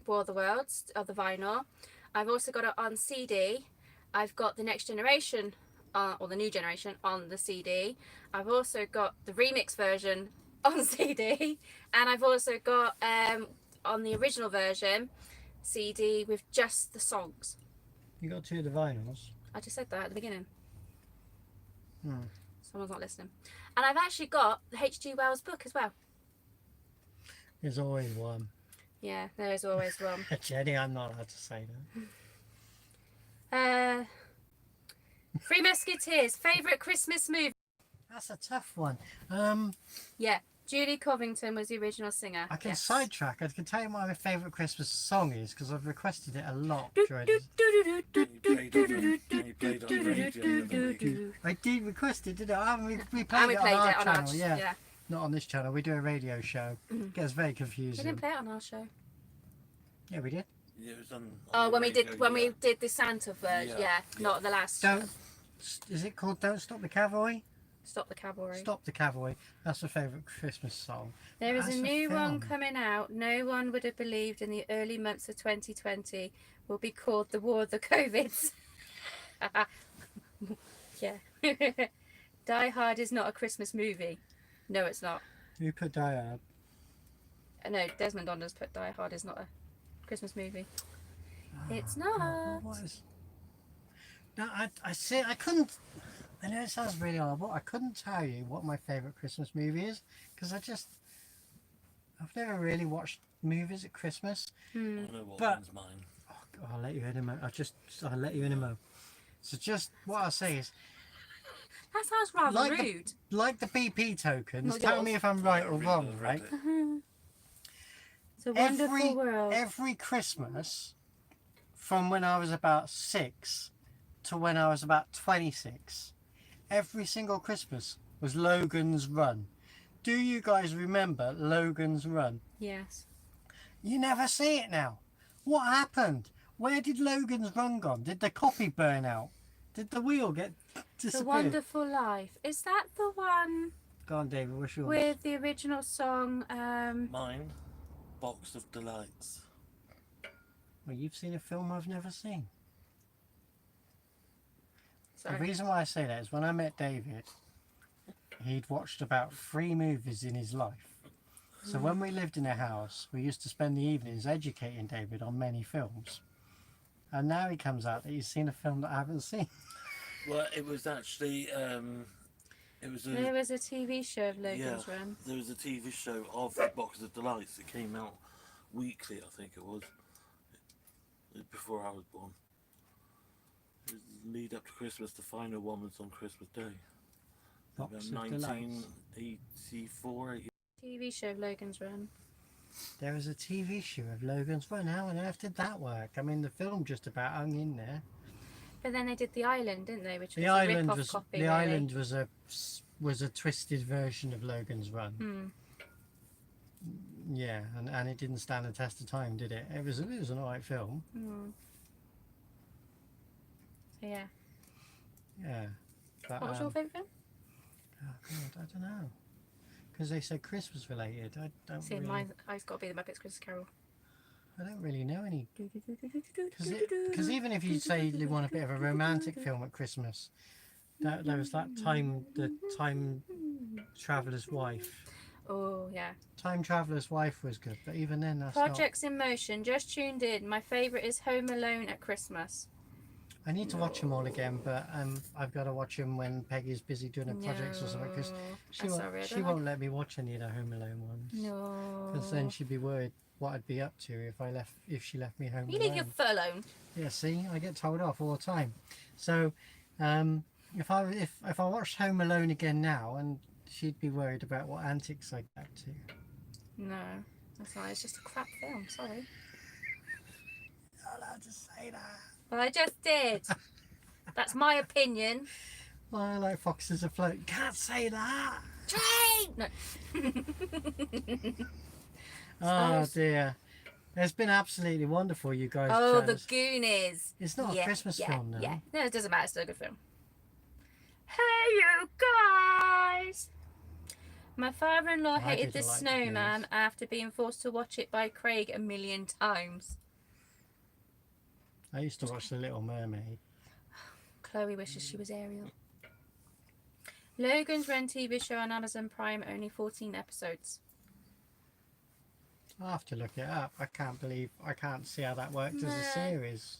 War of the Worlds of the vinyl. I've also got it on CD. I've got the Next Generation or the New Generation on the CD. I've also got the remix version on CD, and I've also got on the original version CD with just the songs. You got 2 of the vinyls. I just said that at the beginning. Hmm. Someone's not listening. And I've actually got the H.G. Wells book as well. There's always one. Yeah, there is always one. Jenny, I'm not allowed to say that. Three Musketeers, favourite Christmas movie? That's a tough one. Yeah, Julie Covington was the original singer. I can yes. sidetrack. I can tell you what my favourite Christmas song is because I've requested it a lot. During I did request it, didn't I? We played it on our channel, yeah. Not on this channel. We do a radio show. It gets very We confusing. didn't play it on our show. Yeah, we did. Yeah, it was on When the we did the Santa version, not the last. Don't. Is it called "Don't Stop the Cavalry"? Stop the Cavalry. Stop the Cavalry. That's my favourite Christmas song. There is That's a a new one film. coming out. No one would have believed in the early months of 2020 will be called the War of the Covids. Yeah. Die Hard is not a Christmas movie. No, it's not. Who put Die Hard? No, Desmond Donner's put Die Hard is not a Christmas movie. It's God, not. what is... No, I see. I couldn't. I know it sounds really horrible. I couldn't tell you what my favourite Christmas movie is because I've never really watched movies at Christmas. I know what But- one's mine. Oh, I'll let you in a moment. I'll let you in a moment. So just what I'll say is, That sounds rather Like the- rude. like the BP tokens. Not Tell yours. me if I'm right or wrong, I've right? read it. It's a wonderful world. Every Christmas, from when I was about 6 to when I was about 26, every single Christmas was Logan's Run. Do you guys remember Logan's Run? Yes. You never see it now. What happened? Where did Logan's Run gone? Did the copy burn out? Did the wheel get The disappeared? Wonderful Life. Is that the one Go on, David. What's yours? with the original song? Mine, Box of Delights. Well, you've seen a film I've never seen. The Sorry. reason why I say that is when I met David, he'd watched about 3 movies in his life. So when we lived in a house, we used to spend the evenings educating David on many films. And now he comes out that he's seen a film that I haven't seen. Well, it was actually it was There was a TV show of Logan's Run. there was a TV show of Box of Delights that came out weekly, I think it was, before I was born. It was the lead up to Christmas. The final one was on Christmas Day. Box About of Delights. 1984. TV show of Logan's Run. There was a TV show of Logan's Run. How on earth did that work? I mean, the film just about hung in there. But then they did The Island, didn't they? Which was The a Island rip-off was copy. the really. Island was a twisted version of Logan's Run. Hmm. Yeah, and it didn't stand the test of time, did it? It was an alright film. Hmm. So yeah. Yeah. But, What was your favourite film? oh God, I don't know. Because they said Christmas related. I don't See, really. mine's got to be The Muppets Christmas Carol. I don't really know any. Because even if you say you want a bit of a romantic film at Christmas, there was that the Time Traveller's Wife. Oh yeah. Time Traveller's Wife was good, but even then, that's Projects in Motion. Just tuned in. My favourite is Home Alone at Christmas. not. I need to watch them all again, but I've got to watch them when Peggy's busy doing her projects or something. Because No. she won't let me watch any of the Home Alone ones. No. Because then she'd be worried what I'd be up to if she left me home You alone. leave your foot alone. Yeah, see, I get told off all the time. So, if I watched Home Alone again now, and she'd be worried about what antics I get up to. No, that's not. It's just a crap film. Sorry. You're not allowed to say that. But I just did. That's my opinion. Well, I like Foxes Afloat. Can't say that. Train. No. Oh dear. It's been absolutely wonderful, you guys. Oh, chatting. The Goonies. It's not a Christmas film, though. Yeah. No, it doesn't matter. It's still a good film. Hey, you guys! My father-in-law I hated didn't The like The Snowman Goonies. after being forced to watch it by Craig a million times. I used to watch The Little Mermaid. Chloe wishes she was Ariel. Logan's Run TV show on Amazon Prime, only 14 episodes. I'll have to look it up. I can't see how that worked as a No. series.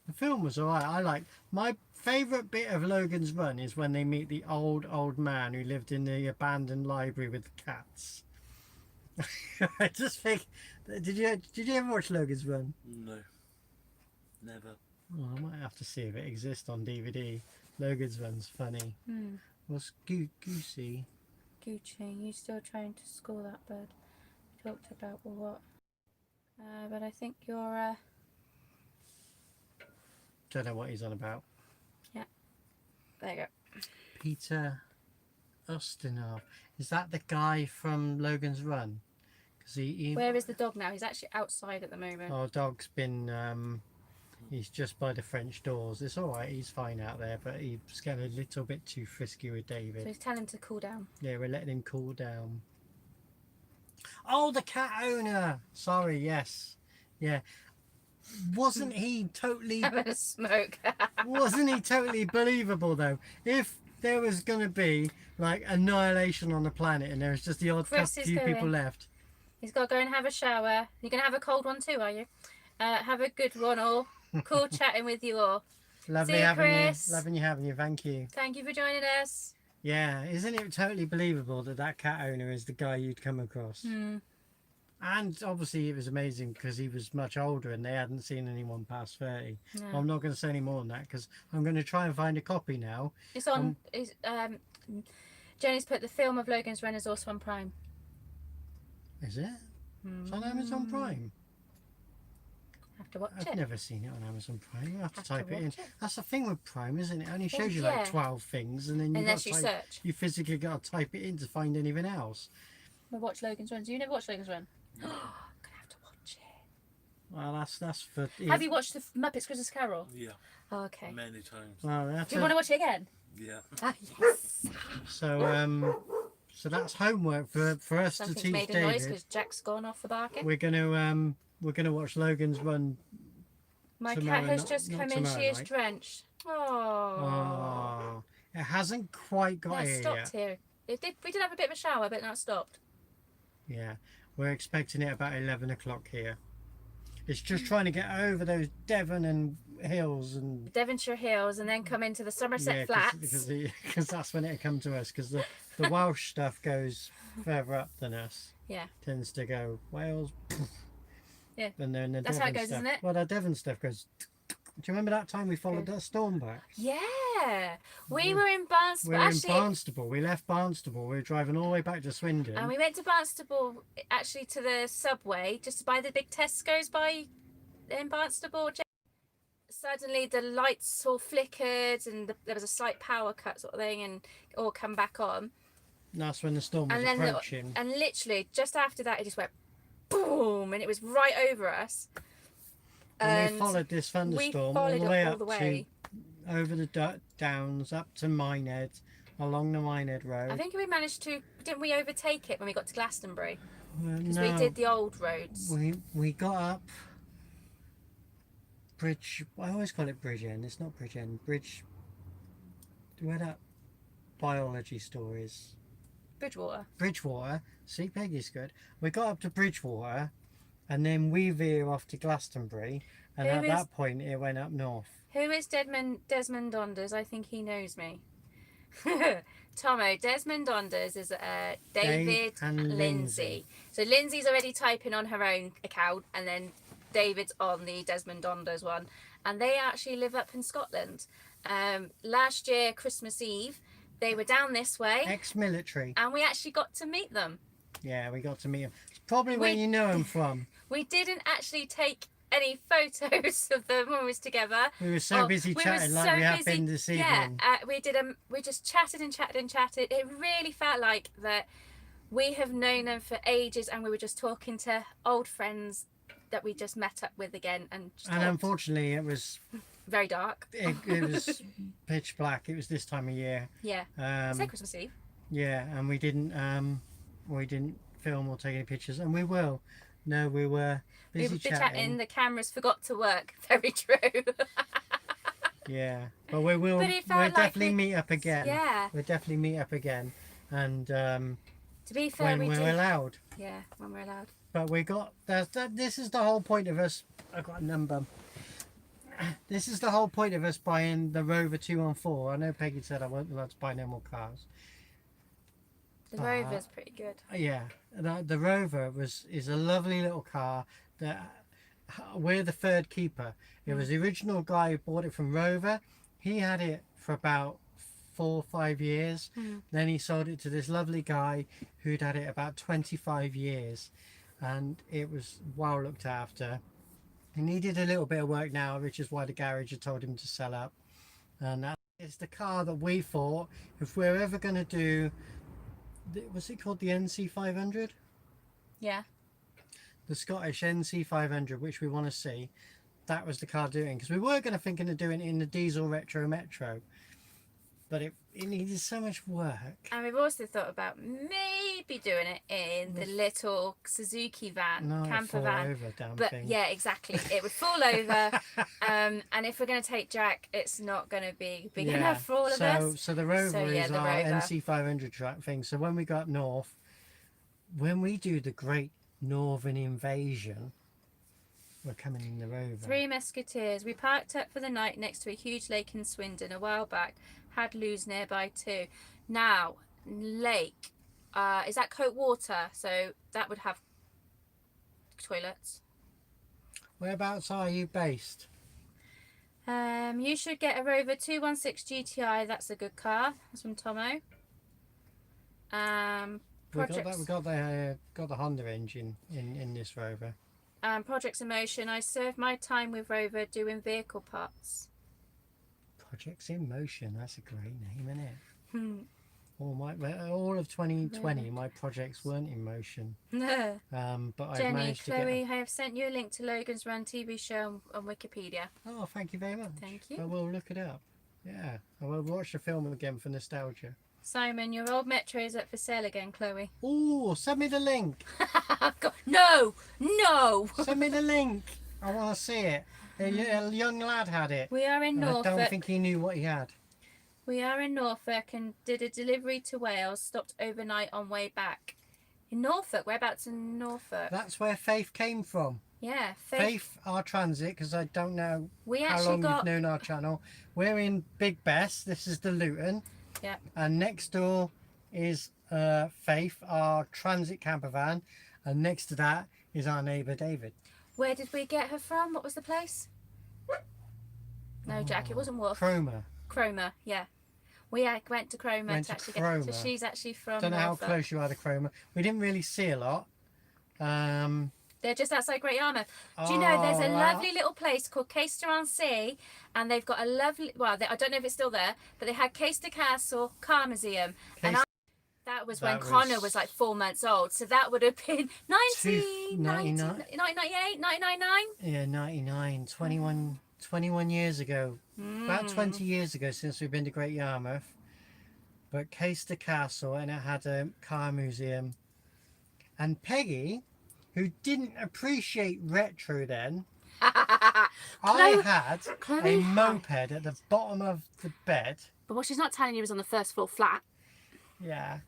The film was alright. I like my favourite bit of Logan's Run is when they meet the old man who lived in the abandoned library with the cats. I just think, did you ever watch Logan's Run? No, never. Oh, I might have to see if it exists on DVD. Logan's Run's funny. Hmm. Was Goosey? Gucci, you still trying to score that bird? We talked about what? But I think you're. Don't know what he's on about. Yeah. There you go. Peter Ustinov. Is that the guy from Logan's Run? Because he Where is the dog now? He's actually outside at the moment. our dog's been he's just by the French doors. It's all right, he's fine out there, but he's getting a little bit too frisky with David. So he's telling him to cool down. Yeah, we're letting him cool down. Oh, the cat owner. Sorry, yes. Yeah. Wasn't he totally Having a smoke. wasn't he totally believable though? If there was gonna be like annihilation on the planet and there was just the odd Chris is few people going. left. He's got to go and have a shower. You're going to have a cold one too, are you? Have a good one all. Cool chatting with you all. Lovely See you, having Chris. you. Loving you having you, thank you. Thank you for joining us. Yeah, isn't it totally believable that that cat owner is the guy you'd come across? And obviously it was amazing because he was much older and they hadn't seen anyone past 30. No. I'm not going to say any more than that because I'm going to try and find a copy now. It's on. Jenny's put the film of Logan's Run is also on Prime. Is it? It's on Amazon Prime. Have to watch I've it. never seen it on Amazon Prime. You have to Have to type it in. watch it. That's the thing with Prime, isn't it? It only Well, shows you yeah. like 12 things and then Unless you search. you physically got to type it in to find anything else. We'll watch Logan's Run. Do you never watch Logan's Run? Gonna have to watch it. Well, that's for... Have you watched the Muppets Christmas Carol? Yeah, Oh, okay. many times. Well, that's Do you want to watch it again? Yeah. Ah, yes. So that's homework for us to Something's teach made a noise David. because Jack's gone off the barking. We're gonna watch Logan's Run. My tomorrow, cat has not- just not come in. tomorrow She is night. drenched. Oh. Oh, it hasn't quite got No, it here stopped yet. here. It did. We did have a bit of a shower, but now it stopped. Yeah, we're expecting it about 11 o'clock here. It's just trying to get over those Devon and hills and Devonshire Hills, and then come into the Somerset yeah, Flats. because that's when it come to us. Because the Welsh stuff goes further up than us. Yeah. Tends to go Wales. Yeah. And then the That's Devon how it goes, stuff. isn't it? Well, the Devon stuff goes. Do you remember that time we followed that storm back? Yeah, we were in Barnstable. We were in Actually, Barnstable. We left Barnstable. We were driving all the way back to Swindon. and we went to Barnstable, actually to the subway, just to buy the big Tesco's by in Barnstable. Suddenly the lights all flickered and there was a slight power cut sort of thing, and it all come back on. And that's when the storm was And then approaching. and literally just after that it just went boom, and it was right over us. And we followed this thunderstorm all followed the it way all up the way. to over the downs up to Minehead, along the Minehead Road. I think we managed to, didn't we overtake it when we got to Glastonbury? Because no, we did the old roads. we got up Bridge. I always call it Bridge End. It's not Bridge End. Bridge. Where that biology store is. Bridgewater. Bridgewater. See, Peggy's good. We got up to Bridgewater, and then we veer off to Glastonbury, and Who at is- that point it went up north. Who is Desmond Donders? I think he knows me. Tomo, Desmond Donders is David Dave and Lindsay. So Lindsay's already typing on her own account, and then David's on the Desmond Donders one. And they actually live up in Scotland. Last year, Christmas Eve, they were down this way, Ex-military. and we actually got to meet them. Yeah, we got to meet him. It's probably where We- you know him from. We didn't actually take any photos of them when we was together. We were so Oh, busy we were chatting like so we have busy. been this Yeah, evening. we just chatted and chatted and chatted. It really felt like that we have known them for ages, and we were just talking to old friends that we just met up with again, and just And talked. unfortunately, it was Very dark. it was pitch black. It was this time of year. Yeah. It's like Christmas Eve. Yeah, and we didn't film or take any pictures, and we will. No, we were We busy were chatting. the cameras forgot to work. Very true. Yeah, but we will. But it felt We'll like definitely we- meet up again. Yeah. We'll definitely meet up again, and To be fair, when we we're did. allowed. Yeah, when we're allowed. But we got this is the whole point of us. I got a number. This is the whole point of us buying the Rover 214. I know Peggy said I wasn't allowed to buy no more cars. The Rover's pretty good. Yeah, the Rover is a lovely little car that we're the third keeper. It was the original guy who bought it from Rover. He had it for about 4 or 5 years. Then he sold it to this lovely guy who'd had it about 25 years, and it was well looked after. He needed a little bit of work now, which is why the garage had told him to sell up. And that is the car that we thought, if we're ever going to do, was it called the NC 500? Yeah. The Scottish NC 500, which we want to see. That was the car doing, because we were going to thinking of doing it in the diesel retro metro, but it needed so much work. And we've also thought about maybe doing it in the little Suzuki van, No, camper fall van. over, damn But thing. yeah, exactly. It would fall over. And if we're going to take Jack, it's not going to be big enough for all of us. So the Rover So, yeah, is the our Rover. NC 500 track thing. So when we go up north, when we do the Great Northern Invasion, we're coming in the Rover. Three Musketeers. We parked up for the night next to a huge lake in Swindon a while back. Had loos nearby too. Now, lake, is that Coat Water? So that would have toilets. Whereabouts are you based? You should get a Rover 216 GTI. That's a good car. That's from Tomo. Projects. We got the Honda engine in this Rover. Projects in Motion. I served my time with Rover doing vehicle parts. Projects in Motion. That's a great name, isn't it? Hmm. All of 2020, my projects weren't in motion. But I've Jenny, managed to Chloe, I have sent you a link to Logan's Run TV show on Wikipedia. Oh, thank you very much. Thank you. I will look it up. Yeah, I will watch the film again for nostalgia. Simon, your old Metro is up for sale again, Chloe. Oh, send me the link. No! Send me the link. I want to see it. A young lad had it. We are in And Norfolk. I don't think he knew what he had. We are in Norfolk and did a delivery to Wales, stopped overnight on way back. In Norfolk? Whereabouts in Norfolk? That's where Faith came from. Yeah, Faith, our transit, because I don't know We how actually long got... you've known our channel. We're in Big Bess. This is the Luton. Yeah. And next door is Faith, our transit camper van. And next to that is our neighbour David. Where did we get her from? What was the place? No, Jack, it wasn't Wolf. Cromer, yeah. We went to Cromer to actually get. So she's actually from. Don't know how Norfolk. close you are to Cromer. We didn't really see a lot. They're just outside Great Yarmouth. Do you know there's a lovely little place called Caister-on-Sea, and they've got a lovely. Well, I don't know if it's still there, but they had Caister Castle Car Museum, and that was when Connor was like 4 months old. So that would have been 1998, 1999. Yeah, 99, 21 years ago. About 20 years ago since we've been to Great Yarmouth. But Caister Castle, and it had a car museum. And Peggy, who didn't appreciate retro then, I had a moped at the bottom of the bed. But what she's not telling you is on the first floor flat. Yeah.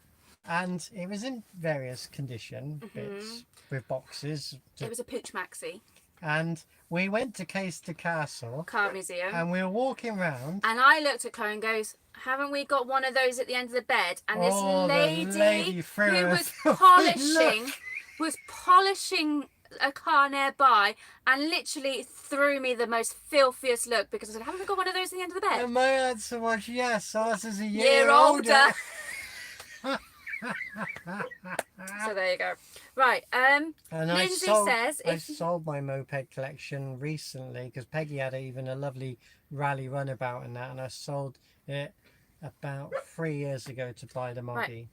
And it was in various condition bits with boxes. It was a Pooch Maxi. And we went to Caister Castle. Car museum. And we were walking round. And I looked at Chloe and goes, haven't we got one of those at the end of the bed? And this lady who was polishing a car nearby and literally threw me the most filthiest look because I said, haven't we got one of those at the end of the bed? And my answer was yes, ours is a year older. So there you go. Right. And Lindsay says I sold my moped collection recently because Peggy had even a lovely rally runabout and that, and I sold it about 3 years ago to buy the Moggy.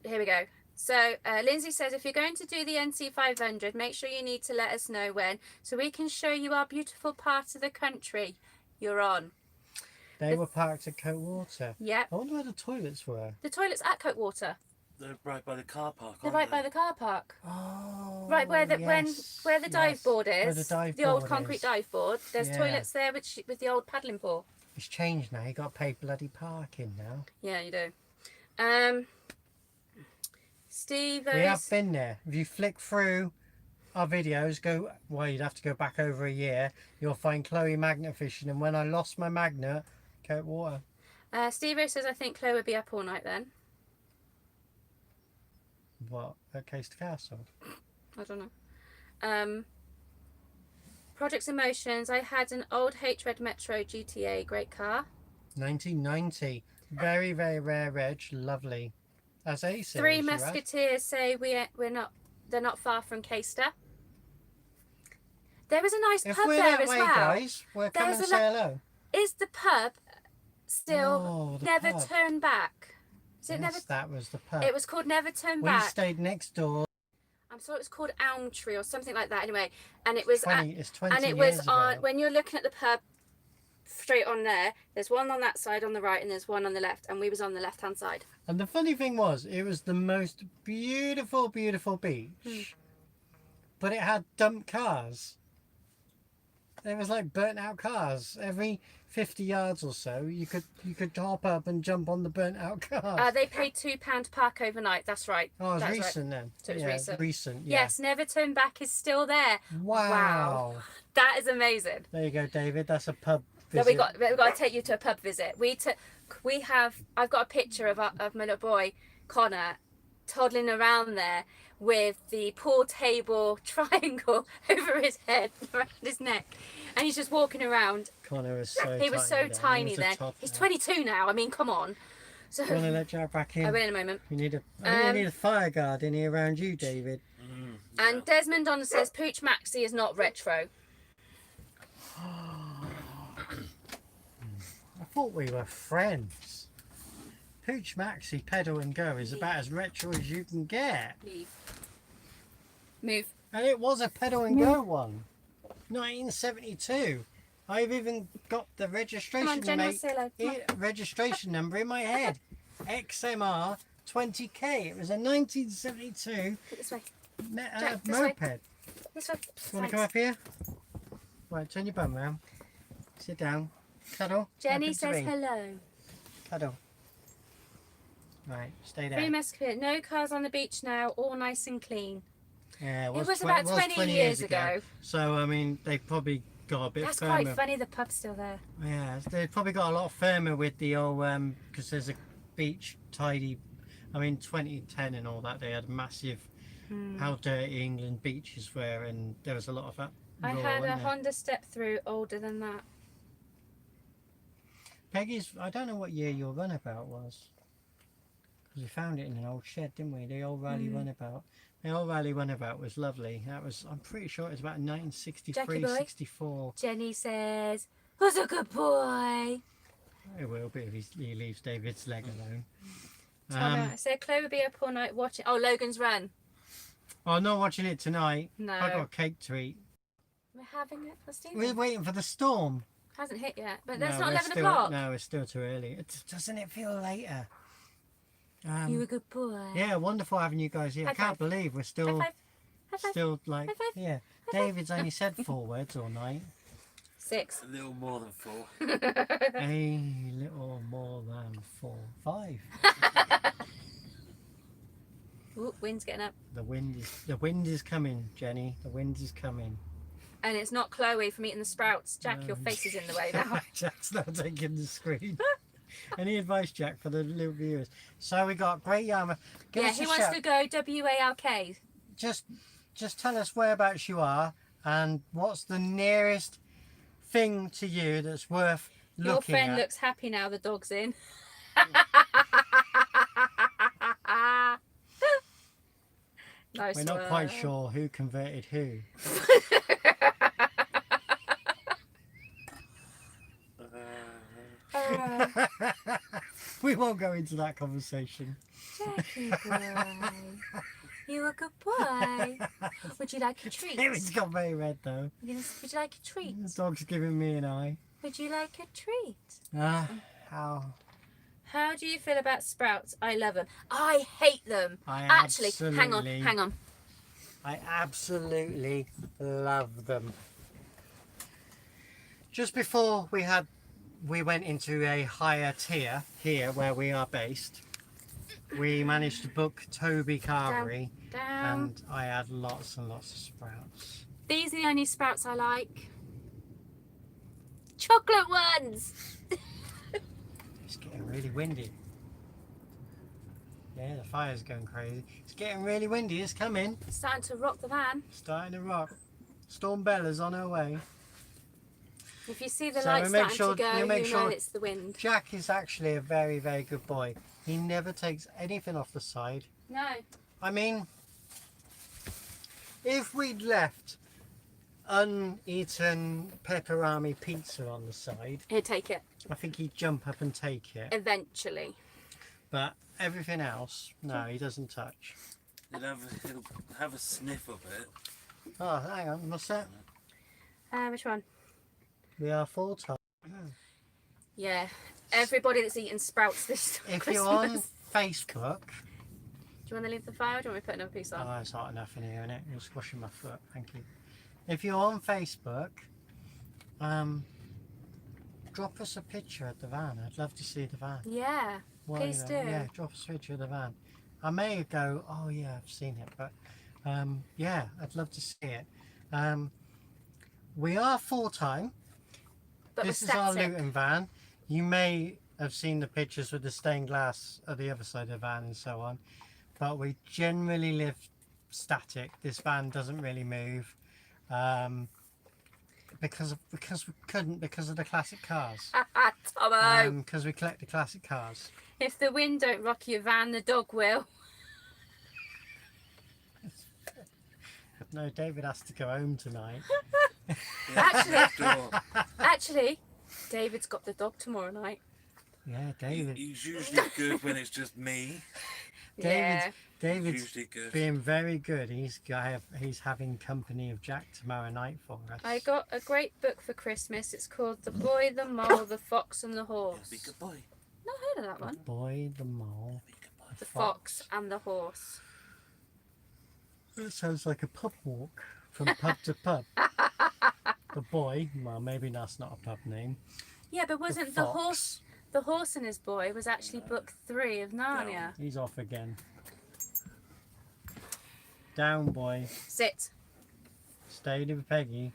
Right. Here we go. So Lindsay says if you're going to do the NC 500, make sure you need to let us know when, so we can show you our beautiful part of the country you're on. They were parked at Coat Water. Yeah. I wonder where the toilets were. The toilets at Coat Water. They're right by the car park. They're right by the car park. Oh, right where the where the dive board is. Where the old concrete dive board. There's Yeah. toilets there with the old paddling pool. It's changed now. You got to pay bloody parking now. Yeah, you do. Steve. We have been there. If you flick through our videos, you'd have to go back over a year. You'll find Chloe magnet fishing, and when I lost my magnet, Coat Water. Steve says I think Chloe would be up all night then. What, at Caister Castle? I don't know. Projects Emotions. I had an old H-Red Metro GTA, great car. 1990. Very, very rare reg. Lovely. That's A series. Three you had. Musketeers say we're not. They're not far from Caister. There is a nice If pub we're there that as way, well. guys, we'll come There's and a say hello. Is the pub still Oh, the Never pub. Turn Back? Is it Yes, Never? that was the pub. It was called Never Turn We Back. stayed next door. I'm sure it was called Elm Tree or something like that. Anyway, and it was 20 and it years was on ago. when you're looking at the pub straight on there. There's one on that side on the right, and there's one on the left, and we was on the left hand side. And the funny thing was, it was the most beautiful, beautiful beach, but it had dumped cars. There was like burnt out cars. Every 50 yards or so, you could hop up and jump on the burnt out cars. They paid £2 to park overnight. That's right. Oh, it was That's recent then. So it was yeah, recent. Recent, yeah. Yes, Never Turn Back is still there. Wow. That is amazing. There you go, David. That's a pub So visit. we've got to take you to a pub visit. I've got a picture of my little boy Connor toddling around there with the pool table triangle over his head, around his neck, and he's just walking around. Connor was so He was so tiny He was a then. toddler. He's 22 now. I mean, come on. So You want to let Jack back in? I will in a moment. You need I think you need a fire guard in here around you, David. And Desmond Donner says Pooch Maxi is not retro. I thought we were friends. Pooch Maxi Pedal and Go is about as retro as you can get. Leave. Move. And it was a Pedal and Go one. 1972. I've even got the registration Come on, Jenny, number, say hello. Come on. registration number in my head. XMR 20K. It was a 1972 This way. moped. Jack, this way. This way. You want to come up here? Right, turn your bum round. Sit down. Cuddle. Jenny Open to says me. hello. Cuddle. Right, stay there. Free Musketeer. No cars on the beach now. All nice and clean. Yeah, It was about 20 years ago. So, I mean, they probably got a bit That's firmer. quite funny. The pub's still there. Yeah, they've probably got a lot firmer with the old, because there's a beach tidy, I mean, 2010 and all that, they had massive, how dirty England beaches were, and there was a lot of that. I raw, had a wasn't there? Honda Step Through older than that. Peggy's, I don't know what year your runabout was. Because we found it in an old shed, didn't we? The old rally runabout. The old rally runabout was lovely. That was, I'm pretty sure it was about 1963, Jackie boy. 64. Jenny says, "Who's a good boy?" It will be if he leaves David's leg alone. I said Chloe be up all night watching. Oh, Logan's Run. I'm not watching it tonight. No. I got cake to eat. We're having it for Stephen. We're waiting for the storm. Hasn't hit yet, but that's No, not we're 11 still, o'clock. No, it's still too early. Doesn't it feel later? You a good boy. Yeah, wonderful having you guys here. High I can't five. believe we're still, High five. High five. still like, High five. yeah. David's only said 4 words all night. 6. A little more than 4. A little more than 4, 5. Ooh, wind's getting up. The wind is coming, Jenny. The wind is coming. And it's not Chloe from eating the sprouts. Jack, your face is in the way now. Jack's not taking the screen. Any advice, Jack, for the little viewers? So we got Great Yarmouth. Give Yeah, us he a wants shout. to go WALK. Just tell us whereabouts you are and what's the nearest thing to you that's worth Your looking friend at. looks happy now the dog's in. Nice We're not quite one. sure who converted who. We won't go into that conversation. Jackie boy, you a good boy. Would you like a treat? It's got very red though. Would you like a treat? The dog's giving me an eye. Would you like a treat? How? How do you feel about sprouts? I love them. I hate them. I Actually, hang absolutely- on. I absolutely love them. Just before we went into a higher tier here where we are based, we managed to book Toby Carvery Down. and I had lots and lots of sprouts. These are the only sprouts I like. Chocolate ones. It's getting really windy. Yeah, the fire's going crazy. It's getting really windy. It's coming. It's starting to rock the van. Starting to rock. Storm Bella's on her way. If you see the So lights we make starting sure- to go, you make you know sure- it's the wind. Jack is actually a very, very good boy. He never takes anything off the side. No. I mean, if we'd left uneaten pepperami pizza on the side, He'd take it. I think he'd jump up and take it. Eventually. But everything else, no, he doesn't touch. He'll have a sniff of it. Oh, hang on, what's that? Which one? We are full time. Yeah. Everybody that's eaten sprouts this If Christmas. you're on Facebook, Do you want to leave the fire or do you want me to put another piece on? oh, it's hot enough in here, isn't it? You're squashing my foot. Thank you. If you're on Facebook, drop us a picture of the van. I'd love to see the van. Yeah. Well, Please do. Yeah, drop us a picture of the van. I may go, oh yeah, I've seen it, but yeah, I'd love to see it. We are full time. But This we're is our static. Luton van. You may have seen the pictures with the stained glass of the other side of the van and so on, but we generally live static. This van doesn't really move because we couldn't, because of the classic cars. Tomo. Because we collect the classic cars. If the wind don't rock your van, the dog will. No, David has to go home tonight. Actually, David's got the dog tomorrow night. Yeah, David. He's usually good when it's just me. Yeah. David's Usually good. being very good. He's having company of Jack tomorrow night for us. I got a great book for Christmas. It's called The Boy, the Mole, the Fox and the Horse. Be good boy. Not heard of that one. The boy, the mole, Be good boy. The Fox and the Horse. That sounds like a pub walk from pub to pub. The boy, well, maybe that's not a pub name. Yeah, but wasn't the Fox. horse? The Horse and His Boy was actually book 3 of Narnia. He's off again. Down, boy. Sit. Stay with Peggy.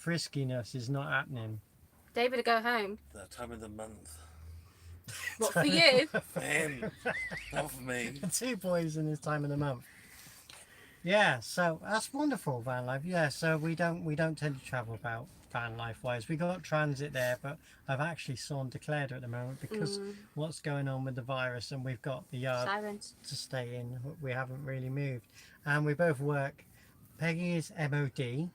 Friskiness is not happening. David will go home. That time of the month. What for you? For him. Not for me. 2 boys in this time of the month. Yeah, so that's wonderful, van life. Yeah, so we don't tend to travel about van life wise. We got transit there, but I've actually sawn declared at the moment because what's going on with the virus, and we've got the yard Sirens. to stay in. We haven't really moved, and we both work. Peggy is MOD,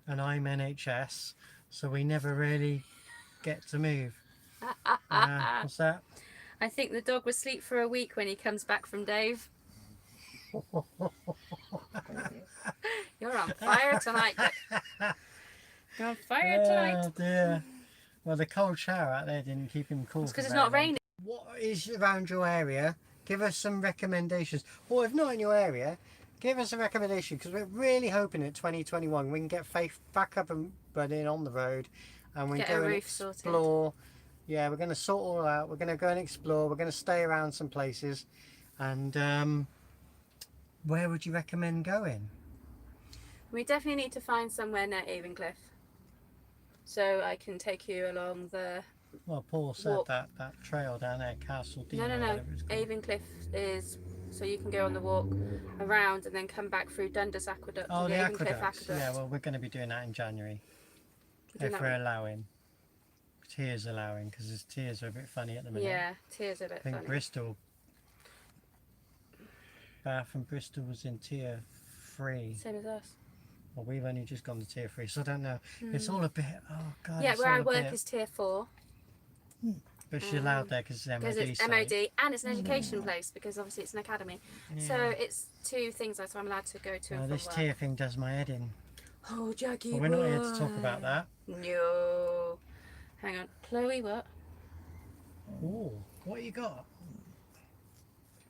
and I'm NHS, so we never really get to move. What's that? I think the dog will sleep for a week when he comes back from Dave. You're on fire tonight. You're on fire tonight. Oh dear. Well, the cold shower out there didn't keep him cool. It's because for it's very not long. raining. What is around your area? Give us some recommendations. Or if not in your area, give us a recommendation, because we're really hoping at 2021 we can get Faith back up and running on the road, and we Get can a go and roof sorted. explore. Yeah, we're going to sort all out. We're going to go and explore. We're going to stay around some places. And where would you recommend going? We definitely need to find somewhere near Avon-Cliff, so I can take you along the. Well, Paul said Walk. that trail down there, Castle Dean. No. or whatever it's called. Avon-Cliff is so you can go on the walk around and then come back through Dundas Aqueduct Oh, to the the Avon-Cliff aqueducts. Aqueduct. Yeah, well, we're going to be doing that in January. Doing If that we're one. allowing. Tiers allowing, because his tiers are a bit funny at the minute. Yeah, tears a bit I think funny. Bristol, Bath and Bristol was in tier 3. Same as us. Well, we've only just gone to tier 3, so I don't know. It's all a bit, oh God. Yeah, it's where all I a work bit, is tier 4 but she's allowed there because it's MOD because it's site. MOD and it's an education place because obviously it's an academy. So it's 2 things that I'm allowed to go to. Oh, and this from tier work. thing does my head in. Oh, Jackie. But we're not here to talk about that. No. Hang on, Chloe. What? Oh, what you got?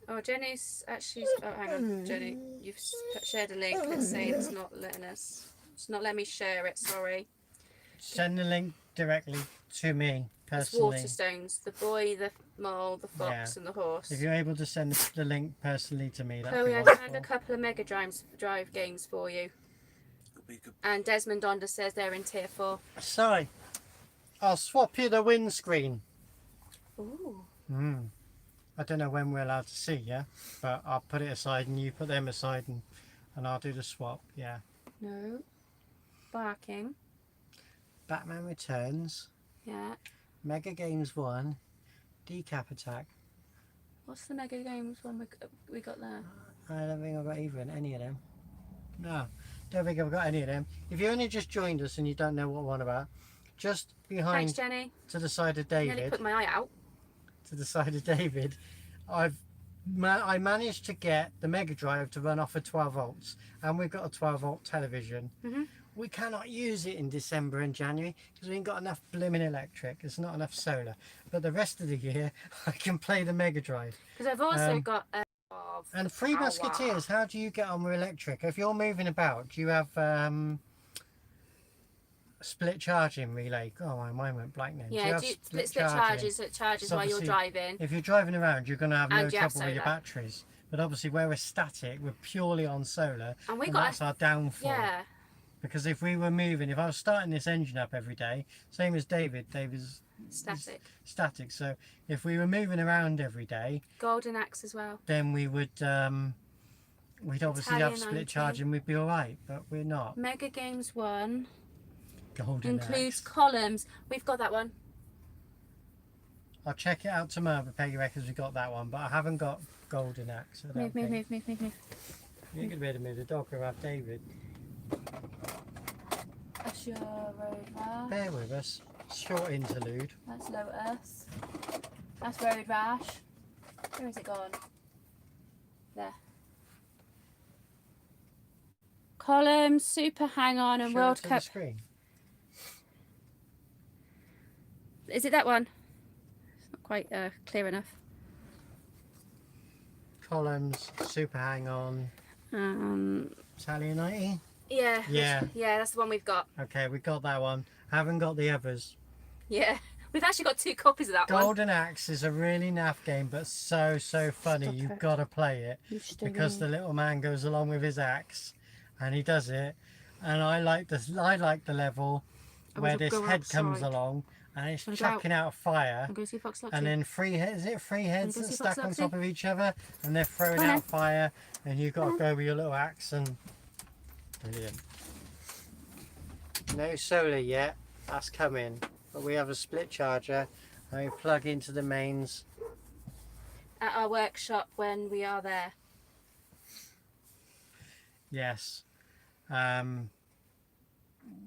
Oh, Jenny's actually. Oh, hang on, Jenny. You've shared a link. It's saying it's not letting us. It's not letting me share it. Sorry. Send the link directly to me It's personally. Waterstones. The boy, the mole, the fox, Yeah. and the horse. If you're able to send the link personally to me, that'd Chloe, be I wonderful. found a couple of Mega Drive games for you. Be good. And Desmond Onda says they're in tier 4. Sorry, I'll swap you the windscreen. Ooh. I don't know when we're allowed to see you, but I'll put it aside and you put them aside, and I'll do the swap. Yeah. No. Barking. Batman Returns, Yeah. Mega Games 1, Decap Attack. What's the Mega Games one we got there? I don't think I've got either in any of them. No, don't think I've got any of them. If you only just joined us and you don't know what we're on about, just behind Thanks, Jenny. to the side of Nearly David, put my eye out. to the side of David, I managed to get the Mega Drive to run off of 12 volts, and we've got a 12 volt television. We cannot use it in December and January because we ain't got enough blimmin' electric. There's not enough solar. But the rest of the year, I can play the Mega Drive. Because I've also got And Three power. Musketeers, how do you get on with electric? If you're moving about, do you have split charging relay? Oh, my mind went blank then. Yeah, do you have split charges. It charges So while you're obviously, driving. If you're driving around, you're going to have no And you have trouble with your solar. batteries. But obviously, where we're static, we're purely on solar, And we and got that's our downfall. Yeah. Because if we were moving, if I was starting this engine up every day, same as David's Static. static. So if we were moving around every day, Golden Axe as well. then we would we'd obviously have Italian split 90. charging. We'd be all right, but we're not. Mega Games 1 Golden includes Axe. columns. We've got that one. I'll check it out tomorrow, but Peggy reckons we got that one, but I haven't got Golden Axe. I don't think. Move. You're going to be able to move the dog or have David. That's your Road Rash. Bear with us. Short interlude. That's Lotus. That's Road Rash. Where is it gone? There. Columns, Super Hang On, and Show it World to the Cup. screen. Is it that one? It's not quite clear enough. Columns, Super Hang On, Italian 90. Yeah. Yeah. Yeah, that's the one we've got. Okay, we got that one. Haven't got the others. Yeah. We've actually got 2 copies of that one. Golden Axe is a really naff game, but so funny. Stop You've it. got to play it You because the little man goes along with his axe, and he does it. And I like the level where this head comes along and it's Wanna go out? chucking out fire, I'm going to see Fox Loxy. and then three heads go that see stack Fox on Loxy? top of each other, and they're throwing Come on out fire, and you've got to go with your little axe. And brilliant. No solar yet. That's coming, but we have a split charger. And we plug into the mains. At our workshop when we are there. Yes.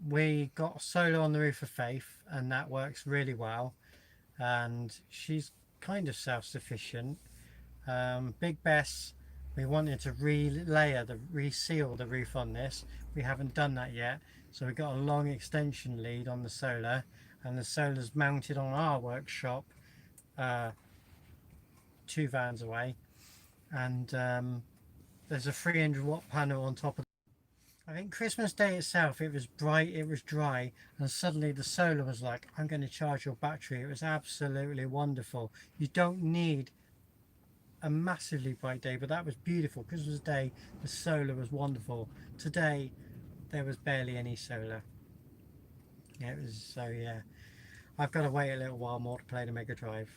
We got solar on the roof of Faith, and that works really well. And she's kind of self-sufficient. Big Bess, we wanted to reseal the roof on this. We haven't done that yet. So we got a long extension lead on the solar, and the solar's mounted on our workshop 2 vans away. And there's a 300-watt panel on top of. I think Christmas Day itself, it was bright, it was dry, and suddenly the solar was like, I'm going to charge your battery. It was absolutely wonderful. You don't need a massively bright day, but that was beautiful. Christmas Day, the solar was wonderful. Today, there was barely any solar. Yeah, it was, so yeah. I've got to wait a little while more to play the Mega Drive.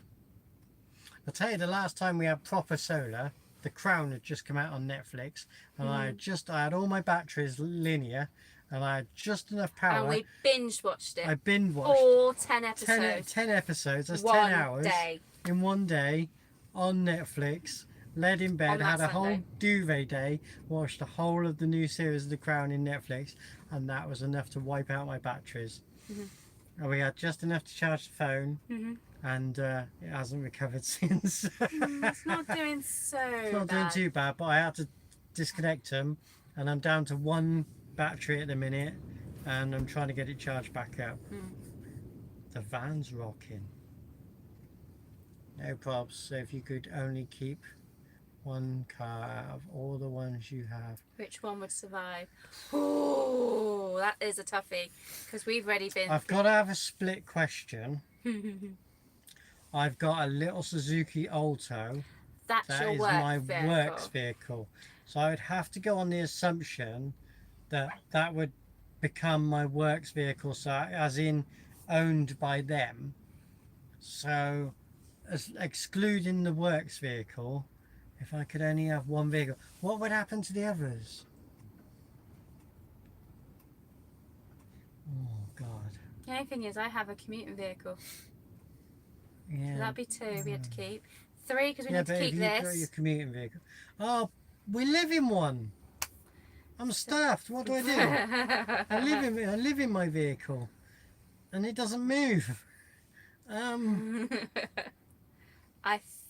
I'll tell you, the last time we had proper solar, The Crown had just come out on Netflix, and I had all my batteries linear, and I had just enough power. And we binge watched it. I binge watched all 10 episodes. 10 episodes. That's 10 one hours day. in one day on Netflix. Laid in bed, On that had a whole Sunday. duvet day, watched the whole of the new series of The Crown in Netflix, and that was enough to wipe out my batteries. And we had just enough to charge the phone, and it hasn't recovered since. It's not doing so It's not bad. doing too bad, but I had to disconnect them, and I'm down to 1 battery at the minute, and I'm trying to get it charged back up. The van's rocking. No probs. So if you could only keep 1 car out of all the ones you have. Which one would survive? Oh, that is a toughie, because we've already been. I've got to have a split question. I've got a little Suzuki Alto. That's That your is work my vehicle. works vehicle. So I would have to go on the assumption that that would become my works vehicle, so as in owned by them. So as excluding the works vehicle, if I could only have 1 vehicle, what would happen to the others? Oh God. The only thing is, I have a commuting vehicle. Yeah. So that'd be 2 we had to keep. 3 because we Yeah, need to but if keep you've got this. your commuting vehicle. Oh, we live in one. I'm stuffed. What do I do? I live in my vehicle, and it doesn't move. I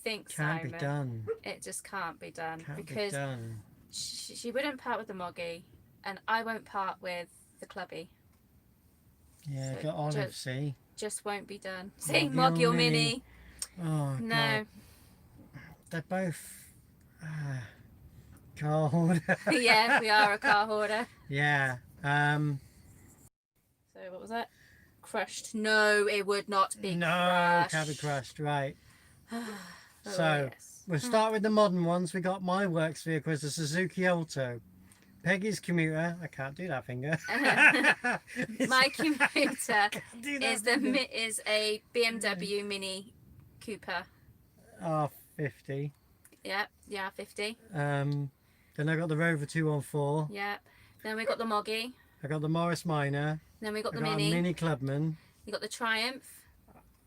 think Can't Simon, be done. it just can't be done Can't because be done. she wouldn't part with the Moggy, and I won't part with the Clubby. Yeah, So got Olive. just- See. Just won't be done. See, Moggy Moggy or or Mini? Mini? Oh No. God. They're both car hoarder. Yeah, we are a car hoarder. Yeah. So what was that? Crushed. No, it would not be No, crushed. can't be crushed. Right. Oh, So yes. we'll start with the modern ones. We got my works vehicle is a Suzuki Alto. Peggy's commuter. I can't do that finger. My commuter Can't do that finger. is a BMW Mini Cooper. Oh, 50. Yeah, 50. Then I got the Rover 214. Yeah. Then we got the Moggy. I got the Morris Minor. Then we got I the got Mini. a Mini Clubman. You got the Triumph.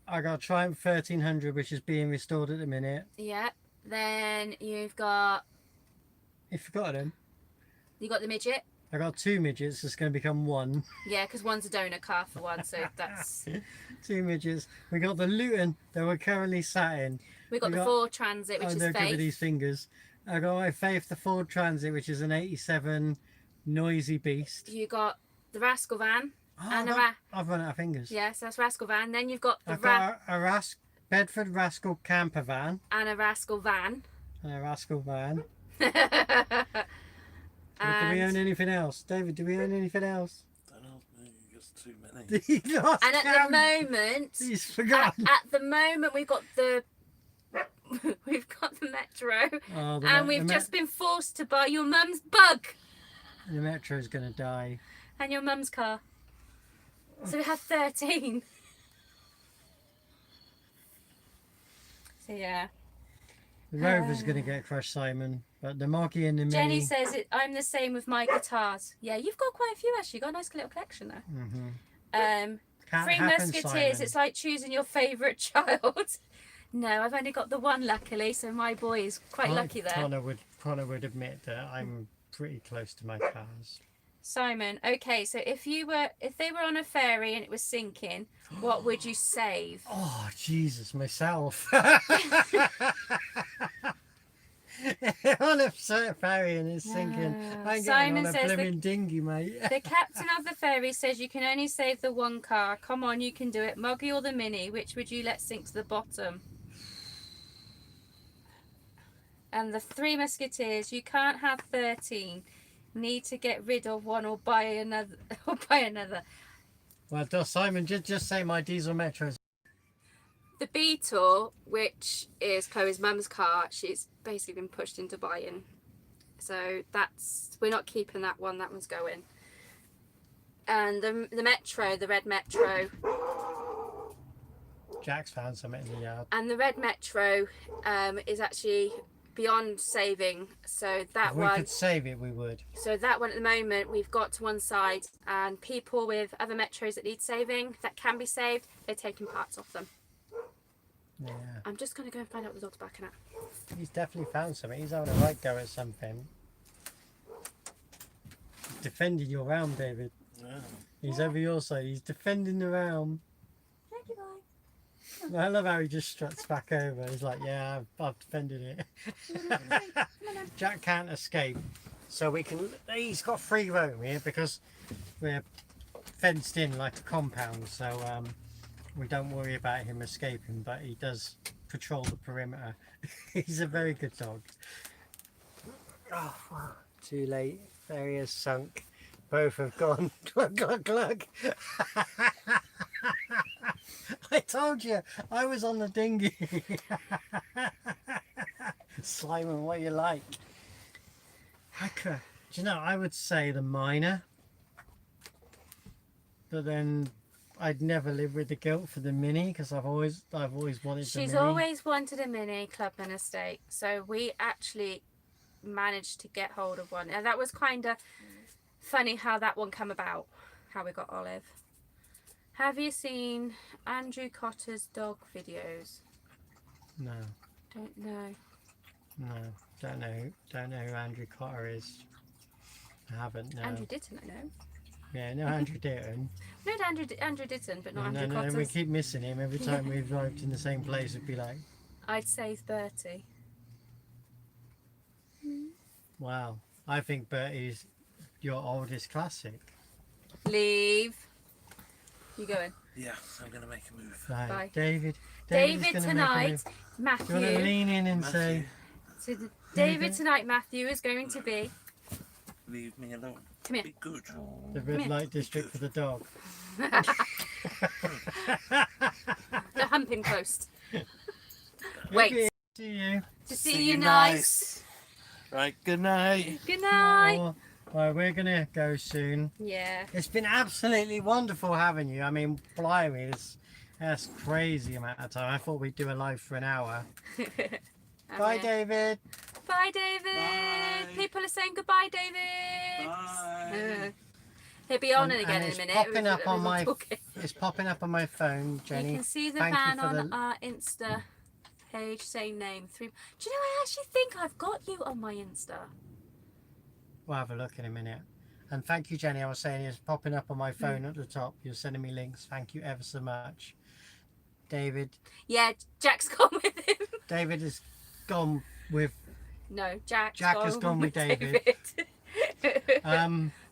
I got a Triumph 1300, which is being restored at the minute. Yeah. Then you've got You forgot him. the Midget. I got 2 midgets. It's going to become 1. Yeah, because one's a donor car for one, so that's. 2 midgets. We got the Luton that we're currently sat in. We got We the got- Ford Transit, which is don't give me Faith. these fingers. I got my Faith, the Ford Transit, which is an 87 noisy beast. You got the Rascal Van. Oh, And a I've run out of fingers. Yes, that's Rascal Van. Then you've got the I've got a Bedford Rascal camper van and a Rascal Van. and a Rascal van. Do we And own anything else? David, do we own anything else? Don't know, maybe just too many. He lost at count. the moment, He's forgotten. at the moment, we've got the Metro, Oh, and we've just been forced to buy your mum's bug the Metro's going to die. and your mum's car. So we have 13. So yeah. The Rover's going to get crushed, Simon. But the Moggy and the Jenny Mini... says I'm the same with my guitars. Yeah, you've got quite a few actually. You've got a nice little collection there. Can't Three happen, Musketeers. Simon. It's like choosing your favourite child. No, I've only got the one, luckily. So my boy is quite lucky there. Connor would admit that I'm pretty close to my cars. Simon, okay. So if they were on a ferry and it was sinking, what would you save? Oh, Jesus, myself. On a ferry and it's sinking. I'm Simon getting on a says that- blooming dinghy, mate. The captain of the ferry says you can only save the one car. Come on, you can do it. Moggy or the Mini? Which would you let sink to the bottom? And the Three Musketeers, you can't have 13. Need to get rid of one or buy another. Well, does Simon just say my diesel Metros? The Beetle, which is Chloe's mum's car, she's basically been pushed into buying. So we're not keeping that one. That one's going. And the Metro, the red Metro. Jack's found something in the yard. And the red Metro is actually beyond saving. So that If we one. could save it, we would. So that one at the moment we've got to one side, and people with other Metros that need saving that can be saved, they're taking parts off them. Yeah. I'm just going to go and find out what the dog's backing at. He's definitely found something. He's having a right go at something. He's defending your realm, David. Yeah. He's over your side. He's defending the realm. Thank you, boy. I love how he just struts back over. He's like, yeah, I've defended it. Jack can't escape. So we can... He's got free roam here because we're fenced in like a compound. So we don't worry about him escaping. But he does patrol the perimeter. He's a very good dog. Oh, too late. There he is, sunk. Both have gone. Glug, glug, glug. I told you, I was on the dinghy. Simon, what you like? Do you know, I would say the Minor. But then I'd never live with the guilt for the Mini because I've always wanted the Mini. She's always wanted a Mini Clubman estate. So we actually managed to get hold of one. And that was kind of funny how that one came about, how we got Olive. Have you seen Andrew Cotter's dog videos? No, Don't know. no, don't know who Andrew Cotter is. I haven't. No. Andrew Ditton, I know. Yeah, no, Andrew Ditton. No, Andrew Ditton, but not And Andrew then we Cotter's. keep missing him every time we've arrived in the same place. It'd be like, I'd say Bertie. wow. I think Bertie's your oldest classic. Leave. You going? Yeah, I'm going to make a move. Right, Bye. David David gonna tonight, make a move. Do you want to Matthew. lean in and Matthew, say, So David tonight, Matthew is going to be. leave me alone. Come here. Be good. the red light district for the dog? The humping post. Maybe Wait. see you. To see you nice. Right, good night. Good night. Oh, well, we're gonna go soon. Yeah. It's been absolutely wonderful having you. I mean, blimey, that's crazy amount of time. I thought we'd do a live for an hour. Bye, David. Bye, David. Bye. People are saying goodbye, David. Bye. He'll be on And again in a it's minute. popping up on We're my talking. it's popping up on my phone, Jenny. You can see the Thank you van for on the- our Insta page, same name. Do you know, I actually think I've got you on my Insta. We'll have a look in a minute. And thank you, Jenny. I was saying it's popping up on my phone at the top. You're sending me links. Thank you ever so much. David. Yeah, Jack's gone with him. David has gone with No, Jack has gone with David.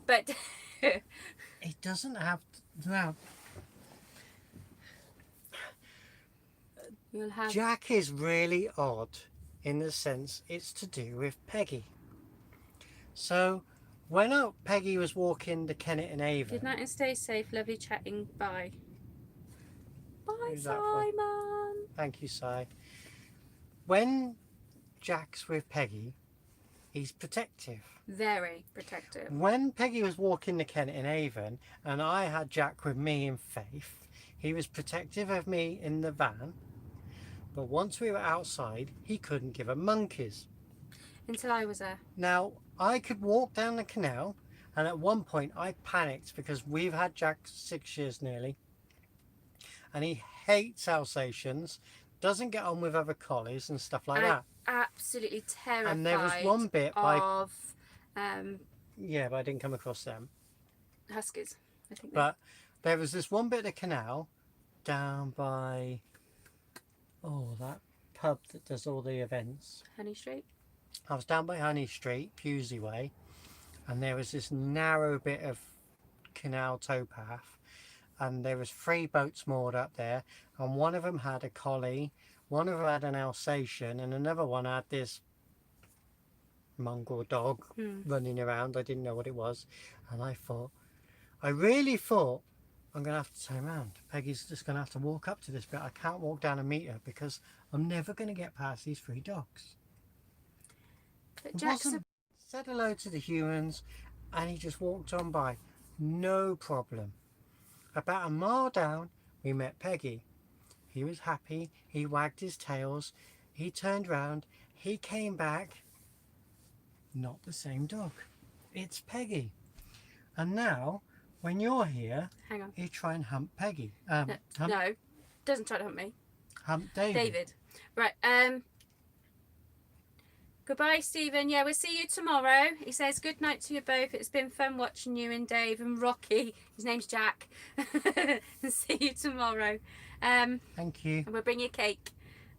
But it doesn't have well, you'll have Jack is really odd in the sense it's to do with Peggy. So when Peggy was walking to Kennet and Avon, good night and stay safe. Lovely chatting. Bye. Bye, Who's that for? Simon. thank you, Si. When Jack's with Peggy, he's protective. Very protective. When Peggy was walking to Kennet and Avon and I had Jack with me in Faith, he was protective of me in the van, but once we were outside he couldn't give a monkey's. Until I was there. Now I could walk down the canal, and at one point I panicked because we've had Jack 6 years nearly and he hates Alsatians, doesn't get on with other collies and stuff like that. Absolutely terrified. And there was one bit of yeah, but I didn't come across them. huskies. I think. But there was this one bit of canal down by that pub that does all the events. Honey Street. I was down by Honey Street, Pewsey Way, and there was this narrow bit of canal towpath, and there was 3 boats moored up there, and one of them had a collie, one of them had an Alsatian, and another one had this mongrel dog running around. I didn't know what it was, and I really thought I'm gonna have to turn around. Peggy's just gonna have to walk up to this bit. I can't walk down and meet her because I'm never gonna get past these 3 dogs. But It Jack's wasn't, said hello to the humans and he just walked on by, no problem. About a mile down we met Peggy. He was happy, he wagged his tails, he turned round, he came back. Not the same dog, it's Peggy. And now when you're here hang on. you try and hump Peggy, No, doesn't try to hunt me. hump David. David. Right. Goodbye, Stephen. Yeah, we'll see you tomorrow. He says good night to you both. It's been fun watching you and Dave and Rocky. His name's Jack. See you tomorrow. Thank you. And we'll bring you cake.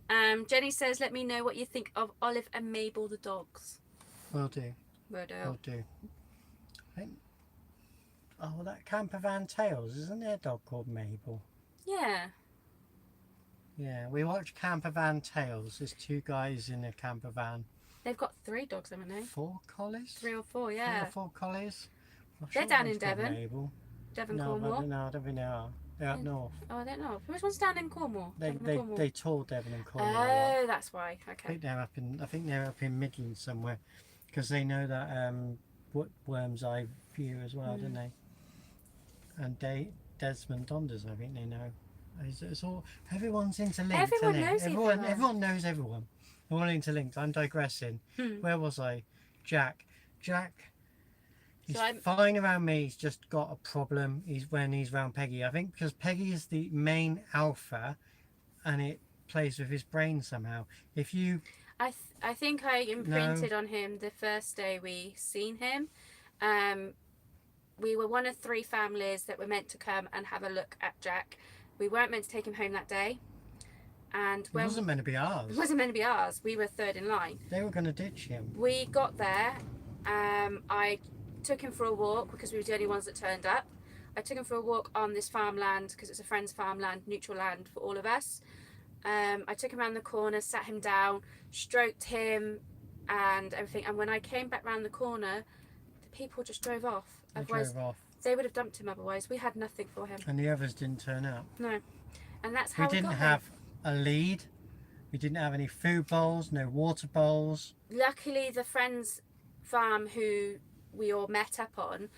Jenny says, let me know what you think of Olive and Mabel the dogs. Will do. Will do. Will do. I think, that camper van Tales, isn't there a dog called Mabel? Yeah. Yeah, we watched Camper Van Tales. There's 2 guys in a camper van. They've got 3 dogs, haven't they? 4 collies? 3 or 4, 3 yeah. or 4 collies? I'm They're sure down one's in called Devon. Mabel. Devon, No, Cornwall. no, I don't think they are. They're up north. Oh, I don't know. Which one's down in Cornwall? Devon and Cornwall. They tour Devon and Cornwall. a lot. Oh, that's why. I Okay. think they're up in Midlands somewhere, because they know that Worm's Eye View as well, don't they? And Desmond Donders, I think they know. It's all, everyone's interlinked. Everyone isn't it? knows everyone. Everyone knows everyone. They're all interlinked. I'm digressing. Where was I? Jack. He's So I'm- fine around me. He's just got a problem. When he's around Peggy. I think because Peggy is the main alpha, and it plays with his brain somehow. If you I think I imprinted on him the first day we seen him. We were one of 3 families that were meant to come and have a look at Jack. We weren't meant to take him home that day, and it wasn't meant to be ours. It wasn't meant to be ours. We were 3rd in line. They were going to ditch him. We got there. I took him for a walk because we were the only ones that turned up. I took him for a walk on this farmland because it's a friend's farmland, neutral land for all of us. I took him around the corner, sat him down, stroked him and everything. And when I came back round the corner, the people just drove off. They drove off. They would have dumped him otherwise. We had nothing for him. And the others didn't turn up. No. And that's how we didn't got have him. a lead. We didn't have any food bowls, no water bowls. Luckily, the friend's farm who we all met up on,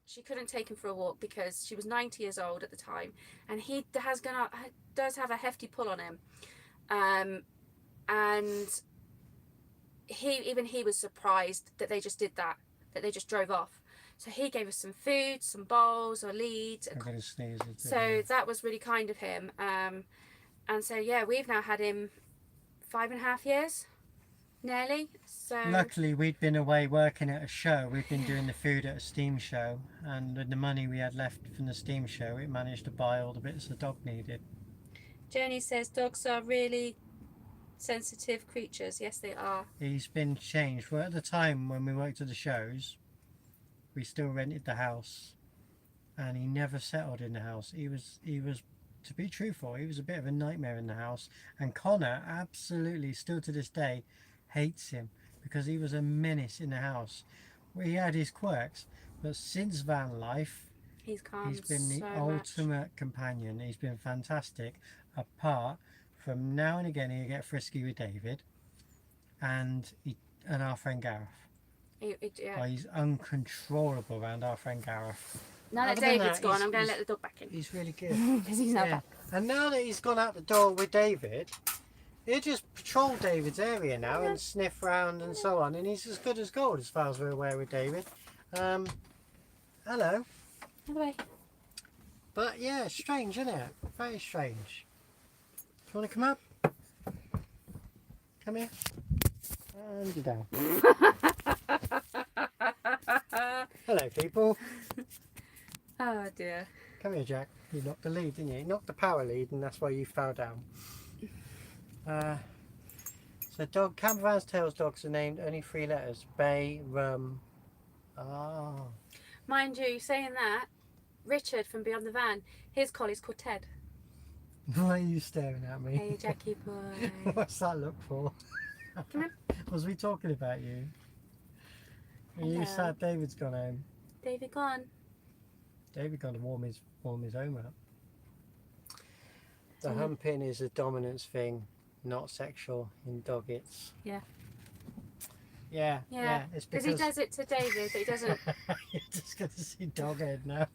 she couldn't take him for a walk because she was 90 years old at the time, and he does have a hefty pull on him, and he was surprised that they just did that they just drove off. So he gave us some food, some bowls, or leads. I'm going to sneeze. So that was really kind of him. And so yeah, we've now had him 5.5 years. Nearly. So luckily we'd been away working at a show. We'd been doing the food at a steam show, and with the money we had left from the steam show, it managed to buy all the bits the dog needed. Jenny says dogs are really sensitive creatures. Yes, they are. He's been changed. Well, at the time when we worked at the shows, we still rented the house, and he never settled in the house. He was to be truthful, he was a bit of a nightmare in the house, and Connor absolutely still to this day hates him because he was a menace in the house. Well, he had his quirks, but since van life, he's been the ultimate companion. He's been fantastic, apart from now and again he'll get frisky with David and our friend Gareth. Yeah. He's uncontrollable around our friend Gareth. Now that David's gone, I'm going to let the dog back in. He's really good. Because he's not back. And now that he's gone out the door with David, he'll just patrol David's area now and sniff round and so on. And he's as good as gold as far as we're aware with David. Hello. Hello. But yeah, strange, isn't it? Very strange. Do you want to come up? Come here. And you're down. Hello, people. Oh dear. Come here, Jack. You knocked the lead, didn't you? You knocked the power lead, and that's why you fell down. So Campervan's tails dogs are named only 3 letters. Bay, Rum. Oh. Mind you, saying that, Richard from Beyond the Van, his collie's called Ted. Why are you staring at me? Hey, Jackie boy. What's that look for? Come here. Was we talking about you? Are you Hello. sad David's gone home? David gone. David gone to warm his home up. The humping is a dominance thing, not sexual in doggets. Yeah. Yeah. It's Because he does it to David, but he doesn't. You're just going to see Doghead now.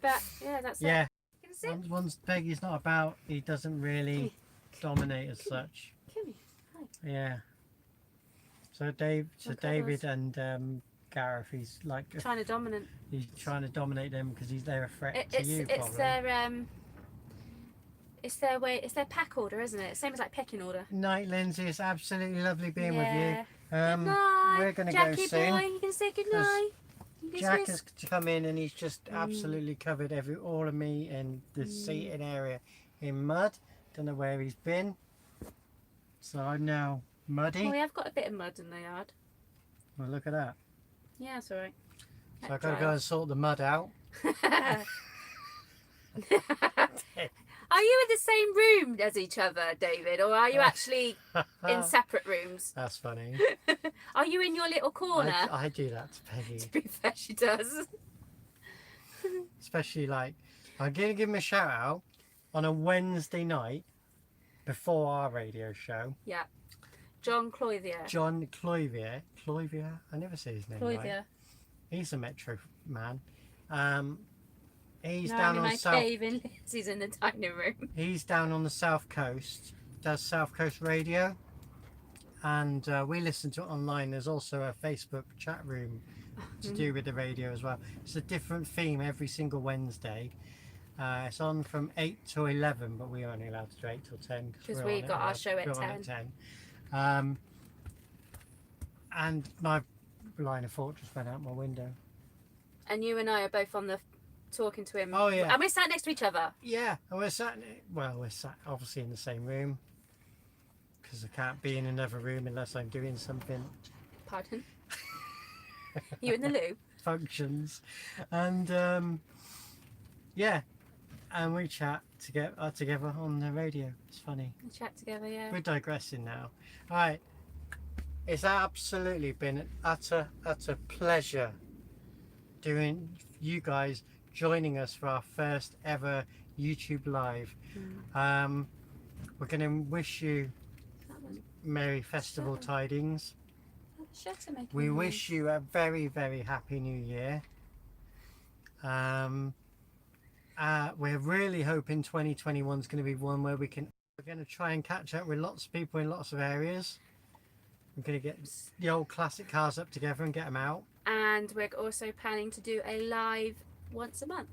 But yeah, that's Yeah. it. You can see? Once Peggy's not about, he doesn't really dominate as such. Come here. Hi. Yeah. So David and Gareth, he's like Trying to dominate. he's trying to dominate them because they're a threat to you. It's Probably. their way. It's their pack order, isn't it? Same as like pecking order. Night, Lindsay. It's absolutely lovely being with you. Good night. We're going to go Jackie soon. boy, you can say good night. Jack has come in and he's just absolutely covered all of me and the seating area in mud. Don't know where he's been. So I'm now muddy. Well, we have got a bit of mud in the yard. Well, look at that. Yeah, it's alright. So I've got to go and sort the mud out. Are you in the same room as each other, David, or are you actually in separate rooms? That's funny. Are you in your little corner? I do that to Peggy. To be fair, she does. Especially like, I'm going to give him a shout out on a Wednesday night before our radio show. Yeah. John Cloyvier. John Cloyvier. Cloyvier? I never say his name right. Cloyvier. He's a Metro man. He's No, down I'm in on my south. cave and Lizzie's in the dining room. He's down on the south coast. Does South Coast Radio. and we listen to it online. There's also a Facebook chat room to do with the radio as well. It's a different theme every single Wednesday. It's on from 8 to 11, but we're only allowed to do 8 till 10 because we've got our show at 10. And my line of thought just went out my window. And you and I are both on the talking to him. Oh, yeah. And we're sat next to each other. Yeah, and we're sat obviously in the same room, because I can't be in another room unless I'm doing something. Pardon? You in the loo? Functions. And yeah, and we chat together on the radio. It's funny. We chat together, yeah. We're digressing now. All right, it's absolutely been an utter pleasure doing you guys joining us for our first ever YouTube live. We're going to wish you Merry Festival Tidings. We wish you a very, very happy New Year. We're really hoping 2021 is going to be one where we're going to try and catch up with lots of people in lots of areas. We're going to get the old classic cars up together and get them out. And we're also planning to do a live once a month.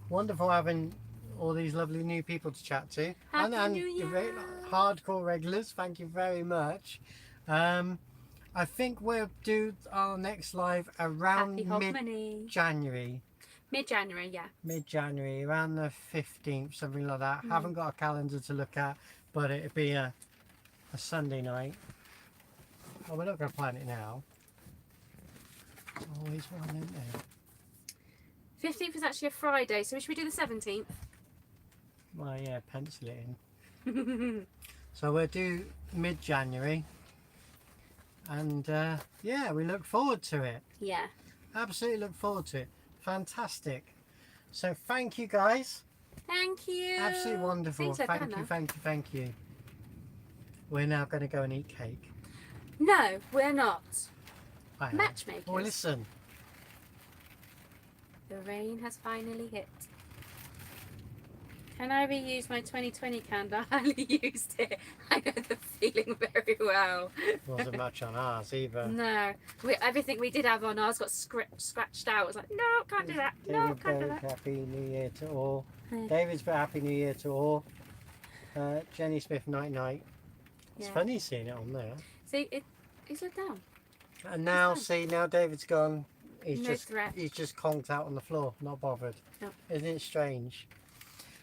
Wonderful having all these lovely new people to chat to. Happy and New Year. The hardcore regulars, thank you very much. I think we'll do our next live around mid-January. Mid-January, yeah. Mid-January, around the 15th, something like that. Haven't got a calendar to look at, but it'll be a Sunday night. Oh, we're not going to plan it now. Always one, isn't there? 15th is actually a Friday, so should we do the 17th? Well, yeah, pencil it in. So we'll do mid-January. And yeah, we look forward to it. Yeah. Absolutely look forward to it. Fantastic. So thank you guys. Thank you. Absolutely wonderful. Thank you. We're now going to go and eat cake. No, we're not. Matchmakers. Well, listen. The rain has finally hit. Can I reuse my 2020 candle? I hardly used it. I know the feeling very well. Wasn't much on ours either. No. Everything we did have on ours got scratched out. It was like, no, can't do that. No, can't do that. Happy New Year to all. David's for Happy New Year to all. Jenny Smith, night night. It's funny seeing it on there. See, it's let down. And now, see, now David's gone. He's No he's just conked out on the floor, not bothered. No. Isn't it strange?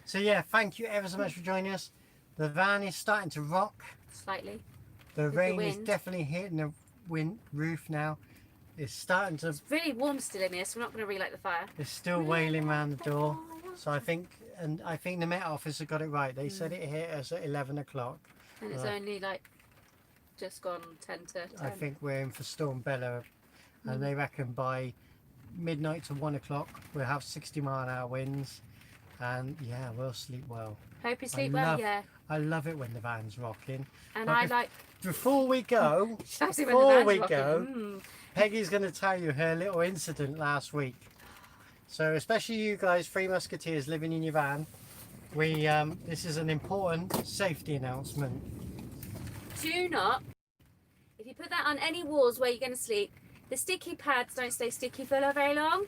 So yeah, thank you ever so much for joining us. The van is starting to rock. Slightly. The rain is definitely hitting the roof now. It's starting to... It's really warm still in here, so we're not going to relight the fire. It's still wailing around the door. So I think the Met Office have got it right. They said it hit us at 11 o'clock. And it's only like just gone 10 to 10. I think we're in for Storm Bella. And they reckon by midnight to 1 o'clock we'll have 60-mile-an-hour winds. And yeah, we'll sleep well. Hope you sleep well, yeah. I love it when the van's rocking. And but before we go, Peggy's going to tell you her little incident last week. So especially you guys, Three Musketeers living in your van, this is an important safety announcement. Do not, if you put that on any walls where you're going to sleep, the sticky pads don't stay sticky for very long.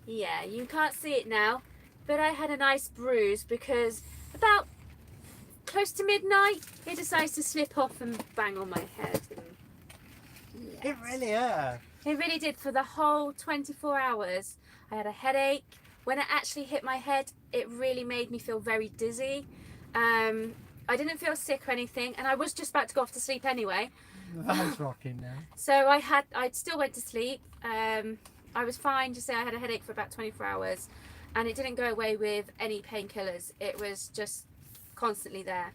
Yeah, you can't see it now, but I had a nice bruise because about close to midnight, it decides to slip off and bang on my head. Yes. It really hurt. It really did for the whole 24 hours. I had a headache. When it actually hit my head, it really made me feel very dizzy. I didn't feel sick or anything, and I was just about to go off to sleep anyway. The van's rocking now. So I still went to sleep. I was fine, just say I had a headache for about 24 hours, and it didn't go away with any painkillers. It was just constantly there.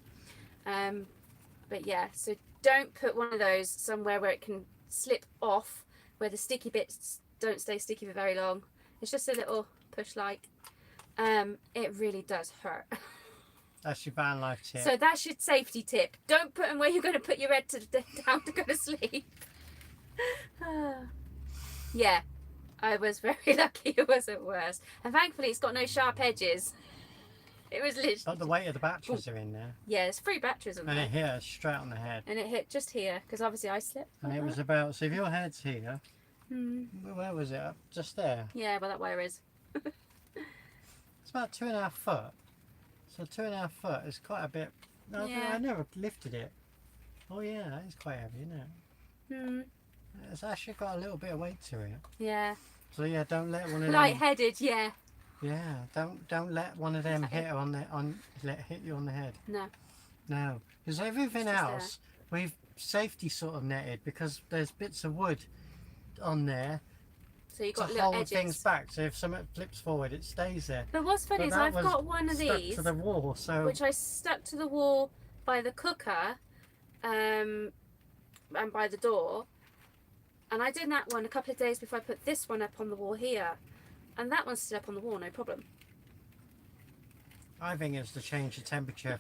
But yeah, so don't put one of those somewhere where it can slip off, where the sticky bits don't stay sticky for very long. It's just a little push like. It really does hurt. That's your van life tip. So that's your safety tip. Don't put them where you're going to put your head down to go to sleep. Yeah, I was very lucky it wasn't worse. And thankfully it's got no sharp edges. It was literally. But the weight of the batteries are in there. Yeah, there's 3 batteries on And there. it hit us straight on the head. And it hit just here because obviously I slipped. And like it was that. about, so if your head's here, Hmm. where was it? Up just there. Yeah, well that wire is. It's about 2.5 foot. So 2.5 foot is quite a bit. No, Yeah. I never lifted it. Oh yeah, that is quite heavy, isn't it? Hmm. It's actually got a little bit of weight to it. Yeah. So yeah, don't let one of them. Light-headed, yeah. Yeah, don't let one of them hit hit you on the head. No. No, because everything It's just else we've safety sort of netted because there's bits of wood on there So you to got little hold edges. things back. So if something flips forward, it stays there. But what's funny But is that I've was got one of stuck these, to the wall. So which I stuck to the wall by the cooker, and by the door. And I did that one a couple of days before I put this one up on the wall here. And that one's still up on the wall, no problem. I think it's to change the temperature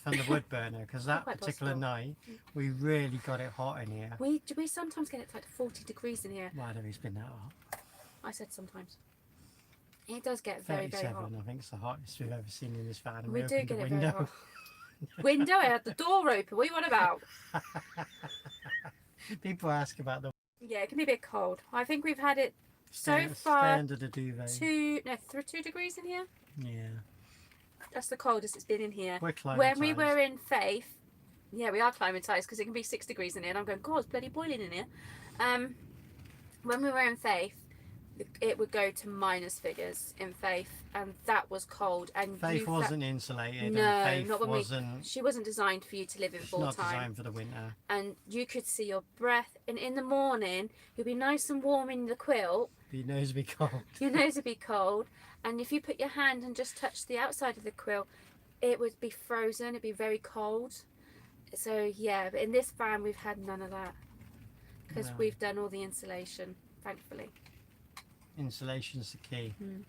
from the wood burner because that Quite particular possible. night we really got it hot in here. We sometimes get it to like 40 degrees in here. Why have it's been that hot? I said sometimes. It does get very, very 37, hot. I think it's the hottest we've ever seen in this van. And We do opened get the it very window. hot. Window, I had the door open. What are you on about? People ask about the Yeah, it can be a bit cold. I think we've had it so stay far under the duvet. 2 degrees in here. Yeah, That's the coldest it's been in here. we're climatised. When we were in Faith, yeah, we are climatised because it can be 6 degrees in here, and I'm going, God, it's bloody boiling in here. When we were in Faith, it would go to minus figures in Faith, and that was cold. And Faith wasn't insulated. No, and Faith not when wasn't. she wasn't designed for you to live in It's full not time. designed for the winter. And you could see your breath, and in the morning you'd be nice and warm in the quilt. Your nose would be cold. Your nose would be cold, and if you put your hand and just touch the outside of the quilt, it would be frozen. It'd be very cold. So yeah, but in this van we've had none of that because No. we've done all the insulation, thankfully. Insulation's the key. Mm.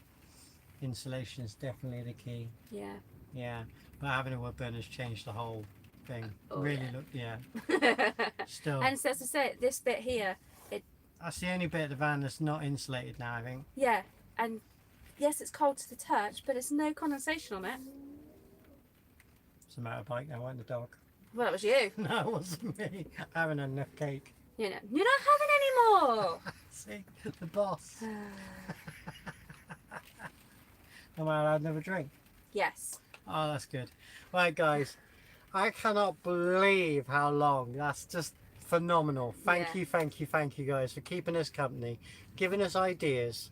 Insulation's definitely the key. Yeah. Yeah, but having a wood burner's changed the whole thing. Oh, really yeah. look, yeah. Still, And so as I said, this bit here, that's the only bit of the van that's not insulated now. I think. yeah, and yes, it's cold to the touch, but there's no condensation on it. It's a motorbike. I want the dog. Well, it was you. No, it wasn't me. I haven't had enough cake. You know, you're not having any more. See, the boss. Am I allowed another drink? Yes. Oh, that's good. Right, guys, I cannot believe how long. That's just phenomenal. Thank Yeah. you, guys, for keeping us company, giving us ideas,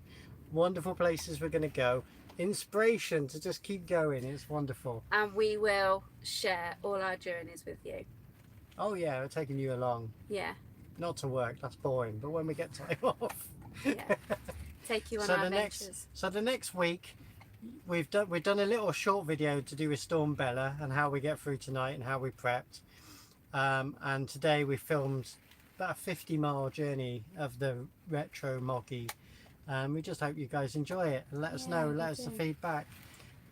wonderful places we're going to go, inspiration to just keep going. It's wonderful. And we will share all our journeys with you. Oh yeah, we're taking you along. Yeah. Not to work, that's boring, but when we get time off. Yeah. Take you on So our the adventures. the next week we've done a little short video to do with Storm Bella and how we get through tonight and how we prepped. And today we filmed about a 50-mile journey of the retro Moggy. We just hope you guys enjoy it and let us Yeah, know, we let us the do. feedback.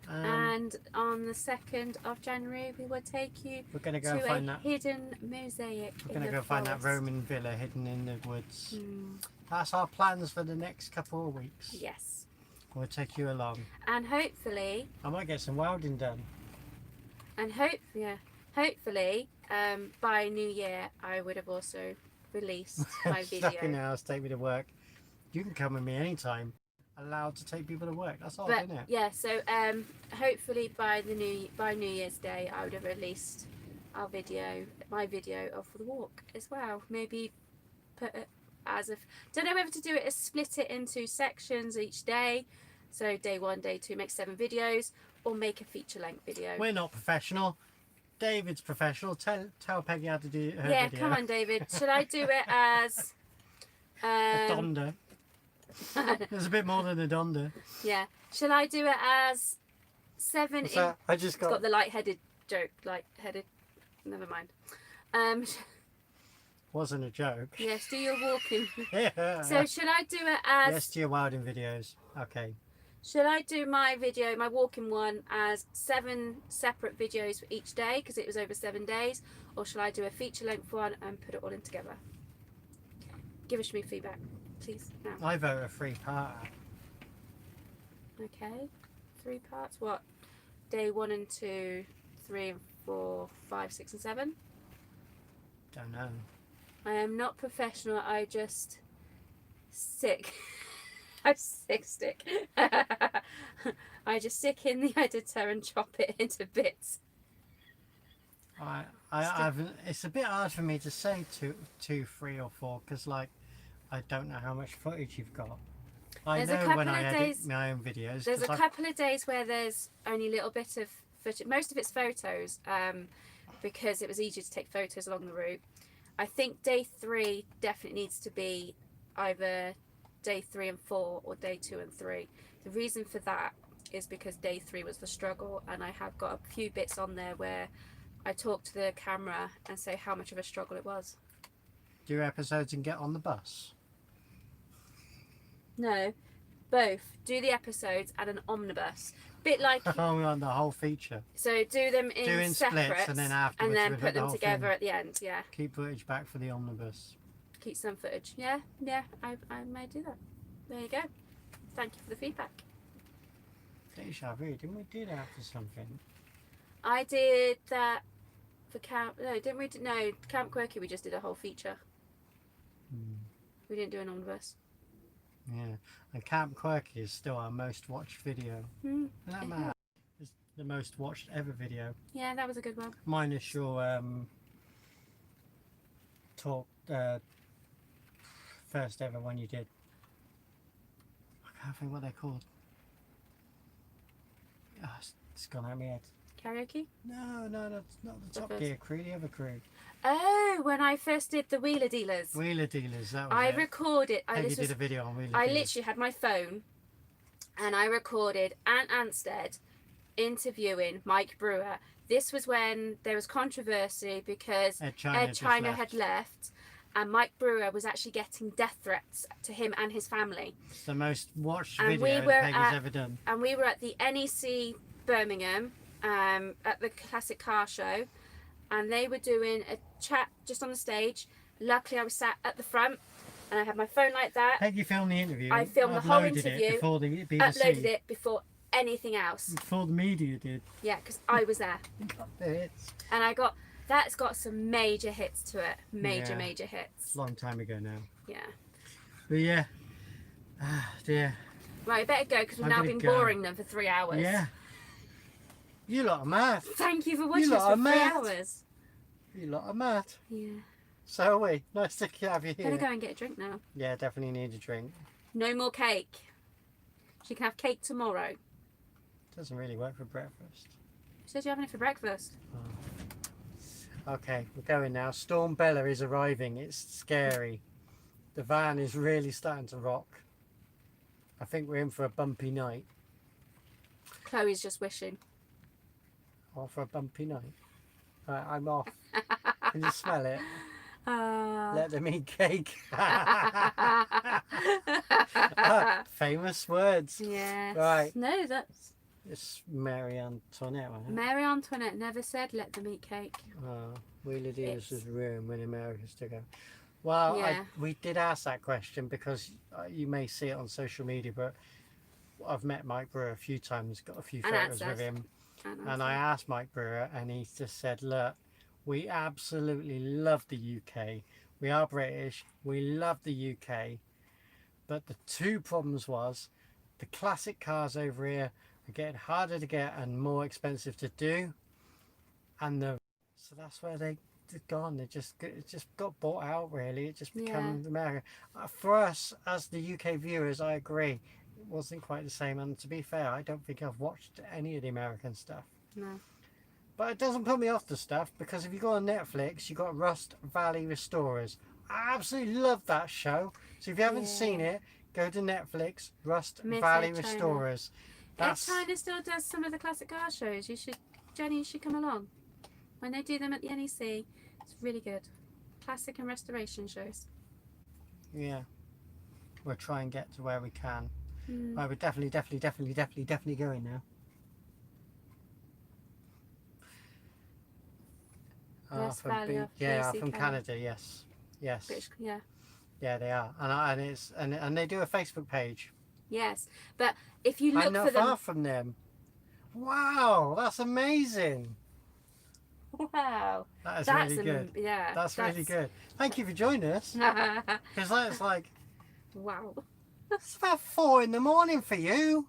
And on the 2nd of January, we will take you We're going to go to find a that. hidden mosaic. We're going to go find that Roman villa hidden in the woods. Mm, That's our plans for the next couple of weeks. yes. We'll take you along. And hopefully, I might get some welding done. hopefully, by New Year, I would have also released my Stuck in the video. house, take me to work. You can come with me anytime. Allowed to take people to work. That's all, But isn't it? yeah, so hopefully by New Year's Day, I would have released my video of the walk as well. Maybe put it as don't know whether to do it as split it into sections each day. So day 1, day 2, make 7 videos, or make a feature length video. We're not professional. David's professional. Tell Peggy how to do her Yeah, video. come on, David. Should I do it as A donder. There's a bit more than a donder. yeah? Shall I do it as 7? So I just It's got got. the light-headed joke. Light-headed. Never mind. Wasn't a joke. Yes, do your walking. Yeah. So should I do it as? Yes to your welding videos. Okay. Should I do my video, my walking one, as 7 separate videos for each day because it was over 7 days, or shall I do a feature-length one and put it all in together? Give us me feedback, please. Now. I vote a 3-part. Okay. 3 parts. What? day 1 and 2, 3 and 4, 5, 6 and 7. Don't know. I am not professional. I just sick. I stick. I just stick in the editor and chop it into bits. It's a bit hard for me to say two, 3 or 4 because like I don't know how much footage you've got. I There's a know couple when of I edit days- my own videos. There's a 'cause couple of days where there's only a little bit of footage. Most of it's photos, because it was easier to take photos along the route. I think day 3 definitely needs to be either day 3 and 4 or day 2 and 3. The reason for that is because day 3 was the struggle, and I have got a few bits on there where I talk to the camera and say how much of a struggle it was. do episodes and get on the bus. No, both. Do the episodes and an omnibus. Bit like, Oh, we want the whole feature. so do them in Do in separates splits and then afterwards we put them whole together thing. at the end. Yeah, Keep footage back for the omnibus. keep some footage. Yeah, I may do that. There you go. Thank you for the feedback. Deja vu, didn't we do that for something? I did that for Camp. No, didn't we? No, Camp Quirky. We just did a whole feature. We didn't do an omnibus. Yeah, and Camp Quirky is still our most watched video. Isn't that mad? It's the most watched ever video. Yeah, that was a good one. Minus your talk, first ever one you did. I can't think what they're called. Oh, it's gone out of my head. Karaoke. No, that's not the Top first- Gear crew, the other crew. Oh, when I first did the Wheeler Dealers. Wheeler Dealers, that was I it. recorded. I think you did a video on Wheeler I Dealers. literally had my phone and I recorded Ant Anstead interviewing Mike Brewer. This was when there was controversy because Ed Ed China just had left and Mike Brewer was actually getting death threats to him and his family. It's the most watched And video we were Peggy's at- ever done. And we were at the NEC Birmingham at the Classic Car Show, and they were doing a chat just on the stage. Luckily I was sat at the front and I had my phone like that. Peggy filmed the interview. I filmed the whole uploaded interview, it before the BBC. Uploaded it before anything else. Before the media did. Yeah, because I was there. Got the hits. And that's got some major hits to it. Major hits. Long time ago now. Yeah. But yeah. Ah, dear. Right, I better go because we've I'm now gonna been go. boring them for 3 hours. Yeah. You lot are mad. Thank you for watching lot us for are 3 mad. hours. You lot are mad. Yeah. So are we. Nice to have you here. Better go and get a drink now. Yeah, definitely need a drink. No more cake. She can have cake tomorrow. Doesn't really work for breakfast. She said you're having it for breakfast. Okay, we're going now. Storm Bella is arriving. It's scary. The van is really starting to rock. I think we're in for a bumpy night. Chloe's just wishing. Or for a bumpy night. Right, I'm off. Can you smell it? Let them eat cake. Famous words. Yes. Right. No, that's It's Marie Antoinette, wasn't it? Mary Antoinette never said let them eat cake. Oh, Wheeler Dealers It's- was ruined when Americans took over. Well, Yeah. we did ask that question because you may see it on social media, but I've met Mike Brewer a few times, got a few And photos access. with him, And and I asked Mike Brewer, and he just said, look, we absolutely love the UK. We are British. We love the UK. But the two problems was the classic cars over here are getting harder to get and more expensive to do. And so that's where they've gone. It just got bought out, really. It just became America. For us, as the UK viewers, I agree. It wasn't quite the same. And to be fair, I don't think I've watched any of the American stuff. No. But it doesn't put me off the stuff because if you go on Netflix, you got Rust Valley Restorers. I absolutely love that show. So if you haven't seen it, go to Netflix, Rust Miss Valley Ed China. Restorers. Ed China still does some of the classic car shows. Jenny, you should come along. When they do them at the NEC, it's really good. Classic and restoration shows. Yeah. We'll try and get to where we can. Right, we're definitely going now. West Valley of yeah, BC from Canada. Canada. Yes, yes, British, yeah. yeah, they are, and they do a Facebook page. Yes, but if you I'm look not for them, far from them. Wow, that's amazing. Wow. That is That's really good. yeah. That's really good. Thank you for joining us. Because that's like, Wow. it's about 4 in the morning for you.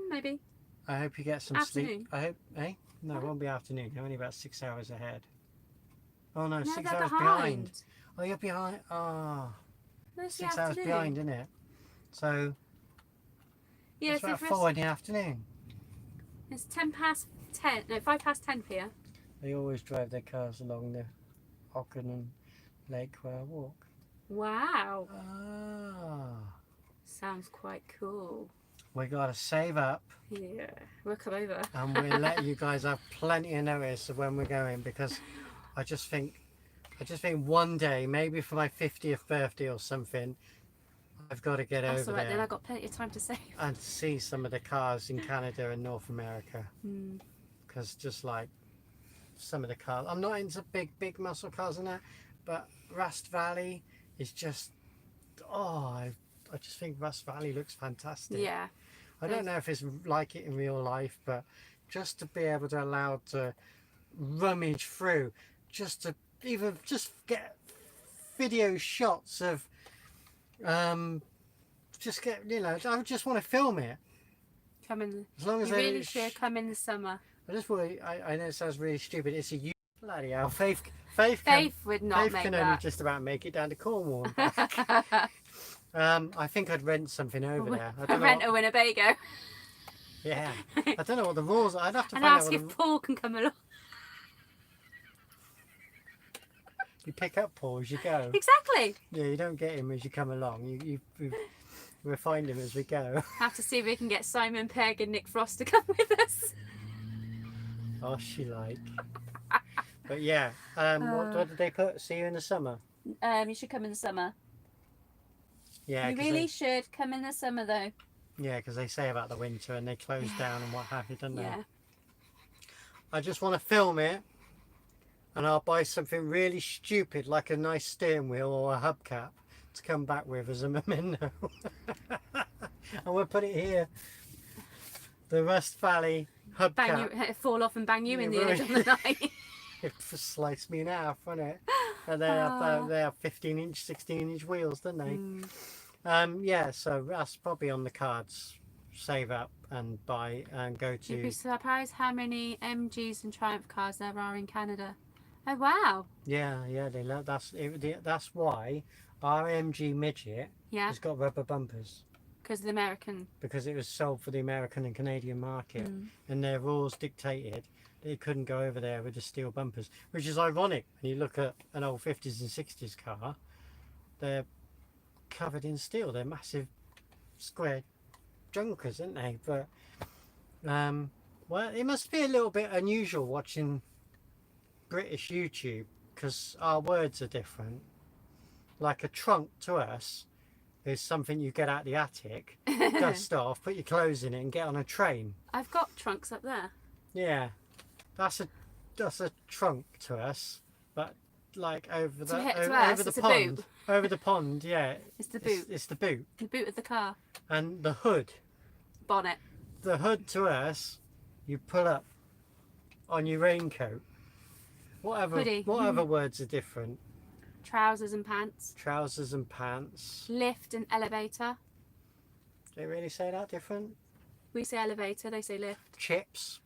Maybe. I hope you get some Afternoon. sleep. I hope, eh? No, it What? won't be afternoon. You're only about 6 hours ahead. Oh no, No, 6 they're hours behind. Oh, you're behind. Oh, Where's the 6 hours afternoon? behind, isn't it? So, Yeah, it's so about for 4 us, in the afternoon. it's 10 past 10. No, 5 past 10 for you. They always drive their cars along the Ogden and Lake Walk. Wow. Ah. Sounds quite cool. We got to save up Yeah. We'll come over. and we'll let you guys have plenty of notice of when we're going, because I just think one day, maybe for my 50th birthday or something, I've got to get That's over alright, then there I've got plenty of time to save. and see some of the cars in Canada and North America. Because just like some of the cars, I'm not into big muscle cars and that, but Rust Valley is just, I just think Rust Valley looks fantastic. Yeah. I don't know if it's like it in real life, but just to be able to allow to rummage through, just to even just get video shots of, just get, you know, I just want to film it. Come in. As long as You they really should come in the summer. I just really, I know it sounds really stupid. It's a bloody hell. Faith Would not make can only that. just about make it down to Cornwall and back. I think I'd rent something over there. I don't know Rent what, a Winnebago. yeah, I don't know what the rules are. I'd have to And find out ask what if Paul can come along. you pick up Paul as you go. Exactly. Yeah, you don't get him as you come along. We'll find him as we go. Have to see if we can get Simon Pegg and Nick Frost to come with us. Oh, she like. But yeah, what did they put? See you in the summer. You should come in the summer. Yeah, You 'cause really should come in the summer though. yeah, because they say about the winter and they close down and what have you, don't they? Yeah. I just want to film it, and I'll buy something really stupid like a nice steering wheel or a hubcap to come back with as a memento. And we'll put it here. The Rust Valley hubcap. Bang you, fall off and bang you in the Yeah, edge of the night. It sliced me in half, wouldn't it? And they have 15-inch, 16-inch wheels, don't they? Yeah, so that's probably on the cards. Save up and buy and go to. You'd be surprised how many MGs and Triumph cars there are in Canada. Oh wow! Yeah, they love that's why our MG midget Yeah, has got rubber bumpers, because the American. because it was sold for the American and Canadian market, and their rules dictated that it couldn't go over there with the steel bumpers, which is ironic when you look at an old 50s and 60s car. They're covered in steel. They're massive square junkers, aren't they? But well, it must be a little bit unusual watching British YouTube, because our words are different. Like a trunk to us is something you get out the attic, dust off, put your clothes in it and get on a train. I've got trunks up there. Yeah, that's a trunk to us, but like over the over the it's a pond, boot. over the pond, yeah, It's the boot. It's the boot. The boot of the car. And the hood. Bonnet. The hood to us, you pull up on your raincoat. Hoodie. Whatever words are different. Trousers and pants. Trousers and pants. Lift and elevator. They really say that different? We say elevator, they say lift. Chips.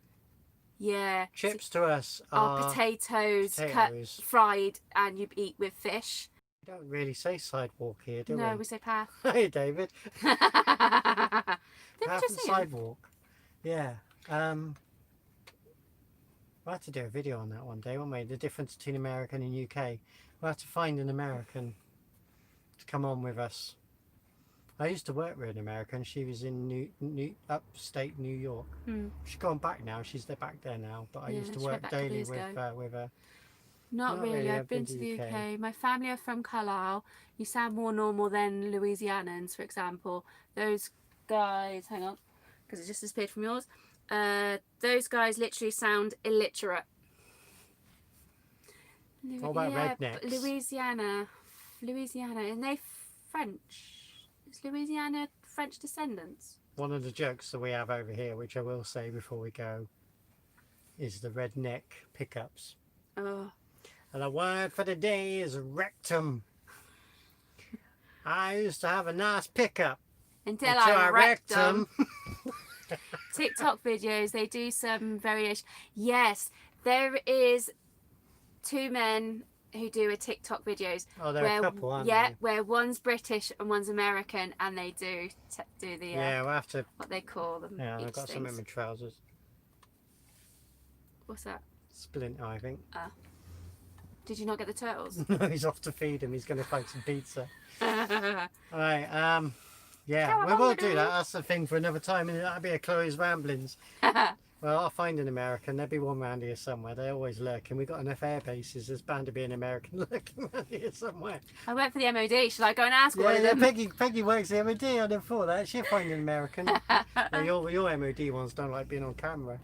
Yeah. Chips to us Are are potatoes, cut, potatoes. fried, and you eat with fish. We don't really say sidewalk here, do No, we? we say path. Hey, David. Didn't we Path just and say it? sidewalk. Yeah. We'll have to do a video on that one day, won't we? The difference between American and UK. We'll have to find an American to come on with us. I used to work with an American. She was in upstate New York. She's gone back now. She's back there now. But I Yeah, used to she work went back a couple daily years ago. with her. Not Not really. really, I've been to the UK. My family are from Carlisle. You sound more normal than Louisianans, for example. Those guys, hang on, because it just disappeared from yours. Those guys literally sound illiterate. What about rednecks? Louisiana, and they French. Is Louisiana French descendants. One of the jokes that we have over here, which I will say before we go, is the redneck pickups. Oh. And the word for the day is rectum. I used to have a nice pickup Until until I wrecked them. them. TikTok videos, they do some variation. Yes, there is 2 men who do a TikTok videos. Oh, they're a couple, aren't yeah, they? where one's British and one's American, and they do the Yeah, we'll have to. what they call them. Yeah, I've each got some in things. my trousers. What's that? Splinter, I think. Did you not get the turtles? No, he's off to feed him. He's going to find some pizza. Yeah. Alright, yeah, we will do that. That's the thing for another time. And that'll be a Chloe's Ramblings. Well, I'll find an American. There'll be one round here somewhere. They're always lurking. We've got enough air bases. There's bound to be an American lurking around here somewhere. I went for the MOD. Should I go and ask one of Yeah, them? Peggy works the MOD. I never thought that. She'll find an American. Well, your MOD ones don't like being on camera.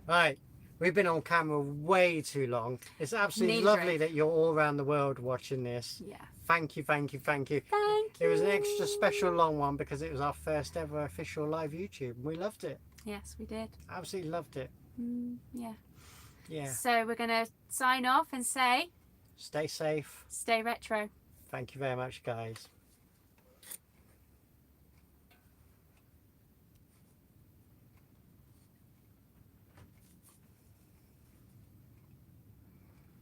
Right, we've been on camera way too long. It's absolutely Need a lovely drink. that you're all around the world watching this. Yeah. Thank you, thank you, thank you. Thank you. It was an extra special long one because it was our first ever official live YouTube. We loved it. Yes, we did. Absolutely loved it. Yeah. Yeah. So we're going to sign off and say, Stay safe. stay retro. Thank you very much, guys.